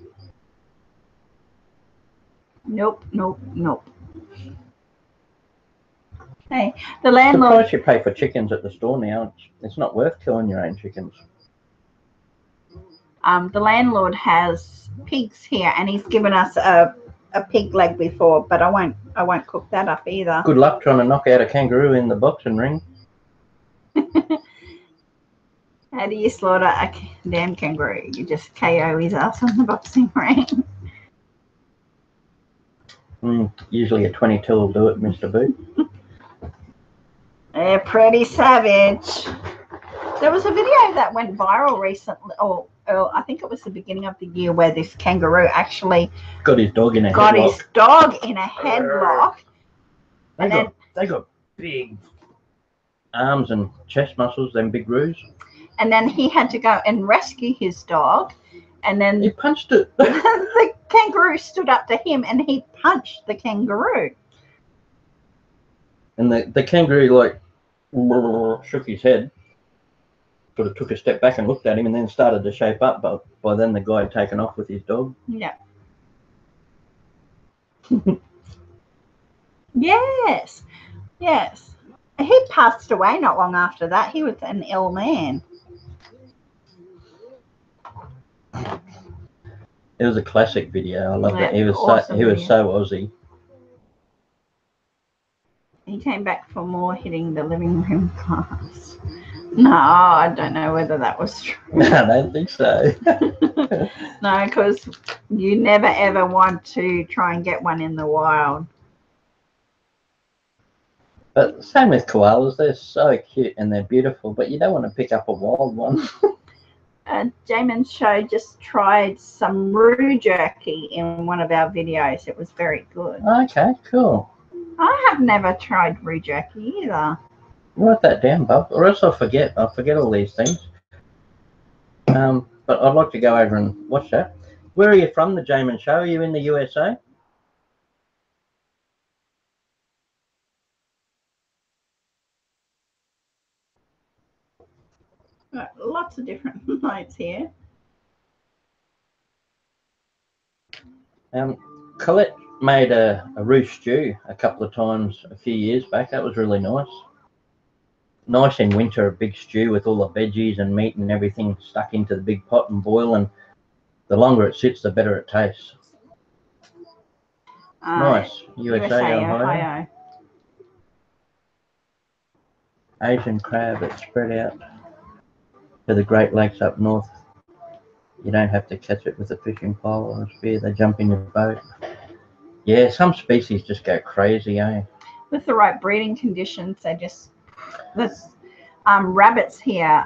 Nope. Hey, the landlord. The price you pay for chickens at the store now, it's not worth killing your own chickens. The landlord has pigs here, and he's given us a pig leg before, but I won't cook that up either. Good luck trying to knock out a kangaroo in the boxing ring. How do you slaughter a damn kangaroo? You just KO his ass on the boxing ring. Usually a 22 will do it, Mr. Boot. They're pretty savage. There was a video that went viral recently, or I think it was the beginning of the year, where this kangaroo actually got his dog in a headlock. They got big arms and chest muscles, them big roos. And then he had to go and rescue his dog, and then he punched it. The kangaroo stood up to him, and he punched the kangaroo. And the kangaroo like shook his head, sort of took a step back and looked at him, and then started to shape up. But by then the guy had taken off with his dog. Yeah. Yes. He passed away not long after that. He was an ill man. It was a classic video. I loved it. He was awesome so Aussie. He came back for more, hitting the living room glass. No, I don't know whether that was true. No, I don't think so. No, because you never ever want to try and get one in the wild. But same with koalas, they're so cute and they're beautiful, but you don't want to pick up a wild one. Jamin's show just tried some roux jerky in one of our videos. It was very good. Okay, cool. I have never tried roux jerky either. Write that down, Bob, or else I'll forget. I'll forget all these things. But I'd like to go over and watch that. Where are you from, the Jamin Show? Are you in the USA? Lots of different notes here. Collette made a roux stew a couple of times a few years back. That was really nice. Nice in winter, a big stew with all the veggies and meat and everything stuck into the big pot and boil, and the longer it sits, the better it tastes. Nice. USA, Ohio. Asian crab that's spread out to the Great Lakes up north. You don't have to catch it with a fishing pole or a spear. They jump in your boat. Yeah, some species just go crazy, eh? With the right breeding conditions, they just. There's rabbits here.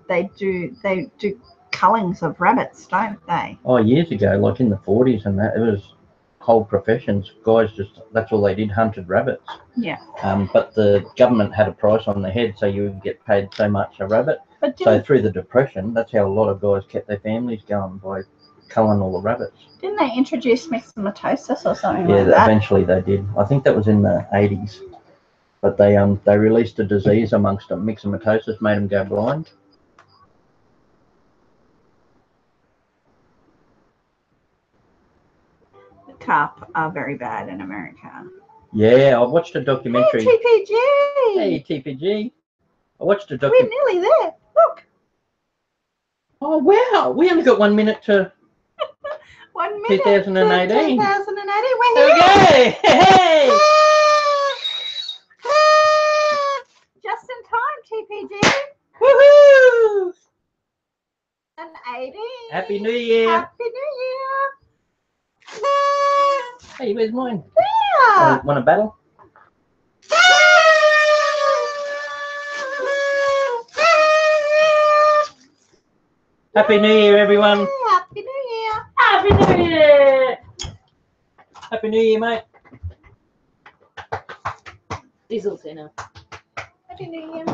They do cullings of rabbits, don't they? Oh, years ago, like in the 40s and that, it was whole professions. Guys just, that's all they did, hunted rabbits. Yeah. But the government had a price on the head, so you would get paid so much a rabbit. But So through the Depression, that's how a lot of guys kept their families going, by culling all the rabbits. didn't they introduce myxomatosis or something Yeah, like that? eventually they did. I think that was in the 80s. But they released a disease amongst them. Myxomatosis made them go blind. The carp are very bad in America. Yeah, I watched a documentary. Hey, TPG! Hey, TPG. I watched a We're documentary. nearly there. Look. Oh, wow. We only got 1 minute to 1 minute. 2018. 2018. We're There we here. go. Hey! Just in time, TPG. Woohoo! And 18. Happy New Year. Happy New Year. Hey, where's mine? Yeah. Want a battle? Happy New Year, everyone. Happy New Year. Happy New Year! Happy New Year, mate. Diesel's dinner. Happy New Year.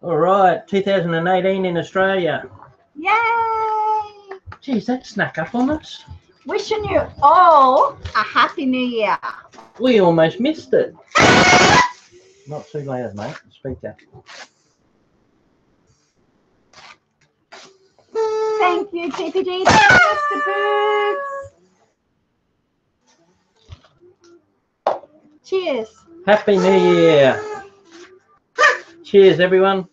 All right, 2018 in Australia. Yay. Geez, that snuck up on us. Wishing you all a Happy New Year. We almost missed it. Not too loud, mate. Speaker. Thank you, TPG. Thank you, Mr. Boots. Cheers. Happy New Year. Cheers, everyone.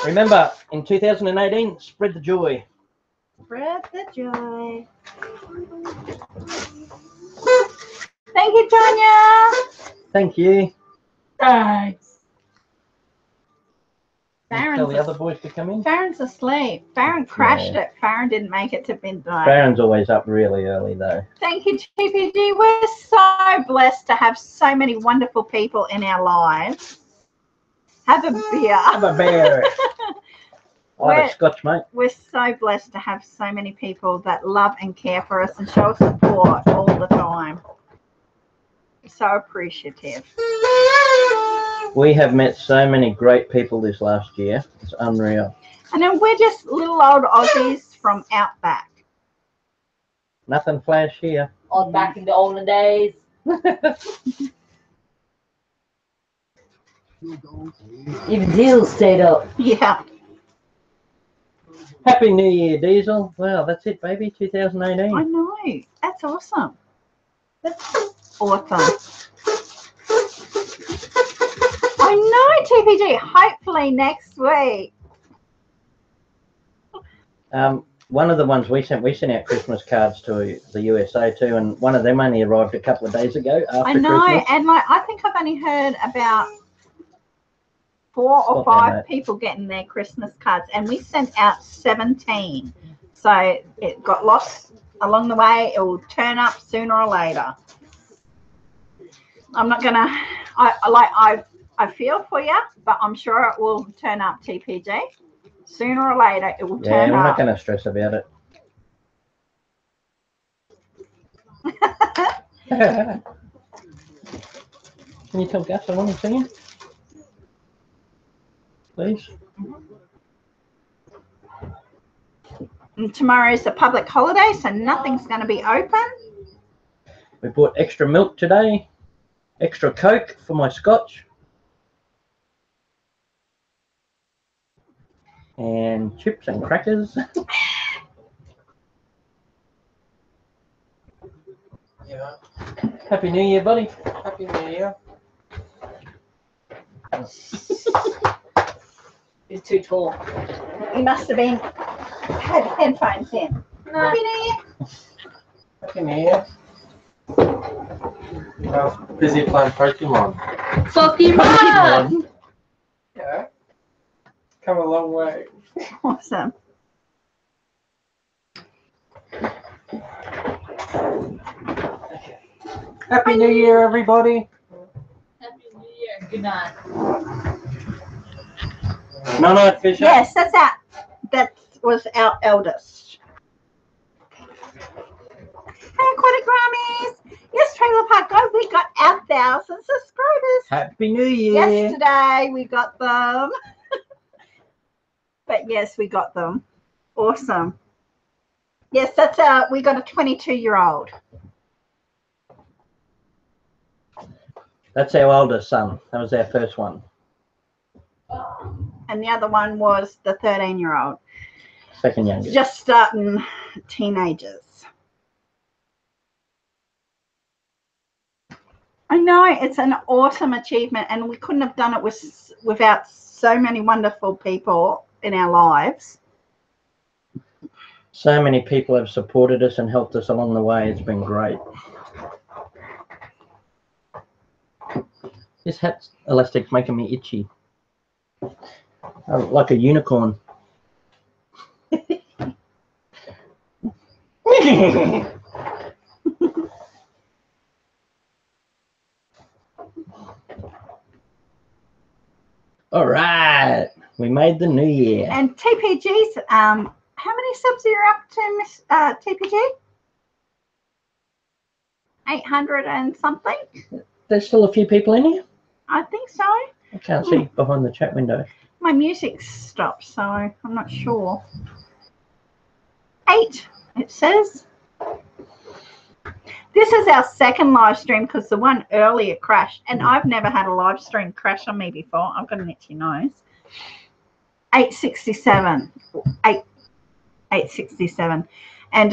Remember, in 2018, spread the joy. Spread the joy. Thank you, Tanya. Thank you. Thanks. Tell the other boys to come in. Farron's asleep. Farron crashed it. Farron didn't make it to midnight. Farron's always up really early, though. Thank you, TPG. We're so blessed to have so many wonderful people in our lives. Have a beer. Have a beer. I had a scotch, mate. We're so blessed to have so many people that love and care for us and show us support all the time. We're so appreciative. We have met so many great people this last year. It's unreal. And then we're just little old Aussies from out back. Nothing flash here. On back in the olden days. Even Diesel stayed up. Yeah. Happy New Year, Diesel. Wow, that's it, baby. 2018. I know. That's awesome. That's awesome. I know, TPG. Hopefully next week. one of the ones we sent out Christmas cards to the USA too, and one of them only arrived a couple of days ago after I know, Christmas. and like I think I've only heard about 4 or 5 people getting their Christmas cards, and we sent out 17. So it got lost along the way. It will turn up sooner or later. I'm not gonna. I feel for you, but I'm sure it will turn up. TPG. Sooner or later, it will turn Yeah, we're not up. going to stress about it. Can you tell Gus I want to see him? Please. And tomorrow is a public holiday, so nothing's going to be open. We bought extra milk today, extra Coke for my scotch, and chips and crackers. Yeah. Happy New Year, buddy. Happy New Year. He's too tall. You must have had headphones in. No. Happy New Year. Happy New Year. I was busy playing Pokemon. Pokemon! Yeah. Come a long way. Awesome. Happy New Year, everybody. Happy New Year. Good night. No, Fisher. Yes, that was our eldest. Hey, Aquatic Grammys. Yes, Trailer Park Go. We got our 1,000 subscribers. Happy New Year. Yesterday we got them. But yes, we got them. Awesome. Yes, that's we got a 22-year-old. That's our oldest son. That was our first one. And the other one was the 13-year-old. Second youngest. Just starting teenagers. I know, it's an awesome achievement, and we couldn't have done it without so many wonderful people in our lives. So many people have supported us and helped us along the way. It's been great. This hat elastic's making me itchy. Like a unicorn. All right, we made the new year. And TPG's, how many subs are you up to, Miss TPG? 800 and something? There's still a few people in here. I think so. I can't see behind the chat window. My music stopped, so I'm not sure. 8, it says. This is our second live stream because the one earlier crashed, and I've never had a live stream crash on me before. I've got an itchy nose. 867. 867. And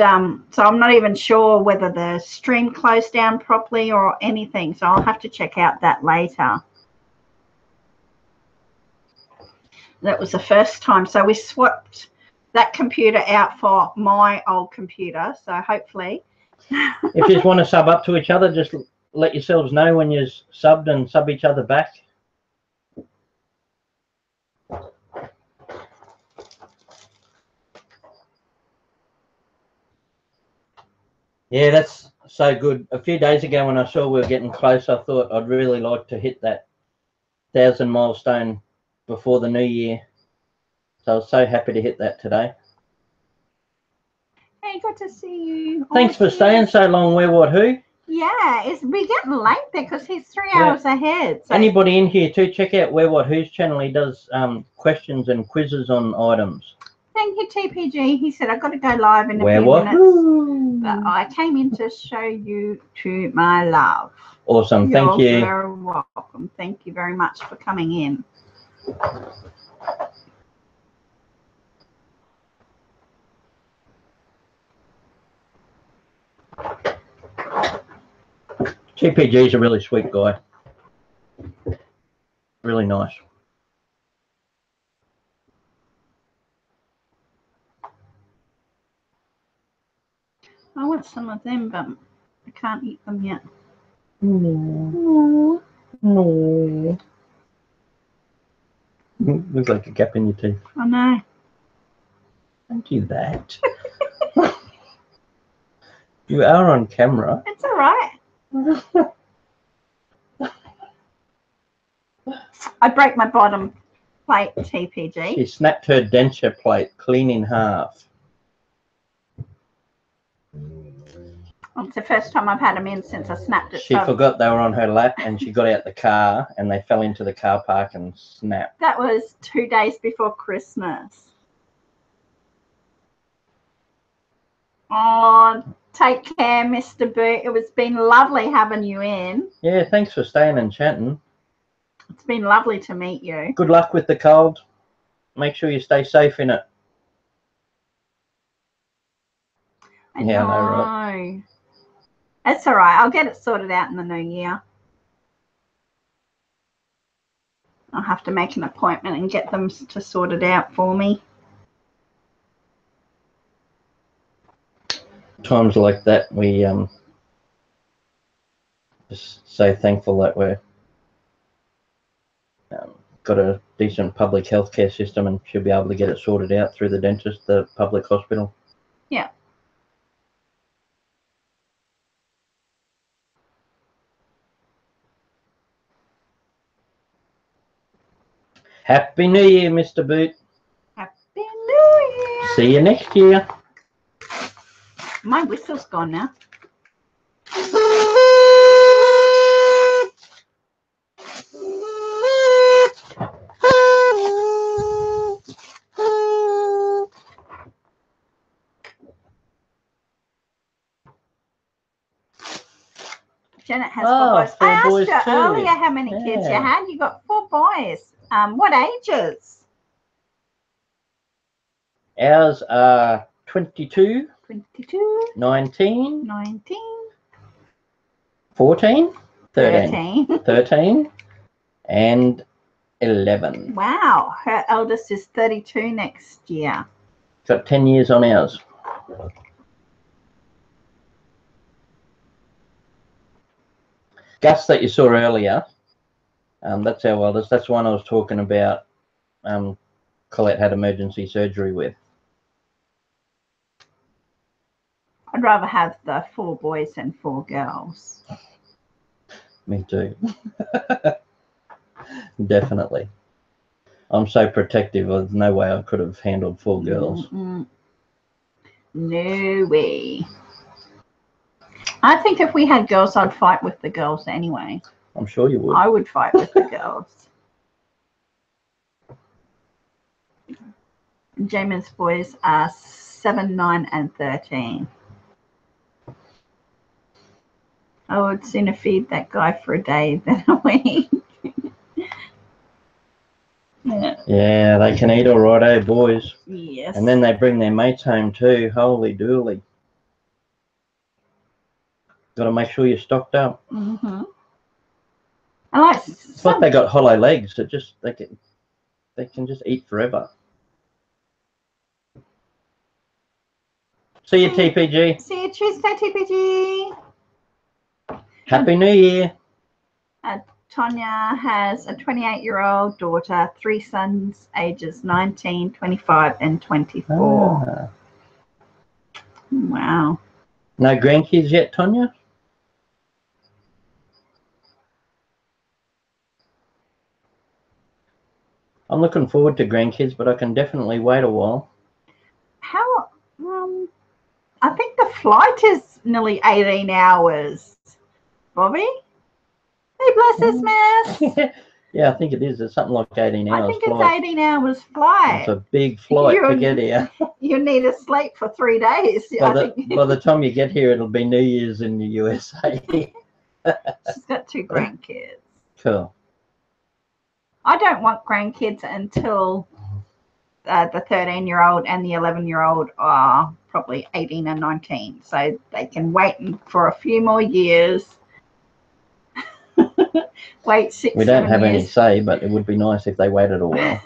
so I'm not even sure whether the stream closed down properly or anything, so I'll have to check out that later. That was the first time. So we swapped that computer out for my old computer, so hopefully. If you just want to sub up to each other, just let yourselves know when you're subbed and sub each other back. Yeah, that's so good. A few days ago when I saw we were getting close, I thought I'd really like to hit that 1,000 milestone before the new year. So I was so happy to hit that today. Hey, good to see you. Thanks for staying so long, Where, What, Who. Yeah, we're getting late there because he's 3 hours ahead. So. Anybody in here too, check out Where, What, Who's channel. He does questions and quizzes on items. Thank you, TPG. He said, I've got to go live in a Where, few what? minutes. But I came in to show you to my love. Awesome. Thank you. You're very welcome. Thank you very much for coming in. TPG's a really sweet guy. Really nice. I want some of them, but I can't eat them yet. No. No. Looks like a gap in your teeth. I know. Don't do that. You are on camera. It's all right. I broke my bottom plate, TPG. She snapped her denture plate clean in half. It's the first time I've had them in since I snapped it. She so forgot they were on her lap and she got out the car and they fell into the car park and snapped. that was 2 days before Christmas. Oh, take care, Mr. Boot. It's been lovely having you in. Yeah, thanks for staying and chatting. It's been lovely to meet you. Good luck with the cold. Make sure you stay safe in it. Yeah, I know, right? That's all right. I'll get it sorted out in the new year. I'll have to make an appointment and get them to sort it out for me. Times like that, we just so thankful that we're got a decent public healthcare system and should be able to get it sorted out through the dentist, the public hospital. Yeah. Happy New Year, Mr. Boot. Happy New Year. See you next year. My whistle's gone now. Janet has 4 boys. I asked boys you too. earlier how many kids you Yeah. had. You got 4 boys. What ages? Ours are 22, 22, 19, 19, 14, 13, 13, and 11. Wow. Her eldest is 32 next year. Got 10 years on ours. Gus that you saw earlier, that's our eldest. That's the one I was talking about. Collette had emergency surgery with. I'd rather have the 4 boys than 4 girls. Me too. Definitely. I'm so protective. There's no way I could have handled 4 girls. No way. I think if we had girls, I'd fight with the girls anyway. I'm sure you would. I would fight with the girls. Jamin's boys are 7, 9, and 13. I would sooner feed that guy for a day than a week. Yeah, they can eat all right, eh, boys? Yes. And then they bring their mates home too. Holy dooly. Got to make sure you're stocked up. Mm-hmm. I like. It's like they got hollow legs. That just they can just eat forever. See you, TPG. See you Tuesday, TPG. Happy New Year. Tonya has a 28-year-old daughter, 3 sons, ages 19, 25, and 24. Ah. Wow. No grandkids yet, Tonya? I'm looking forward to grandkids, but I can definitely wait a while. How? I think the flight is nearly 18 hours. Bobby? Hey, bless this mess. Yeah, I think it is. It's something like 18 hours I think it's flight. 18 hours flight. It's a big flight to get here. You need to sleep for 3 days. By the time you get here, it'll be New Year's in the USA. She's got 2 grandkids. Cool. I don't want grandkids until the 13-year-old and the 11-year-old are probably 18 and 19. So they can wait for a few more years. Wait 6, We don't 7 have years. any say, but it would be nice if they waited a while.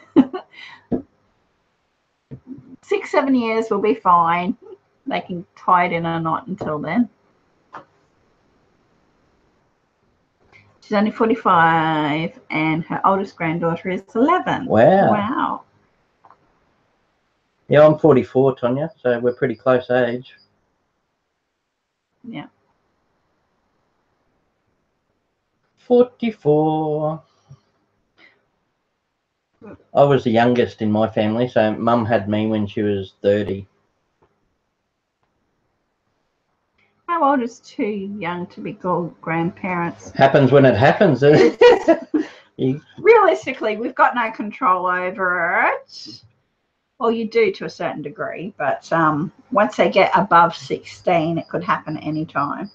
6, 7 years will be fine. they can tie it in a knot until then. She's only 45 and her oldest granddaughter is 11. Wow. Wow. Yeah, I'm 44, Tonya, so we're pretty close age. Yeah. 44. I was the youngest in my family, so Mum had me when she was 30. How old is too young to be called grandparents? Happens when it happens. You, Realistically, we've got no control over it. Well, you do to a certain degree, but once they get above 16, it could happen any time.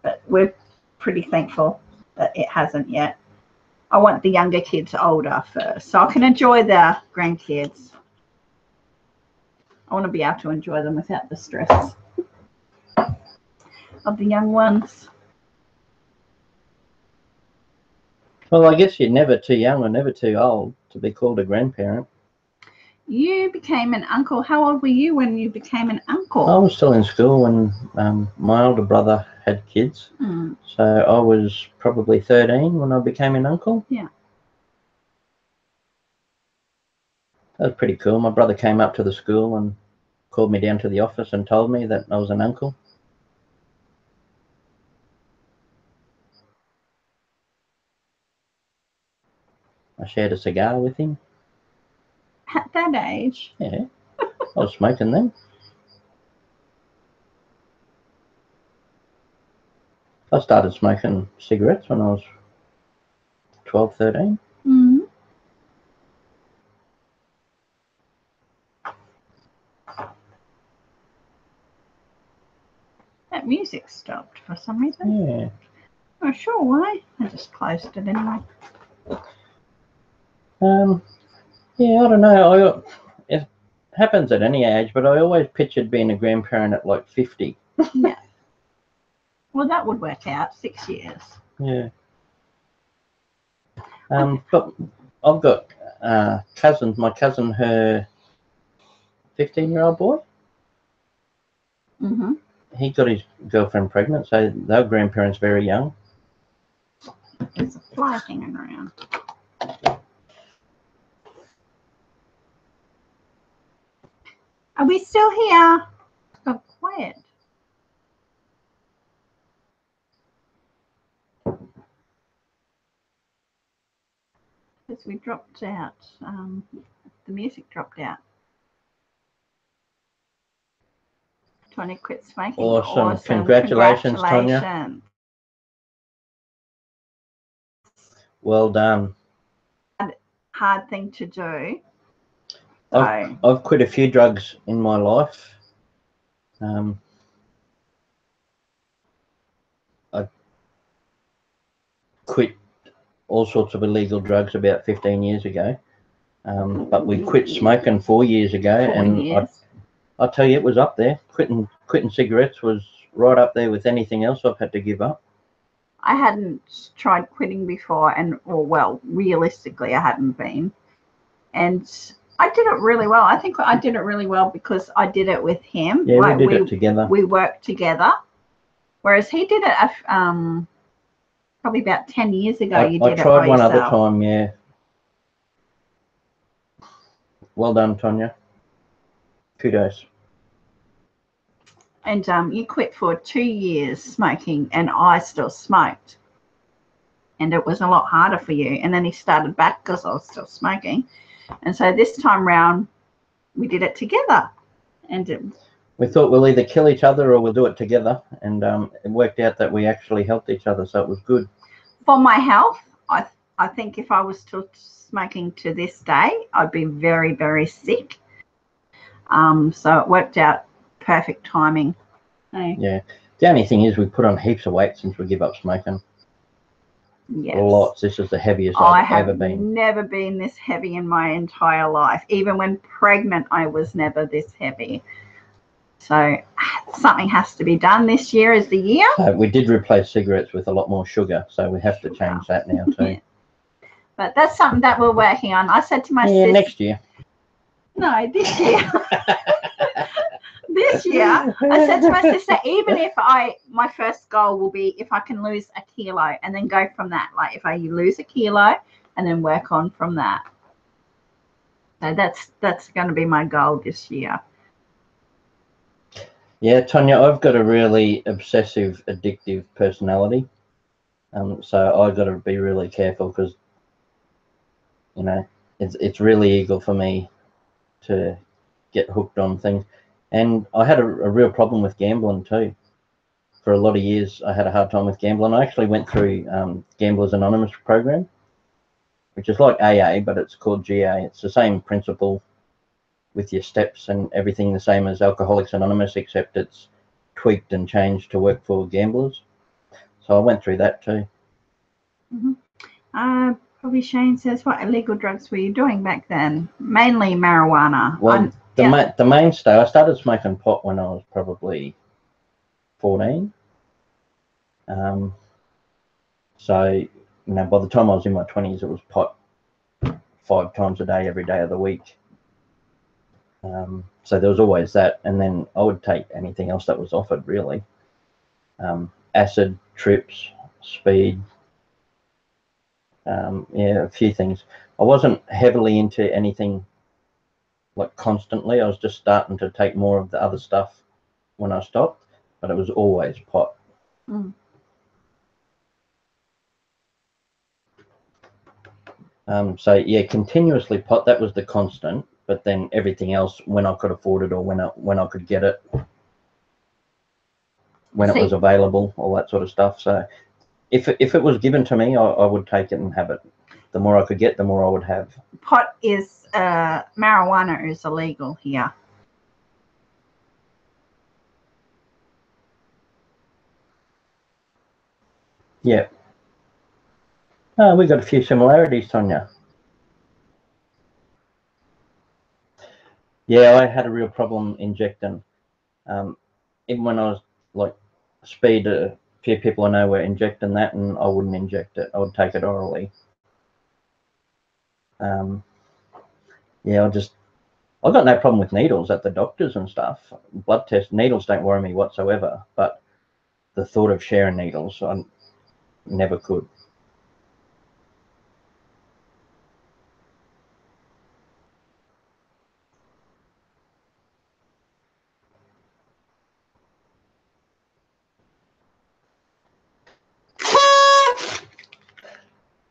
But we're pretty thankful that it hasn't yet. I want the younger kids older first, so I can enjoy the grandkids. I want to be able to enjoy them without the stress of the young ones. well, I guess you're never too young or never too old to be called a grandparent. You became an uncle. How old were you when you became an uncle? I was still in school when my older brother had kids. Mm. So I was probably 13 when I became an uncle. Yeah. That was pretty cool. My brother came up to the school and called me down to the office and told me that I was an uncle. I shared a cigar with him. At that age? Yeah, I was smoking then. I started smoking cigarettes when I was 12, 13. Mm. That music stopped for some reason. Yeah. Not sure why. I just closed it anyway. Yeah, I don't know. It happens at any age, but I always pictured being a grandparent at like 50. Yeah. Well, that would work out. 6 years. Yeah. But I've got cousins. My cousin, her 15-year-old boy, Mm-hmm. he got his girlfriend pregnant, so they were grandparents very young. There's a fly hanging around. Are we still here? Oh, quiet. Because we dropped out. The music dropped out. Tony quit smoking. Awesome. Congratulations, Tonya. Congratulations. Well done. Hard thing to do. I've quit a few drugs in my life. I quit all sorts of illegal drugs about 15 years ago. But we quit smoking 4 years ago, 4 years. I tell you, it was up there. Quitting cigarettes was right up there with anything else I've had to give up. I hadn't tried quitting before, well, realistically, I hadn't been. And I did it really well. I think I did it really well because I did it with him. Yeah, like we did it together. We worked together. Whereas he did it probably about 10 years ago. I tried one other time, yeah. Well done, Tonya. Kudos. And you quit for 2 years smoking, and I still smoked. And it was a lot harder for you. And then he started back because I was still smoking. And so this time round, we did it together. And we thought we'll either kill each other or we'll do it together. And it worked out that we actually helped each other, so it was good. For my health, I think if I was still smoking to this day, I'd be very, very sick. So it worked out perfect timing. Yeah. The only thing is we put on heaps of weight since we give up smoking. Yes. Lots. This is the heaviest I've ever been. I have never been this heavy in my entire life. Even when pregnant, I was never this heavy. So something has to be done. This year is the year. So we did replace cigarettes with a lot more sugar, so we have to change that now too. Yeah. But that's something that we're working on. I said to my sister, next year. No, this year. This year, I said to my sister, even if my first goal will be if I can lose a kilo and then go from that. Like if I lose a kilo and then work on from that. So that's going to be my goal this year. Yeah, Tonya, I've got a really obsessive, addictive personality. So I've got to be really careful because, you know, it's really eager for me to get hooked on things. And I had a real problem with gambling too. For a lot of years, I had a hard time with gambling. I actually went through Gamblers Anonymous program, which is like AA, but it's called GA. It's the same principle with your steps and everything the same as Alcoholics Anonymous, except it's tweaked and changed to work for gamblers. So I went through that too. Mm-hmm. Probably Shane says, what illegal drugs were you doing back then? Mainly marijuana. Well, the mainstay, I started smoking pot when I was probably 14. So, you know, by the time I was in my 20s, it was pot 5 times a day, every day of the week. So there was always that. And then I would take anything else that was offered, really. Acid, trips, speed. Yeah, a few things. I wasn't heavily into anything like constantly. I was just starting to take more of the other stuff when I stopped, but it was always pot. Mm. So yeah, continuously pot, that was the constant, but then everything else when I could afford it or when I could get it, when it was available, all that sort of stuff. So if it was given to me, I would take it and have it. The more I could get, the more I would have. Pot is marijuana is illegal here. Yeah. Oh, we got a few similarities, Tonya. Yeah, I had a real problem injecting. Even when I was like speed, a few people I know were injecting that, and I wouldn't inject it. I would take it orally. Yeah, I got no problem with needles at the doctors and stuff. Blood test needles don't worry me whatsoever, but the thought of sharing needles, I never could.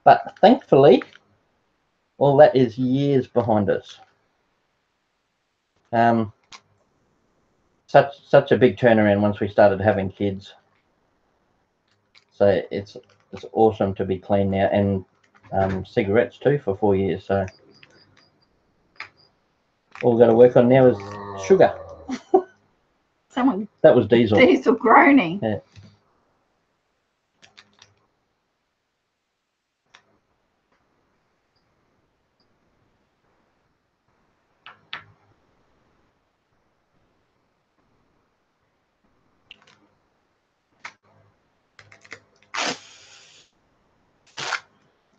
But thankfully, all that is years behind us. Such a big turnaround once we started having kids. So it's awesome to be clean now, and cigarettes too for 4 years. So all we've got to work on now is sugar. That was Diesel. Diesel groaning. Yeah.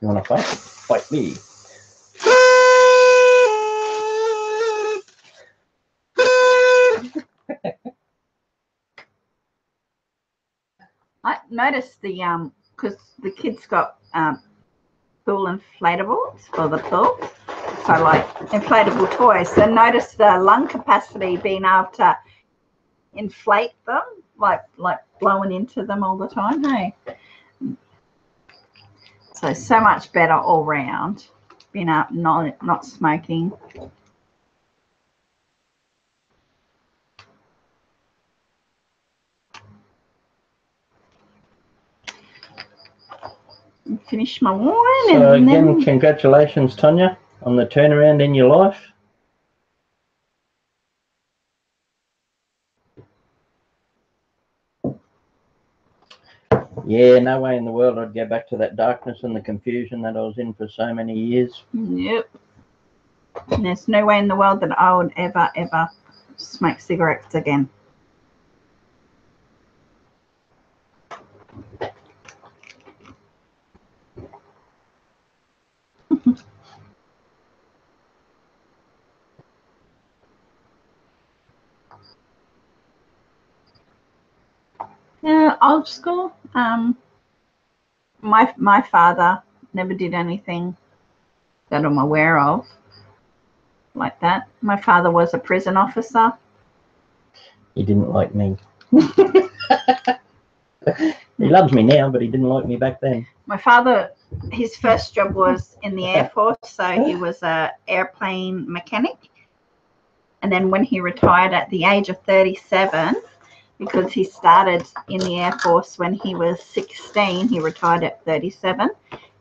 You want to fight? Fight me. I noticed because the kids got pool inflatables for the pool, so like inflatable toys. So notice the lung capacity being able to inflate them, like blowing into them all the time. Hey, so much better all round. Being out, not smoking. Finish my wine. So and again, then... congratulations, Tonya, on the turnaround in your life. Yeah, no way in the world I'd go back to that darkness and the confusion that I was in for so many years. Yep. And there's no way in the world that I would ever smoke cigarettes again. Old school. My father never did anything that I'm aware of like that. My father was a prison officer. He didn't like me. He loves me now, but he didn't like me back then. My father, his first job was in the Air Force, so he was a airplane mechanic. And then when he retired at the age of 37, because he started in the Air Force when he was 16, he retired at 37.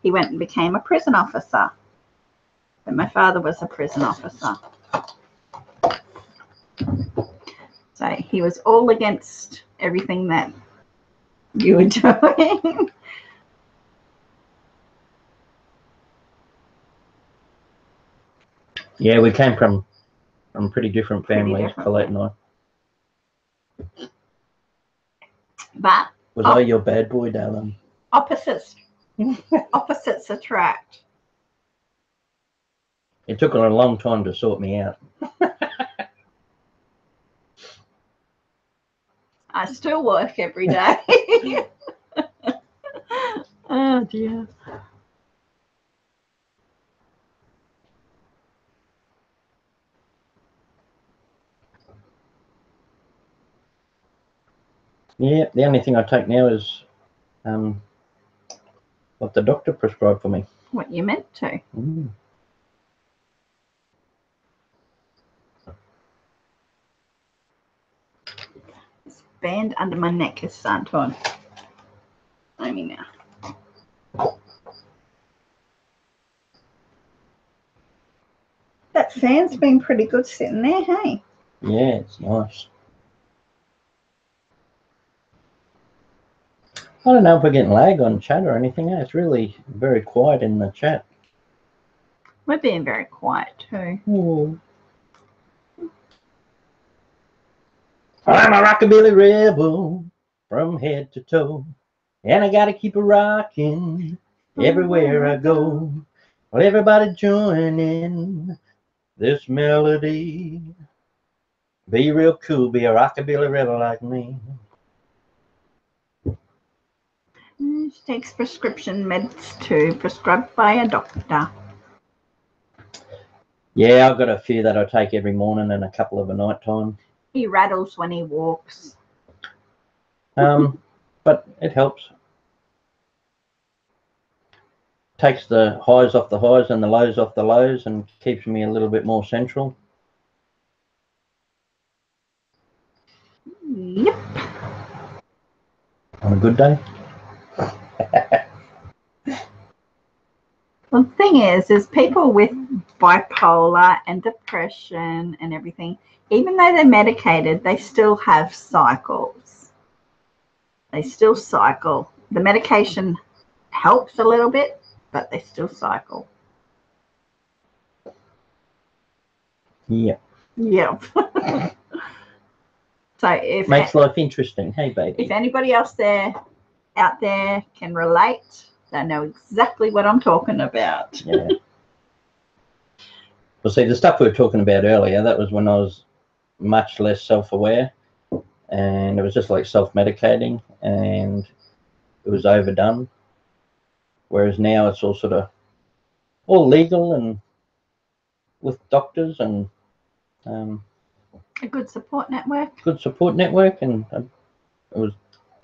He went and became a prison officer. But my father was a prison officer. So he was all against everything that you were doing. Yeah, we came from pretty different families, Collette and I. But was I your bad boy, darling? Opposites attract. It took a long time to sort me out. I still work every day. Oh dear. Yeah, the only thing I take now is what the doctor prescribed for me. What you meant to. Mm. This band under my neck is starting to annoy me now. That fan's been pretty good sitting there, hey? Yeah, it's nice. I don't know if we're getting lag on chat or anything. It's really very quiet in the chat. We're being very quiet too. Ooh. I'm a rockabilly rebel from head to toe, and I gotta keep a rocking everywhere I go. Well, everybody join in this melody. Be real cool, be a rockabilly rebel like me. She takes prescription meds too, prescribed by a doctor. Yeah, I've got a few that I take every morning and a couple of a night time. He rattles when he walks. But it helps. Takes the highs off the highs and the lows off the lows and keeps me a little bit more central. Yep. On a good day. Well, the thing is people with bipolar and depression and everything, even though they're medicated, they still have cycles. They still cycle. The medication helps a little bit, but they still cycle. Yeah. Yep. So if makes life interesting, hey baby. If anybody else out there can relate, they know exactly what I'm talking about. Yeah. Well, see, the stuff we were talking about earlier, that was when I was much less self-aware, and it was just like self-medicating, and it was overdone. Whereas now it's all sort of all legal and with doctors and a good support network. Good support network, and it was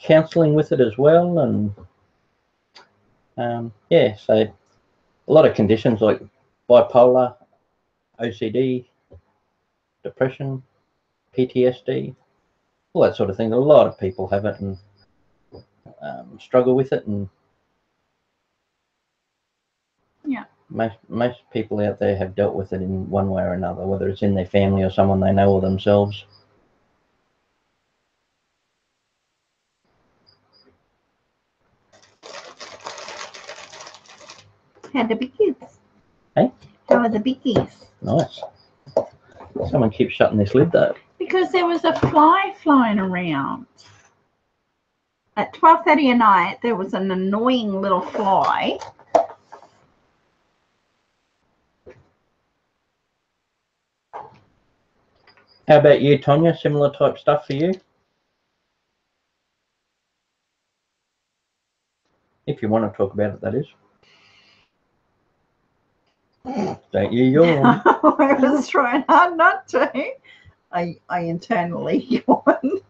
counselling with it as well, and yeah, so a lot of conditions like bipolar, OCD, depression, PTSD, all that sort of thing. A lot of people have it and struggle with it, and yeah, most people out there have dealt with it in one way or another, whether it's in their family or someone they know or themselves. How are the biggies? Hey? How are the biggies? Nice. Someone keeps shutting this lid though. Because there was a fly flying around. At 12:30 at night, there was an annoying little fly. How about you, Tonya? Similar type stuff for you? If you want to talk about it, that is. Don't you yawn. I was trying hard not to. I internally yawn.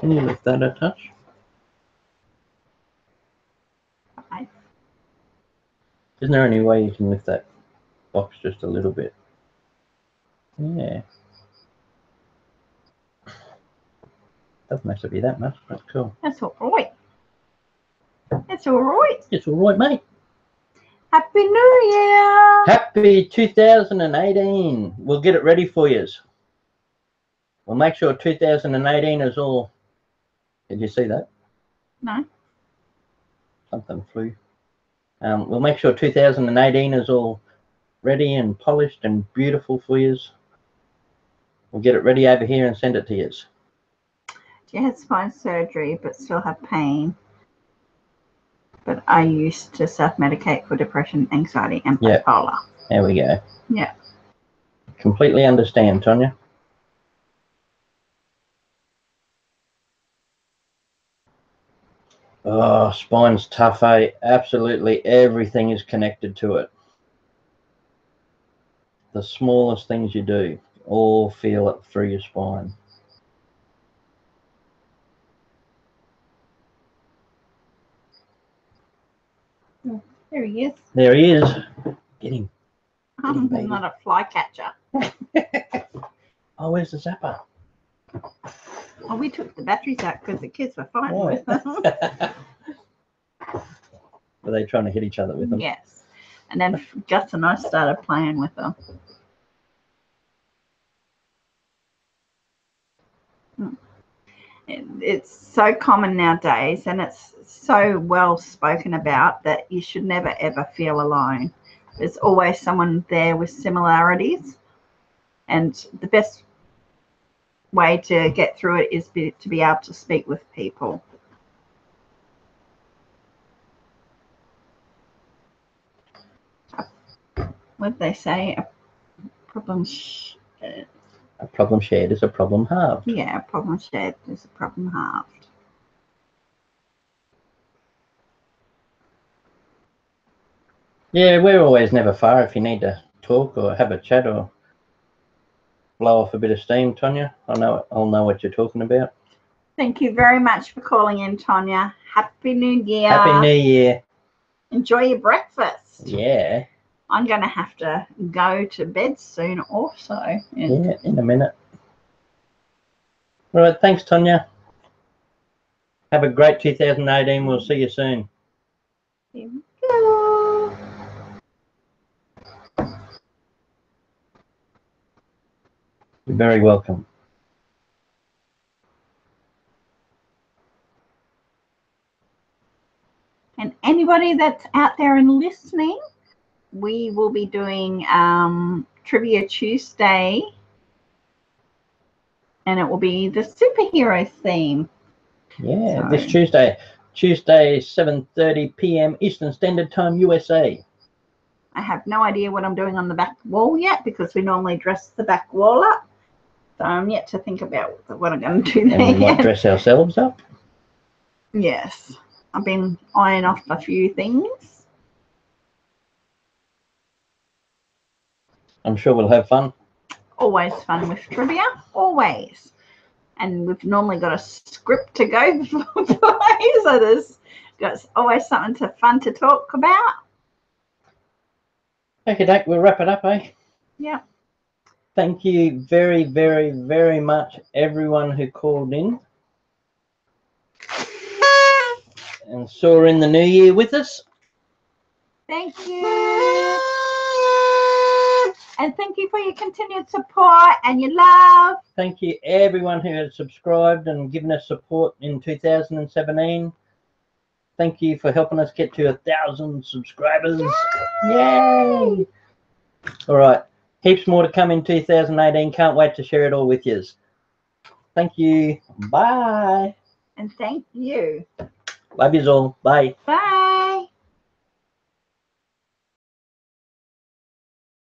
Can you lift that a touch? Right. Isn't there any way you can lift that box just a little bit? Yeah. Doesn't have to be that much. That's cool. That's all right. That's all right. It's all right, mate. Happy New Year. Happy 2018. We'll get it ready for you. We'll make sure 2018 is all. Did you see that? No. Something flew. We'll make sure 2018 is all ready and polished and beautiful for you. We'll get it ready over here and send it to you. She had spine surgery but still have pain. But I used to self-medicate for depression, anxiety, and bipolar. There we go. Yeah. Completely understand, Tonya. Oh, spine's tough, eh? Absolutely everything is connected to it. The smallest things you do, all feel it through your spine. There he is. There he is. Get him. I'm baby. not a fly catcher. Oh, where's the zapper? Well, we took the batteries out because the kids were fighting Oh. with them. Were they trying to hit each other with them? Yes. And then Gus and I started playing with them. It's so common nowadays, and it's so well spoken about that you should never ever feel alone. There's always someone there with similarities, and the best way to get through it is to be able to speak with people. What did they say? A problem A problem shared is a problem halved. Yeah, a problem shared is a problem halved. Yeah, we're always never far if you need to talk or have a chat or blow off a bit of steam, Tonya. I'll know what you're talking about. Thank you very much for calling in, Tonya. Happy New Year. Happy New Year. Enjoy your breakfast. Yeah. I'm going to have to go to bed soon also. Yeah, in a minute. All right, thanks, Tonya. Have a great 2018. We'll see you soon. Here we go. You're very welcome. And anybody that's out there and listening, we will be doing Trivia Tuesday, and it will be the superhero theme. Yeah, So, this Tuesday, 7:30 p.m. Eastern Standard Time, USA. I have no idea what I'm doing on the back wall yet because we normally dress the back wall up. So I'm yet to think about what I'm going to do there. And we might dress ourselves up. Yes, I've been eyeing off a few things. I'm sure we'll have fun. Always fun with trivia, always. And we've normally got a script to go by, so there's always something fun to talk about. Okay, Dak, we'll wrap it up, eh? Yeah. Thank you very, very, very much, everyone who called in and saw in the new year with us. Thank you. And thank you for your continued support and your love. Thank you, everyone who has subscribed and given us support in 2017. Thank you for helping us get to 1,000 subscribers. Yay! All right. Heaps more to come in 2018. Can't wait to share it all with you. Thank you. Bye. And thank you. Love yous all. Bye. Bye.